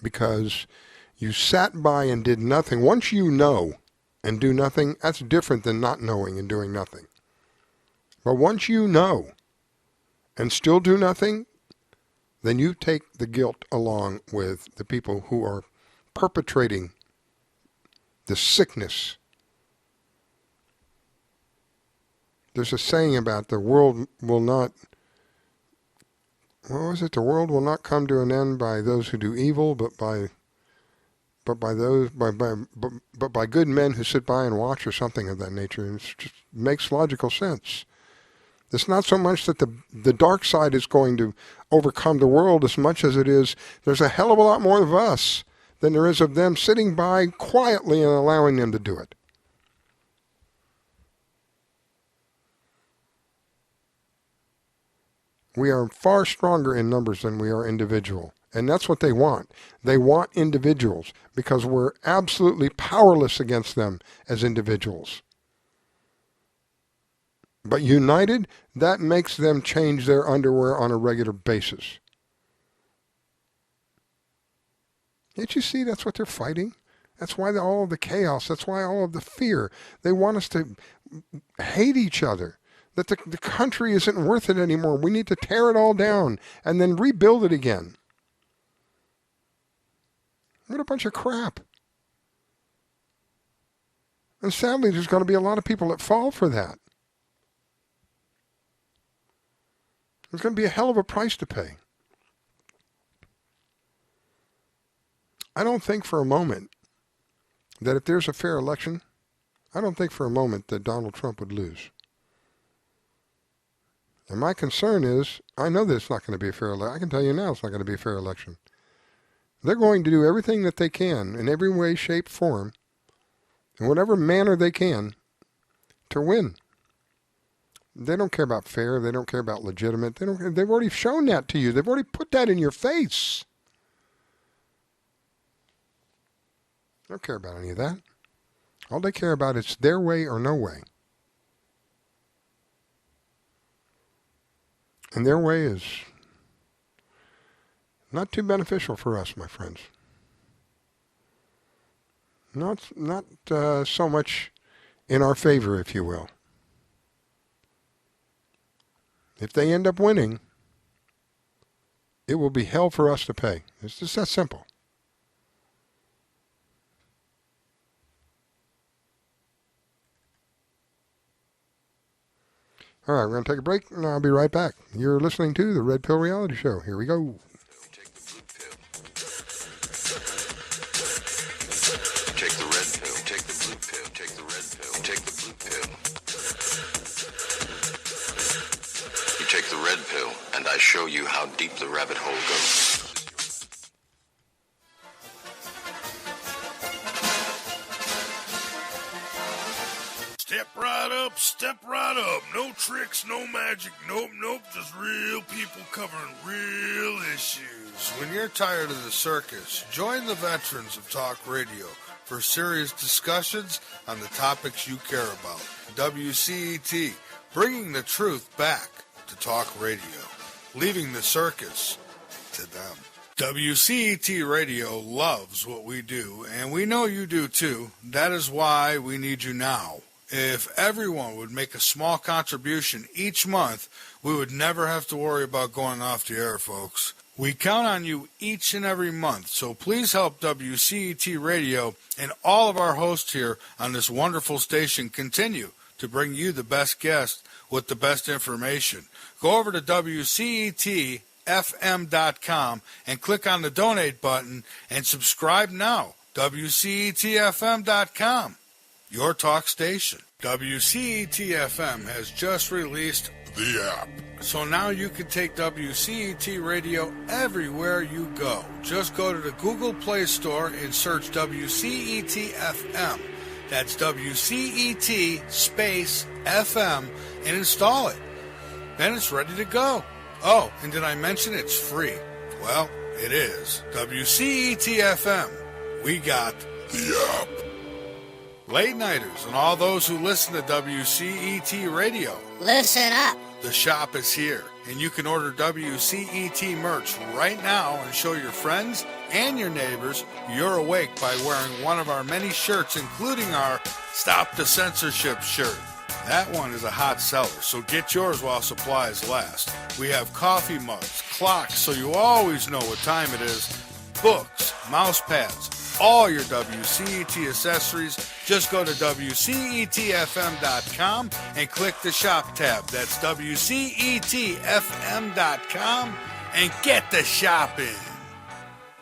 Because you sat by and did nothing. Once you know and do nothing, that's different than not knowing and doing nothing. But once you know and still do nothing, then you take the guilt along with the people who are perpetrating the sickness. There's a saying about the world will not, what was it? The world will not come to an end by those who do evil, but by good men who sit by and watch, or something of that nature. And it just makes logical sense. It's not so much that the dark side is going to overcome the world as much as it is there's a hell of a lot more of us than there is of them sitting by quietly and allowing them to do it. We are far stronger in numbers than we are individual. And that's what they want. They want individuals because we're absolutely powerless against them as individuals. But united, that makes them change their underwear on a regular basis. Can't you see that's what they're fighting? That's why all of the chaos. That's why all of the fear. They want us to hate each other. That the country isn't worth it anymore. We need to tear it all down and then rebuild it again. What a bunch of crap. And sadly, there's going to be a lot of people that fall for that. There's going to be a hell of a price to pay. I don't think for a moment that if there's a fair election, I don't think for a moment that Donald Trump would lose. And my concern is, I know that it's not going to be a fair election. I can tell you now it's not going to be a fair election. They're going to do everything that they can, in every way, shape, form, in whatever manner they can, to win. They don't care about fair. They don't care about legitimate. They've already shown that to you. They've already put that in your face. They don't care about any of that. All they care about is their way or no way. And their way is not too beneficial for us, my friends. Not so much in our favor, if you will. If they end up winning, it will be hell for us to pay. It's just that simple. All right, we're going to take a break, and I'll be right back. You're listening to the Red Pill Reality Show. Here we go. Take the red pill. Take the blue pill. Take the red pill. Take the blue pill. You take the red pill, and I show you how deep the rabbit hole goes. Step right up, step right up. No tricks, no magic, nope. Just real people covering real issues. When you're tired of the circus, join the veterans of talk radio for serious discussions on the topics you care about. WCET, bringing the truth back to talk radio, leaving the circus to them. WCET Radio loves what we do, and we know you do too. That is why we need you now. If everyone would make a small contribution each month, we would never have to worry about going off the air, folks. We count on you each and every month, so please help WCET Radio and all of our hosts here on this wonderful station continue to bring you the best guests with the best information. Go over to WCETFM.com and click on the donate button and subscribe now. WCETFM.com, your talk station. WCET-FM has just released the app. So now you can take WCET Radio everywhere you go. Just go to the Google Play Store and search WCET-FM. That's WCET space FM and install it. Then it's ready to go. Oh, and did I mention it's free? Well, it is. WCET-FM. We got the app. Late nighters and all those who listen to WCET Radio, listen up. The shop is here, and you can order WCET merch right now and show your friends and your neighbors you're awake by wearing one of our many shirts, including our Stop the Censorship shirt. That one is a hot seller, so get yours while supplies last. We have coffee mugs, clocks so you always know what time it is, books, mouse pads, all your WCET accessories. Just go to WCETFM.com and click the shop tab. That's WCETFM.com and get the shopping.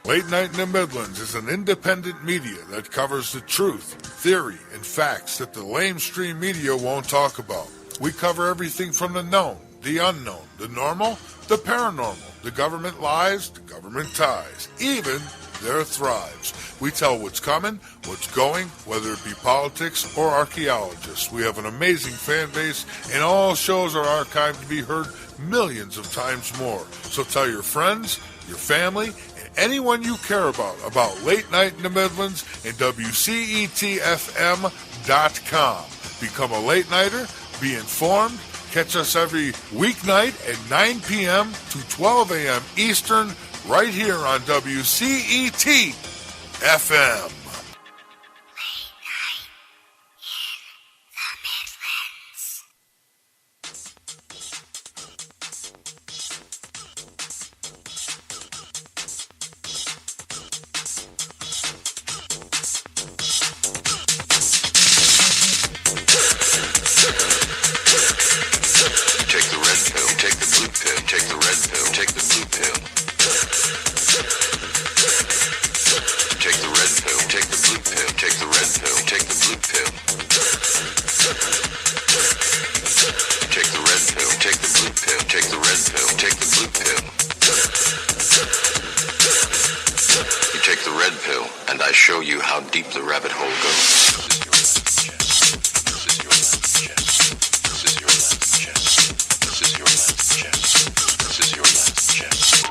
Late Night in the Midlands is an independent media that covers the truth, theory, and facts that the lamestream media won't talk about. We cover everything from the known, the unknown, the normal, the paranormal, the government lies, the government ties, even their thrives. We tell what's coming, what's going, whether it be politics or archaeologists. We have an amazing fan base, and all shows are archived to be heard millions of times more. So tell your friends, your family, and anyone you care about Late Night in the Midlands and WCETFM.com. Become a late nighter, be informed, catch us every weeknight at 9 p.m. to 12 a.m. Eastern, right here on WCET FM. Take the red pill, take the blue pill, take the red pill, take the blue pill. Take the red pill, take the blue pill, take the red pill, take the blue pill. Take the red pill, take the blue pill, take the red pill, take the blue pill. You take the red pill, and I show you how deep the rabbit hole goes.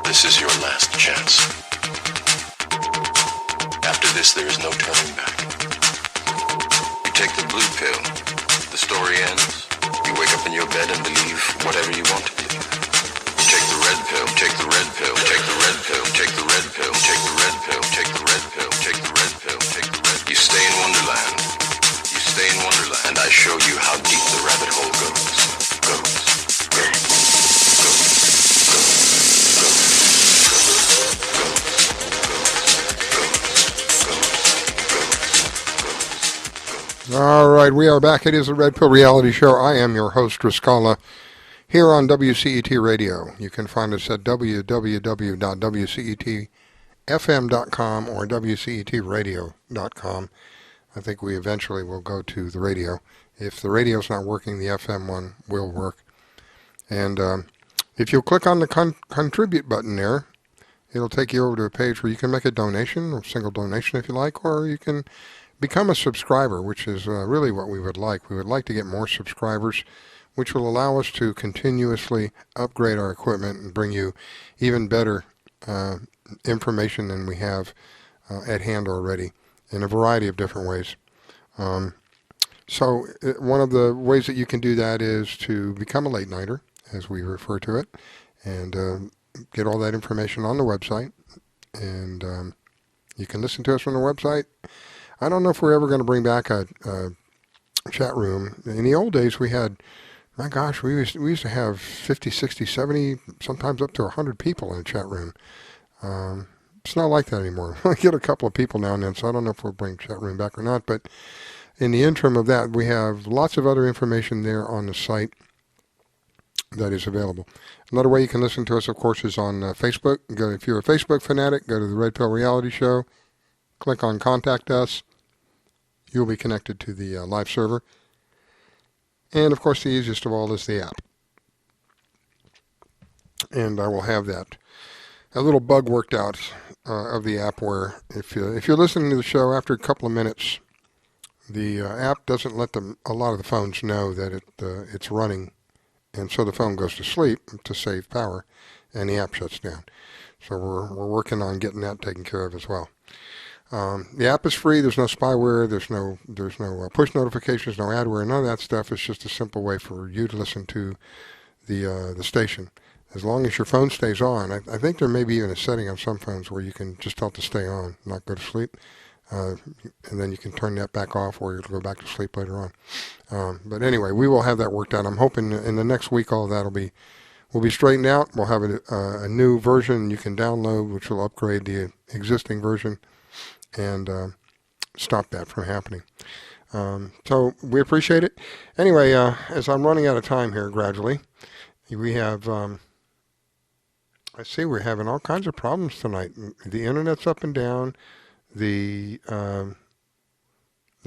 This is your last chance. After this, there is no turning back. You take the blue pill, the story ends. You wake up in your bed and believe whatever you want to believe. You take the red pill, take the red pill, take the red pill, take the red pill, take the red pill, take the red pill, take the red pill, take the red pill. You stay in Wonderland. You stay in Wonderland, and I show you how deep the rabbit hole goes. All right, we are back. It is the Red Pill Reality Show. I am your host, Rascala, here on WCET Radio. You can find us at www.wcetfm.com or wcetradio.com. I think we eventually will go to the radio. If the radio's not working, the FM one will work. And if you'll click on the contribute button there, it'll take you over to a page where you can make a donation, a single donation if you like, or you can become a subscriber, which is really what we would like. We would like to get more subscribers, which will allow us to continuously upgrade our equipment and bring you even better information than we have at hand already in a variety of different ways. So one of the ways that you can do that is to become a late nighter, as we refer to it, and get all that information on the website. And you can listen to us on the website. I don't know if we're ever going to bring back a chat room. In the old days, we had, my gosh, we used to have 50, 60, 70, sometimes up to 100 people in a chat room. It's not like that anymore. I get a couple of people now and then, so I don't know if we'll bring chat room back or not. But in the interim of that, we have lots of other information there on the site that is available. Another way you can listen to us, of course, is on Facebook. If you're a Facebook fanatic, go to the Red Pill Reality Show, click on Contact Us. You'll be connected to the live server. And, of course, the easiest of all is the app. And I will have a little bug worked out of the app where if you're listening to the show after a couple of minutes, the app doesn't let a lot of the phones know that it's running. And so the phone goes to sleep to save power, and the app shuts down. So we're working on getting that taken care of as well. The app is free. There's no spyware. There's no push notifications, no adware, none of that stuff. It's just a simple way for you to listen to the station. As long as your phone stays on, I think there may be even a setting on some phones where you can just tell it to stay on, not go to sleep. And then you can turn that back off or you'll go back to sleep later on. But anyway, we will have that worked out. I'm hoping in the next week all of that will be straightened out. We'll have a new version you can download, which will upgrade the existing version and stop that from happening. So we appreciate it. Anyway, as I'm running out of time here gradually, we have, I see we're having all kinds of problems tonight. The internet's up and down. The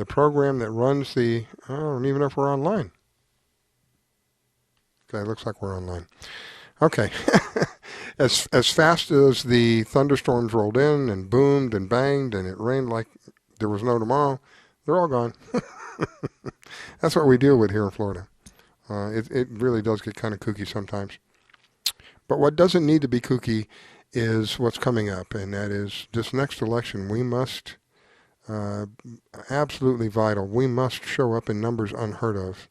program that runs I don't even know if we're online. Okay, looks like we're online. Okay. As fast as the thunderstorms rolled in and boomed and banged and it rained like there was no tomorrow, they're all gone. That's what we deal with here in Florida. It really does get kind of kooky sometimes. But what doesn't need to be kooky is what's coming up, and that is this next election. We must, absolutely vital, we must show up in numbers unheard of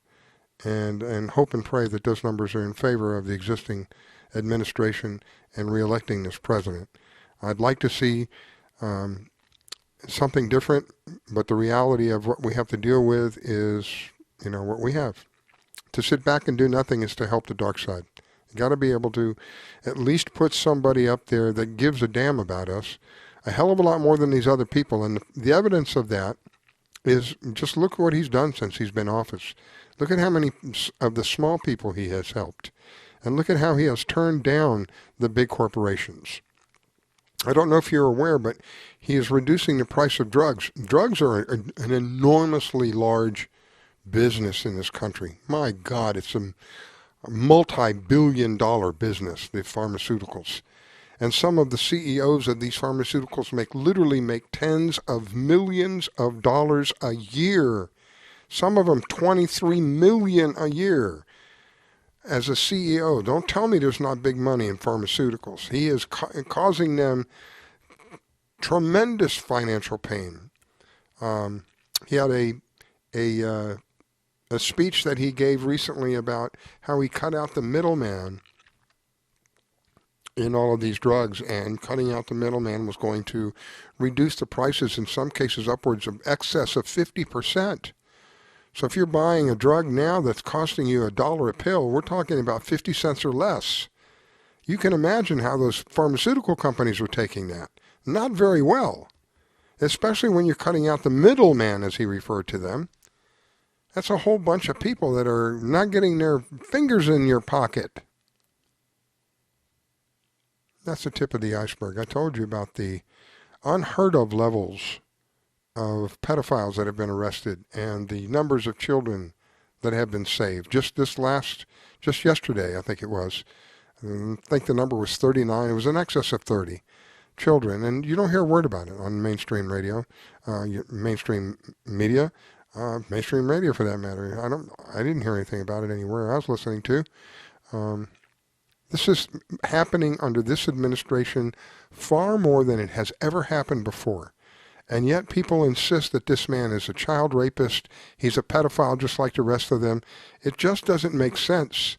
and hope and pray that those numbers are in favor of the existing administration and reelecting this president. I'd like to see something different, but the reality of what we have to deal with is, what we have. To sit back and do nothing is to help the dark side. You got to be able to at least put somebody up there that gives a damn about us a hell of a lot more than these other people. And the evidence of that is just look at what he's done since he's been in office. Look at how many of the small people he has helped. And look at how he has turned down the big corporations. I don't know if you're aware, but he is reducing the price of drugs. Drugs are an enormously large business in this country. My God, it's a multi-billion-dollar business, the pharmaceuticals. And some of the CEOs of these pharmaceuticals literally make tens of millions of dollars a year. Some of them $23 million a year. As a CEO, don't tell me there's not big money in pharmaceuticals. He is causing them tremendous financial pain. He had a speech that he gave recently about how he cut out the middleman in all of these drugs, and cutting out the middleman was going to reduce the prices, in some cases upwards of excess of 50%. So if you're buying a drug now that's costing you $1 a pill, we're talking about 50 cents or less. You can imagine how those pharmaceutical companies were taking that. Not very well, especially when you're cutting out the middleman, as he referred to them. That's a whole bunch of people that are not getting their fingers in your pocket. That's the tip of the iceberg. I told you about the unheard of levels of pedophiles that have been arrested and the numbers of children that have been saved. Just yesterday, I think it was. I think the number was 39. It was in excess of 30 children, and you don't hear a word about it on mainstream radio, mainstream media, mainstream radio for that matter. I didn't hear anything about it anywhere I was listening to. This is happening under this administration far more than it has ever happened before. And yet people insist that this man is a child rapist. He's a pedophile just like the rest of them. It just doesn't make sense.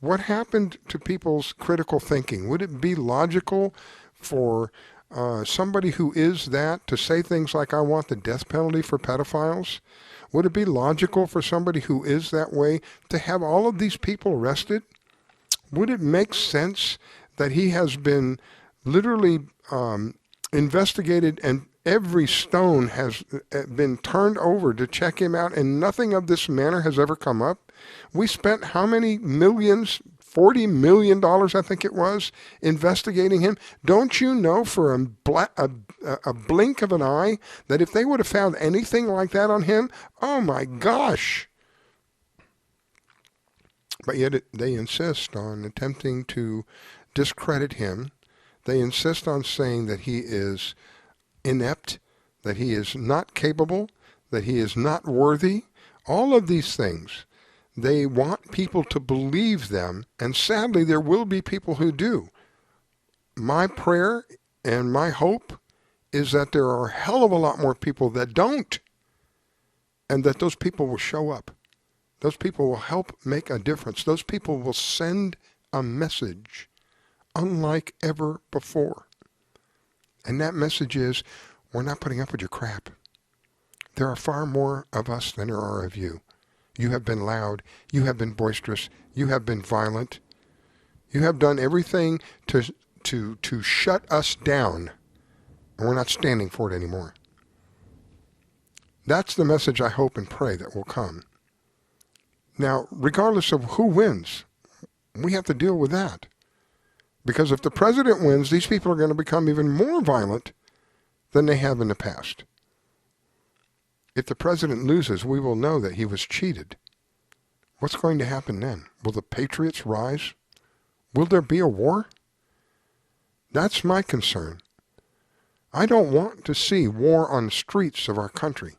What happened to people's critical thinking? Would it be logical for somebody who is that to say things like, I want the death penalty for pedophiles? Would it be logical for somebody who is that way to have all of these people arrested? Would it make sense that he has been literally investigated and every stone has been turned over to check him out and nothing of this manner has ever come up? We spent how many millions, $40 million I think it was, investigating him. Don't you know for a blink of an eye that if they would have found anything like that on him, oh my gosh. But yet they insist on attempting to discredit him. They insist on saying that he is inept, that he is not capable, that he is not worthy. All of these things. They want people to believe them, and sadly there will be people who do. My prayer and my hope is that there are a hell of a lot more people that don't, and that those people will show up. Those people will help make a difference. Those people will send a message unlike ever before. And that message is, we're not putting up with your crap. There are far more of us than there are of you. You have been loud. You have been boisterous. You have been violent. You have done everything to shut us down. And we're not standing for it anymore. That's the message I hope and pray that will come. Now, regardless of who wins, we have to deal with that. Because if the president wins, these people are going to become even more violent than they have in the past. If the president loses, we will know that he was cheated. What's going to happen then? Will the patriots rise? Will there be a war? That's my concern. I don't want to see war on the streets of our country.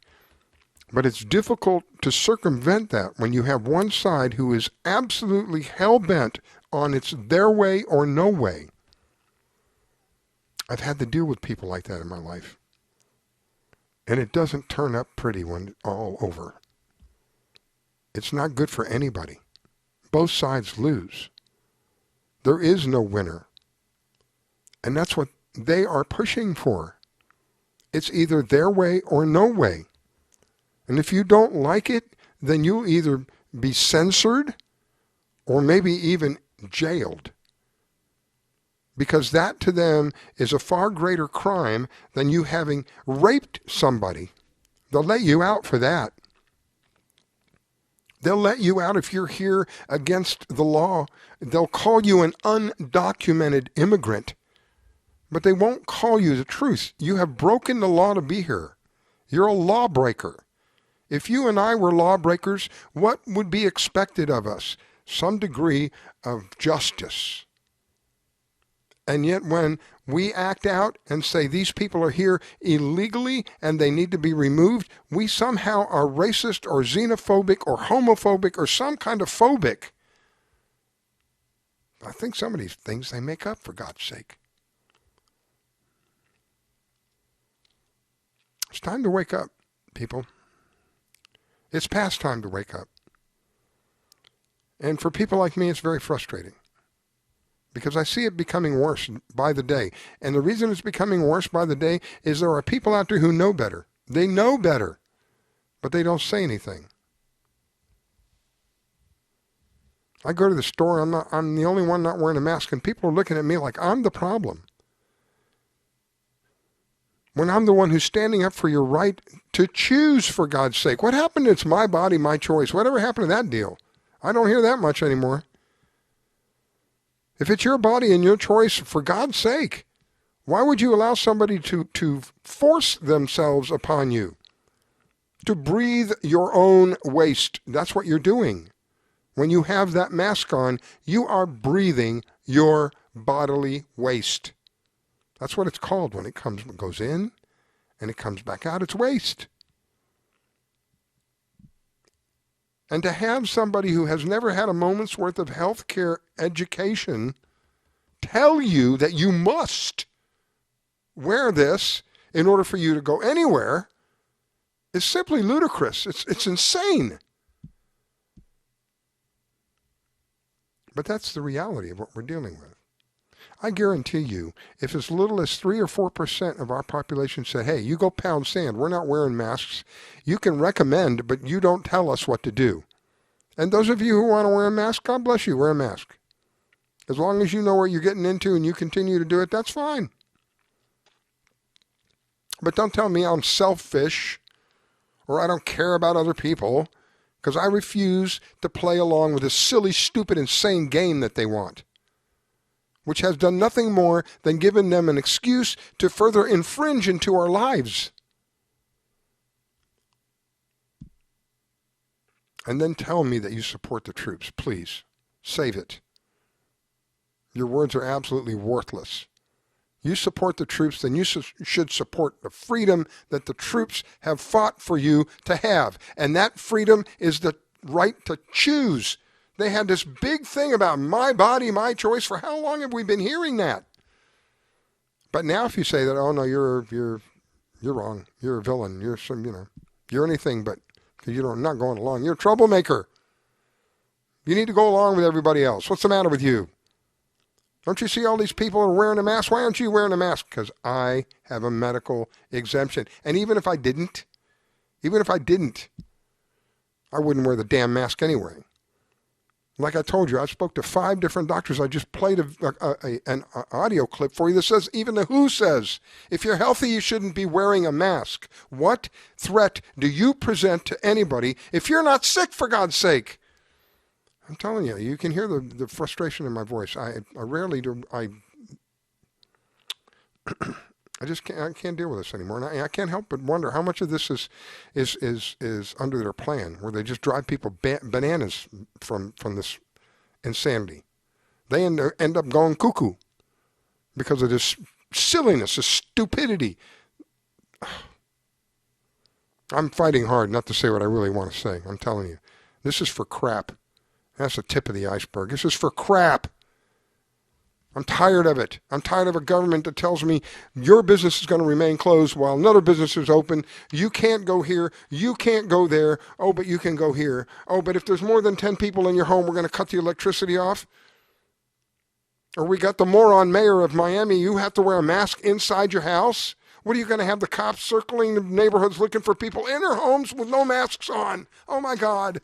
But it's difficult to circumvent that when you have one side who is absolutely hell-bent on it's their way or no way. I've had to deal with people like that in my life. And it doesn't turn up pretty when it's all over. It's not good for anybody. Both sides lose. There is no winner. And that's what they are pushing for. It's either their way or no way. And if you don't like it, then you'll either be censored or maybe even jailed. Because that to them is a far greater crime than you having raped somebody. They'll let you out for that. They'll let you out if you're here against the law. They'll call you an undocumented immigrant. But they won't call you the truth. You have broken the law to be here. You're a lawbreaker. If you and I were lawbreakers, what would be expected of us? Some degree of justice. And yet when we act out and say these people are here illegally and they need to be removed, we somehow are racist or xenophobic or homophobic or some kind of phobic. I think some of these things they make up, for God's sake. It's time to wake up, people. It's past time to wake up. And for people like me, it's very frustrating. Because I see it becoming worse by the day. And the reason it's becoming worse by the day is there are people out there who know better. They know better. But they don't say anything. I go to the store, I'm the only one not wearing a mask, and people are looking at me like I'm the problem. When I'm the one who's standing up for your right to choose, for God's sake. What happened? It's my body, my choice. Whatever happened to that deal? I don't hear that much anymore. If it's your body and your choice, for God's sake, why would you allow somebody to force themselves upon you? To breathe your own waste. That's what you're doing. When you have that mask on, you are breathing your bodily waste. That's what it's called when it goes in and it comes back out. It's waste. And to have somebody who has never had a moment's worth of health care education tell you that you must wear this in order for you to go anywhere is simply ludicrous. It's insane. But that's the reality of what we're dealing with. I guarantee you, if as little as 3 or 4% of our population said, hey, you go pound sand, we're not wearing masks, you can recommend, but you don't tell us what to do. And those of you who want to wear a mask, God bless you, wear a mask. As long as you know what you're getting into and you continue to do it, that's fine. But don't tell me I'm selfish or I don't care about other people, because I refuse to play along with this silly, stupid, insane game that they want, which has done nothing more than given them an excuse to further infringe into our lives. And then tell me that you support the troops. Please, save it. Your words are absolutely worthless. You support the troops, then you should support the freedom that the troops have fought for you to have. And that freedom is the right to choose. They had this big thing about my body, my choice. For how long have we been hearing that? But now if you say that, oh no, you're wrong. You're a villain. You're anything but, because you're not going along. You're a troublemaker. You need to go along with everybody else. What's the matter with you? Don't you see all these people are wearing a mask? Why aren't you wearing a mask? Because I have a medical exemption. And even if I didn't, I wouldn't wear the damn mask anyway. Like I told you, I spoke to 5 different doctors. I just played an audio clip for you that says, even the WHO says, if you're healthy, you shouldn't be wearing a mask. What threat do you present to anybody if you're not sick, for God's sake? I'm telling you, you can hear the frustration in my voice. I rarely do. I just can't deal with this anymore. And I can't help but wonder how much of this is under their plan, where they just drive people bananas from this insanity. They end up going cuckoo because of this silliness, this stupidity. I'm fighting hard not to say what I really want to say. I'm telling you, this is for crap. That's the tip of the iceberg. This is for crap. I'm tired of it. I'm tired of a government that tells me your business is going to remain closed while another business is open. You can't go here. You can't go there. Oh, but you can go here. Oh, but if there's more than 10 people in your home, we're going to cut the electricity off. Or we got the moron mayor of Miami. You have to wear a mask inside your house. What are you going to have the cops circling the neighborhoods looking for people in their homes with no masks on? Oh, my God.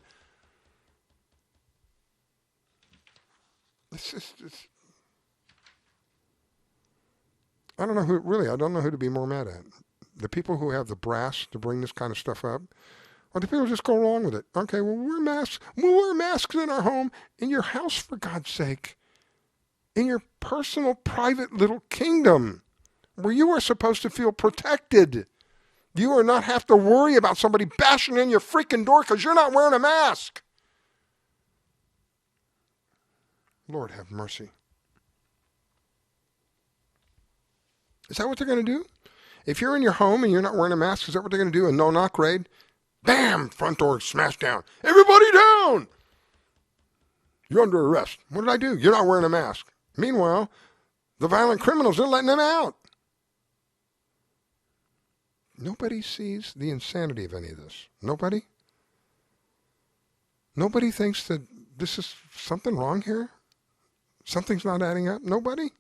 I don't know who to be more mad at. The people who have the brass to bring this kind of stuff up, or the people who just go along with it. Okay, we'll wear masks. We'll wear masks in our home, in your house, for God's sake. In your personal, private little kingdom, where you are supposed to feel protected. You are not have to worry about somebody bashing in your freaking door because you're not wearing a mask. Lord have mercy. Is that what they're going to do? If you're in your home and you're not wearing a mask, is that what they're going to do? A no-knock raid? Bam! Front door smashed down. Everybody down! You're under arrest. What did I do? You're not wearing a mask. Meanwhile, the violent criminals, they're letting them out. Nobody sees the insanity of any of this. Nobody? Nobody thinks that this is something wrong here? Something's not adding up? Nobody?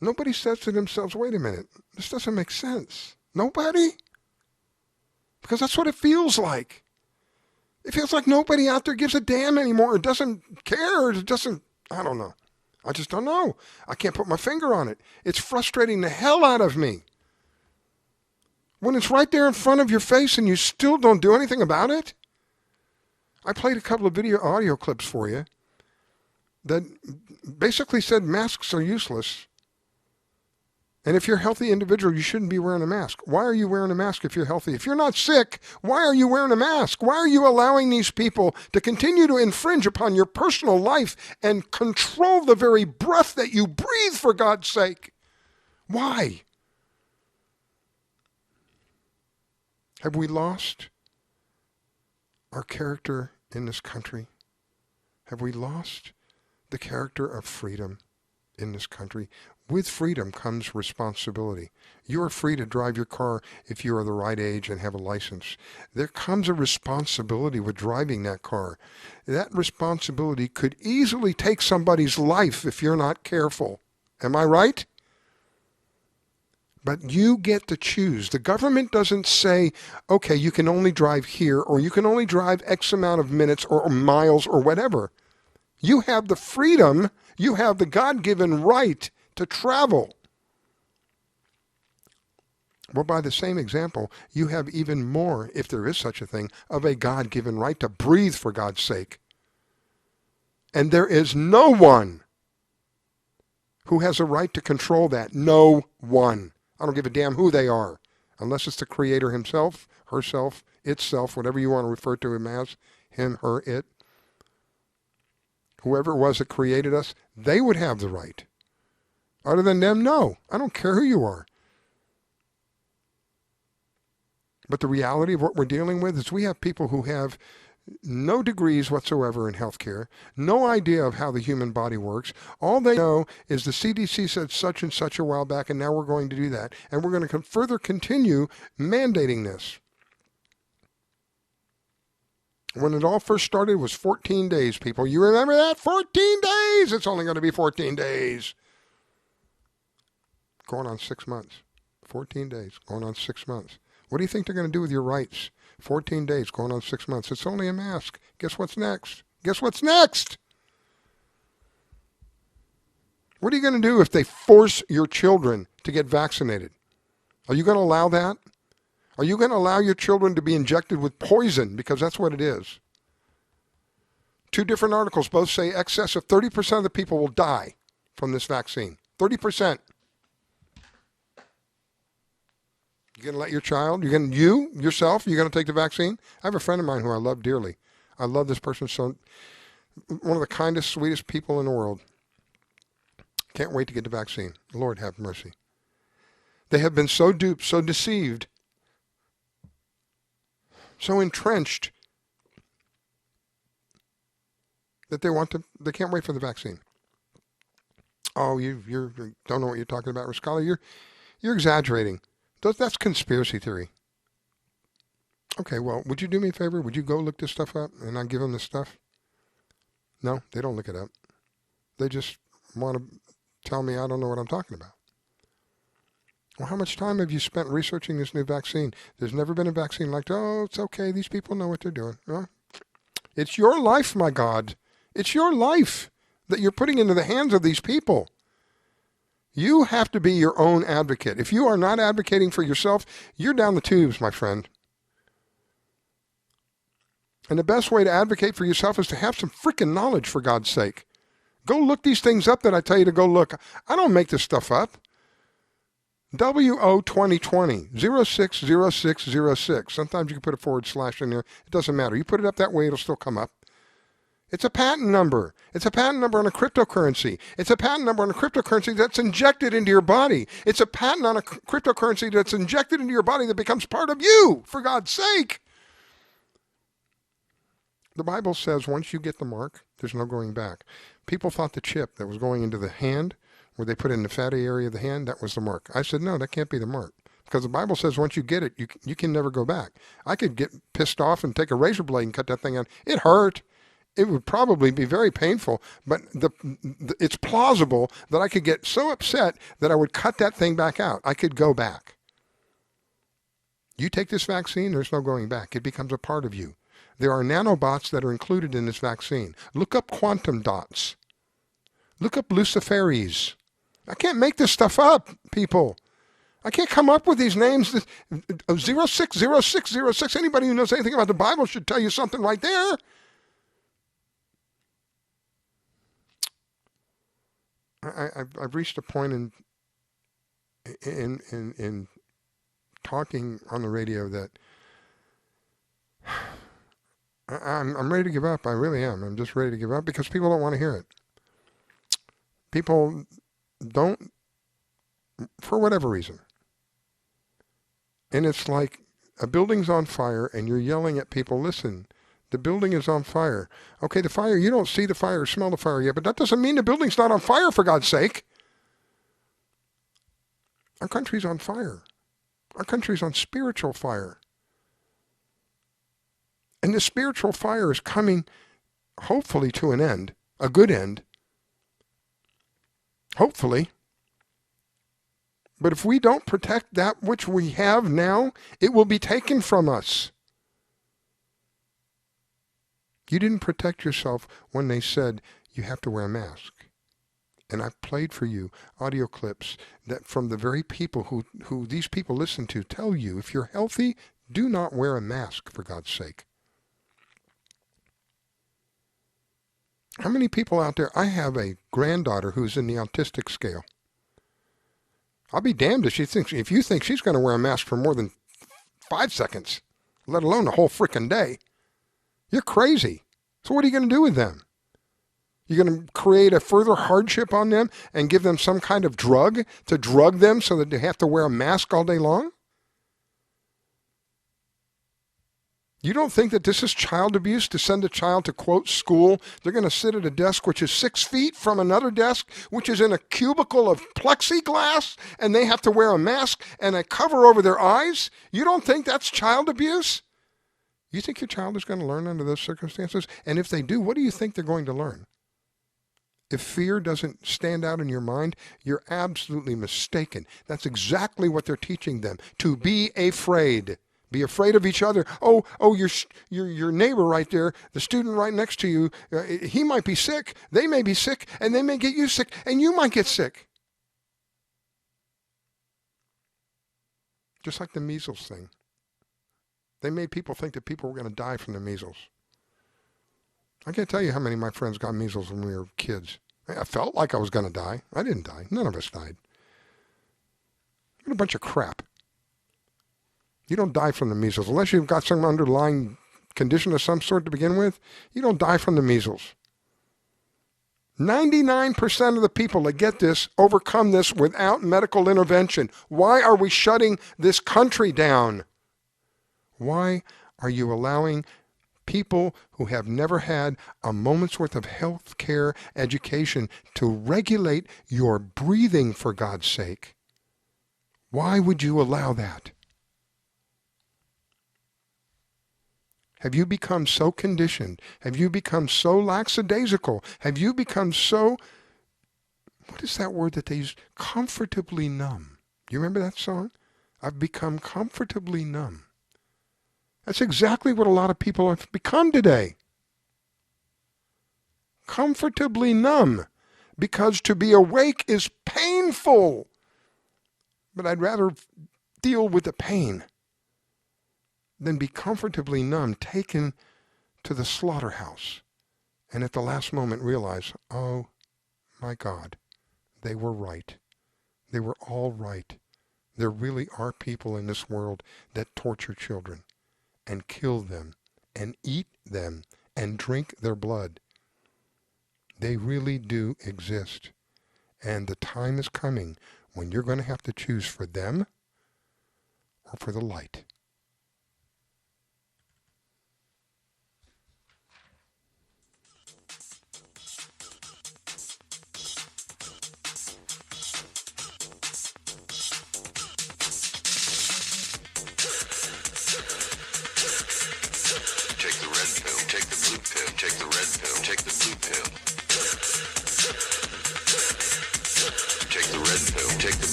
Nobody says to themselves, wait a minute, this doesn't make sense. Nobody? Because that's what it feels like. It feels like nobody out there gives a damn anymore. It doesn't care. It doesn't, I don't know. I just don't know. I can't put my finger on it. It's frustrating the hell out of me. When it's right there in front of your face and you still don't do anything about it. I played a couple of audio clips for you that basically said masks are useless. And if you're a healthy individual, you shouldn't be wearing a mask. Why are you wearing a mask if you're healthy? If you're not sick, why are you wearing a mask? Why are you allowing these people to continue to infringe upon your personal life and control the very breath that you breathe, for God's sake? Why? Have we lost our character in this country? Have we lost the character of freedom in this country? With freedom comes responsibility. You are free to drive your car if you are the right age and have a license. There comes a responsibility with driving that car. That responsibility could easily take somebody's life if you're not careful. Am I right? But you get to choose. The government doesn't say, okay, you can only drive here, or you can only drive X amount of minutes or miles or whatever. You have the freedom, you have the God-given right to travel. Well, by the same example, you have even more, if there is such a thing, of a God-given right to breathe, for God's sake. And there is no one who has a right to control that. No one. I don't give a damn who they are, unless it's the Creator himself, herself, itself, whatever you want to refer to him as, him, her, it. Whoever it was that created us, they would have the right. Other than them, no. I don't care who you are. But the reality of what we're dealing with is we have people who have no degrees whatsoever in healthcare, no idea of how the human body works. All they know is the CDC said such and such a while back, and now we're going to do that. And we're going to further continue mandating this. When it all first started, it was 14 days, people. You remember that? 14 days! It's only going to be 14 days. Going on 6 months. 14 days, going on 6 months. What do you think they're going to do with your rights? 14 days, going on 6 months. It's only a mask. Guess what's next? Guess what's next? What are you going to do if they force your children to get vaccinated? Are you going to allow that? Are you going to allow your children to be injected with poison? Because that's what it is. 2 different articles both say excess of 30% of the people will die from this vaccine. 30%. You're going to let your child, yourself, you're going to take the vaccine? I have a friend of mine who I love dearly. I love this person so, one of the kindest, sweetest people in the world. Can't wait to get the vaccine. Lord have mercy. They have been so duped, so deceived, so entrenched that they can't wait for the vaccine. Oh, you don't know what you're talking about, Rascala. You're exaggerating. That's conspiracy theory. Okay, well, would you do me a favor? Would you go look this stuff up and I give them this stuff? No, they don't look it up. They just want to tell me I don't know what I'm talking about. Well, how much time have you spent researching this new vaccine? There's never been a vaccine like, oh, it's okay. These people know what they're doing. Well, it's your life, my God. It's your life that you're putting into the hands of these people. You have to be your own advocate. If you are not advocating for yourself, you're down the tubes, my friend. And the best way to advocate for yourself is to have some freaking knowledge, for God's sake. Go look these things up that I tell you to go look. I don't make this stuff up. WO 2020 060606. Sometimes you can put a / in there. It doesn't matter. You put it up that way, it'll still come up. It's a patent number. It's a patent number on a cryptocurrency. It's a patent number on a cryptocurrency that's injected into your body. It's a patent on a cryptocurrency that's injected into your body that becomes part of you, for God's sake. The Bible says once you get the mark, there's no going back. People thought the chip that was going into the hand, where they put it in the fatty area of the hand, that was the mark. I said, no, that can't be the mark. Because the Bible says once you get it, you can never go back. I could get pissed off and take a razor blade and cut that thing out. It hurt. It would probably be very painful, but it's plausible that I could get so upset that I would cut that thing back out. I could go back. You take this vaccine, there's no going back. It becomes a part of you. There are nanobots that are included in this vaccine. Look up quantum dots. Look up Luciferi's. I can't make this stuff up, people. I can't come up with these names. 060606. Anybody who knows anything about the Bible should tell you something right there. I've reached a point in talking on the radio that I'm ready to give up. I really am. I'm just ready to give up because people don't want to hear it. People don't, for whatever reason. And it's like a building's on fire and you're yelling at people, listen, the building is on fire. Okay, the fire, you don't see the fire, smell the fire yet, but that doesn't mean the building's not on fire, for God's sake. Our country's on fire. Our country's on spiritual fire. And the spiritual fire is coming, hopefully, to an end, a good end. Hopefully. But if we don't protect that which we have now, it will be taken from us. You didn't protect yourself when they said you have to wear a mask. And I've played for you audio clips that from the very people who these people listen to tell you, if you're healthy, do not wear a mask, for God's sake. How many people out there? I have a granddaughter who's in the autistic scale. I'll be damned if you think she's going to wear a mask for more than 5 seconds, let alone a whole frickin' day. You're crazy. So what are you going to do with them? You're going to create a further hardship on them and give them some kind of drug to drug them so that they have to wear a mask all day long? You don't think that this is child abuse to send a child to, quote, school? They're going to sit at a desk which is 6 feet from another desk, which is in a cubicle of plexiglass, and they have to wear a mask and a cover over their eyes? You don't think that's child abuse? You think your child is going to learn under those circumstances? And if they do, what do you think they're going to learn? If fear doesn't stand out in your mind, you're absolutely mistaken. That's exactly what they're teaching them, to be afraid. Be afraid of each other. Oh, your neighbor right there, the student right next to you, he might be sick, they may be sick, and they may get you sick, and you might get sick. Just like the measles thing. They made people think that people were going to die from the measles. I can't tell you how many of my friends got measles when we were kids. I felt like I was going to die. I didn't die. None of us died. What a bunch of crap. You don't die from the measles. Unless you've got some underlying condition of some sort to begin with, you don't die from the measles. 99% of the people that get this overcome this without medical intervention. Why are we shutting this country down? Why are you allowing people who have never had a moment's worth of health care education to regulate your breathing, for God's sake? Why would you allow that? Have you become so conditioned? Have you become so lackadaisical? Have you become so, what is that word that they use? Comfortably numb. Do you remember that song? I've become comfortably numb. That's exactly what a lot of people have become today. Comfortably numb. Because to be awake is painful. But I'd rather deal with the pain than be comfortably numb, taken to the slaughterhouse, and at the last moment realize, oh my God, they were right. They were all right. There really are people in this world that torture children and kill them and eat them and drink their blood. They really do exist. And the time is coming when you're going to have to choose for them or for the light.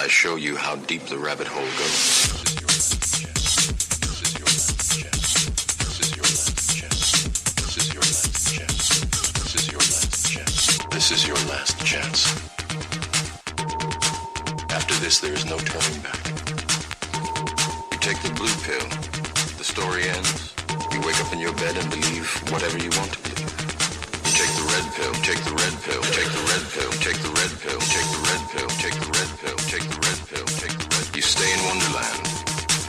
Show you how deep the rabbit hole goes. This is your last chance. After this, there is no turning back. take the blue pill. The story ends. You wake up in your bed and believe whatever you want to believe. You take the red pill, take the red pill, take the red pill, take the red pill, take the red pill, take the red pill, take the red pill, take the red. You stay in Wonderland.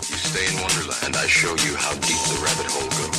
You stay in Wonderland, and I show you how deep the rabbit hole goes.